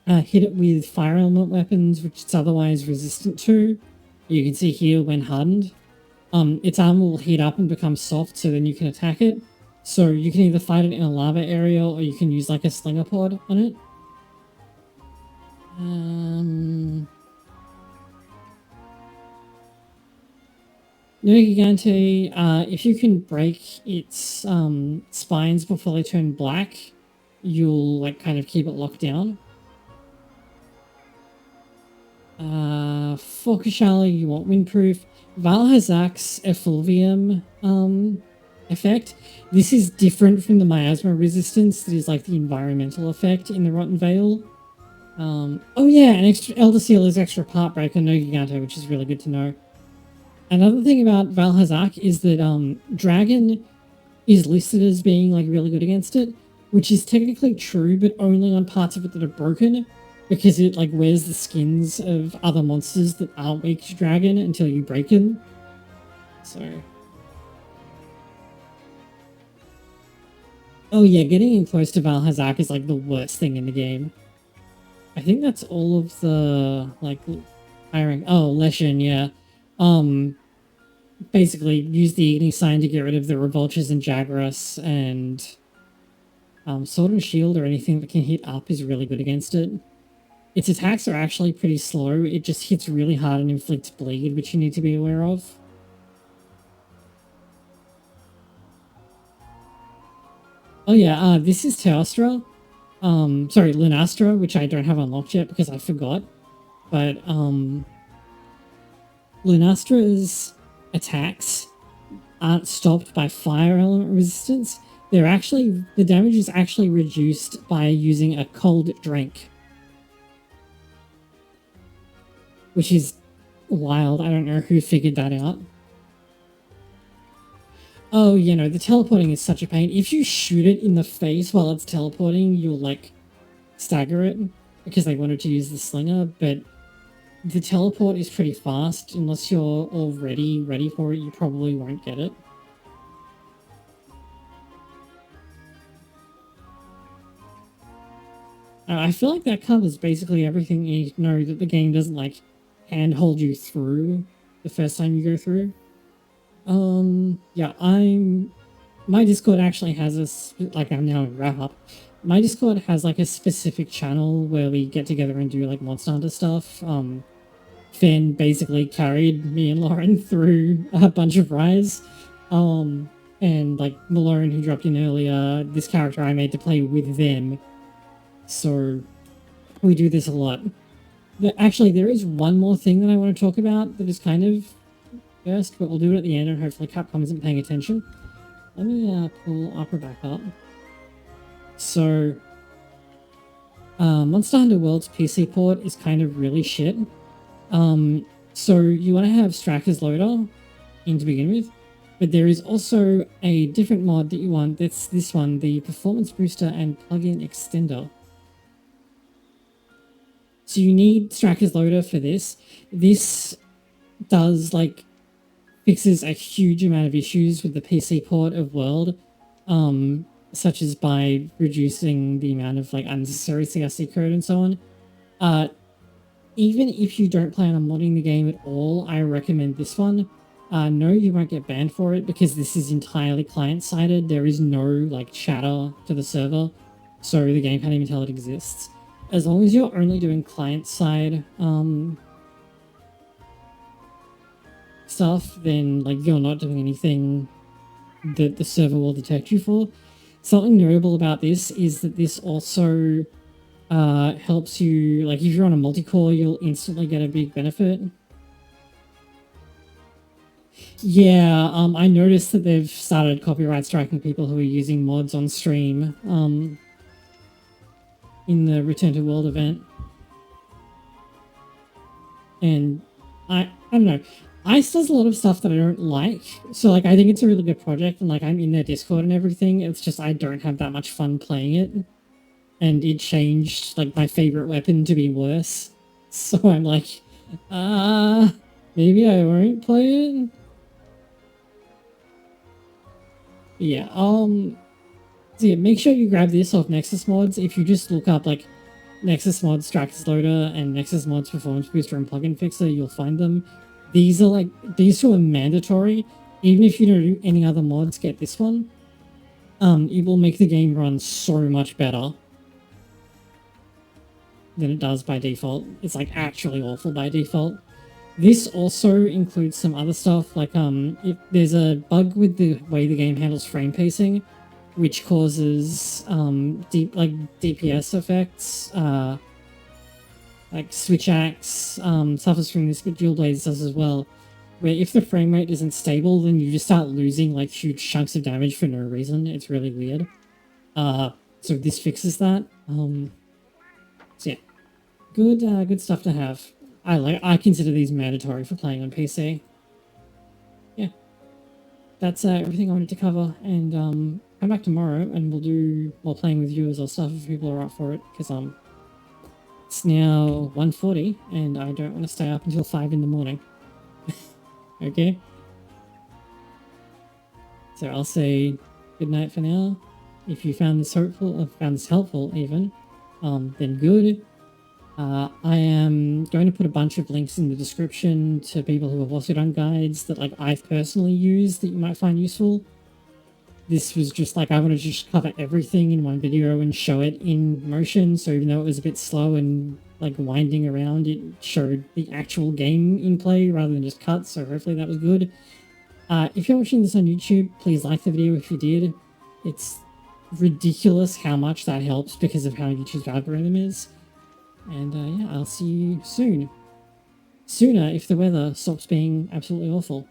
[SPEAKER 1] hit it with fire element weapons, which it's otherwise resistant to. You can see here when hardened, its armor will heat up and become soft, so then you can attack it. So you can either fight it in a lava area, or you can use like a slinger pod on it. Gigante, if you can break its spines before they turn black, you'll like kind of keep it locked down. Forkashala, you want windproof. Valhazak's effluvium effect. This is different from the miasma resistance that is like the environmental effect in the Rotten Vale. Oh yeah, an extra Elder Seal is extra part break on No Gigante, which is really good to know. Another thing about Valhazak is that Dragon is listed as being like really good against it, which is technically true, but only on parts of it that are broken, because it like wears the skins of other monsters that aren't weak to Dragon until you break them. So, oh yeah, getting in close to Valhazak is like the worst thing in the game. I think that's all of the like hiring. Oh, Leshen, yeah. Basically use the Igni sign to get rid of the Revoltures and Jagras, and Sword and Shield or anything that can hit up is really good against it. Its attacks are actually pretty slow. It just hits really hard and inflicts bleed, which you need to be aware of. Oh yeah, this is Teostra. Sorry, Lunastra, which I don't have unlocked yet because I forgot. But Lunastra's attacks aren't stopped by fire element resistance. They're actually, the damage is actually reduced by using a cold drink, which is wild. I don't know who figured that out. Oh, you know, the teleporting is such a pain. If you shoot it in the face while it's teleporting, you'll like stagger it because they wanted to use the slinger, but the teleport is pretty fast. Unless you're already ready for it, you probably won't get it. I feel like that covers basically everything you need to know, that the game doesn't like handhold you through the first time you go through. Yeah, my Discord actually has I'm now in wrap up. My Discord has like a specific channel where we get together and do like Monster Hunter stuff. Finn basically carried me and Lauren through a bunch of Rise. And like Malone, who dropped in earlier, this character I made to play with them. So we do this a lot. But actually, there is one more thing that I want to talk about that is kind of first, but we'll do it at the end, and hopefully Capcom isn't paying attention. Let me pull Opera back up. So, Monster Hunter World's PC port is kind of really shit. So you want to have Straker's Loader in to begin with, but there is also a different mod that you want. That's this one, the Performance Booster and Plugin Extender. So you need Straker's Loader for this. This does like fixes a huge amount of issues with the PC port of World, such as by reducing the amount of like unnecessary CRC code and so on. Even if you don't plan on modding the game at all, I recommend this one. No, you won't get banned for it because this is entirely client-sided. There is no like chatter to the server, so the game can't even tell it exists. As long as you're only doing client-side stuff, then like you're not doing anything that the server will detect you for. Something notable about this is that this also helps you, like if you're on a multi-core, you'll instantly get a big benefit. Yeah, I noticed that they've started copyright striking people who are using mods on stream in the Return to World event. And I don't know. Ice does a lot of stuff that I don't like. So like I think it's a really good project, and like I'm in their Discord and everything. It's just I don't have that much fun playing it. And it changed like my favorite weapon to be worse. So I'm like, maybe I won't play it. Yeah, so yeah, make sure you grab this off Nexus Mods. If you just look up like Nexus Mods Stratus Loader and Nexus Mods Performance Booster and Plugin Fixer, you'll find them. These two are mandatory. Even if you don't do any other mods, get this one. It will make the game run so much better than it does by default. It's like actually awful by default. This also includes some other stuff, like if there's a bug with the way the game handles frame pacing, which causes DPS effects, like Switch Axe suffers from this, but Dual Blades does as well, where if the frame rate isn't stable, then you just start losing like huge chunks of damage for no reason. It's really weird. So this fixes that. So yeah, good stuff to have. I consider these mandatory for playing on PC. Yeah, that's everything I wanted to cover, and come back tomorrow and we'll do more playing with viewers or stuff if people are up for it, because it's now 1:40 and I don't want to stay up until 5 in the morning. Okay, so I'll say good night for now. If you found this helpful even, then good. I am going to put a bunch of links in the description to people who have also done guides that I've personally used that you might find useful. This was just I wanted to just cover everything in one video and show it in motion, so even though it was a bit slow and winding around, it showed the actual game in play rather than just cuts, so hopefully that was good. If you're watching this on YouTube, please like the video if you did. It's ridiculous how much that helps because of how YouTube's algorithm is. And yeah, I'll see you soon. Sooner if the weather stops being absolutely awful.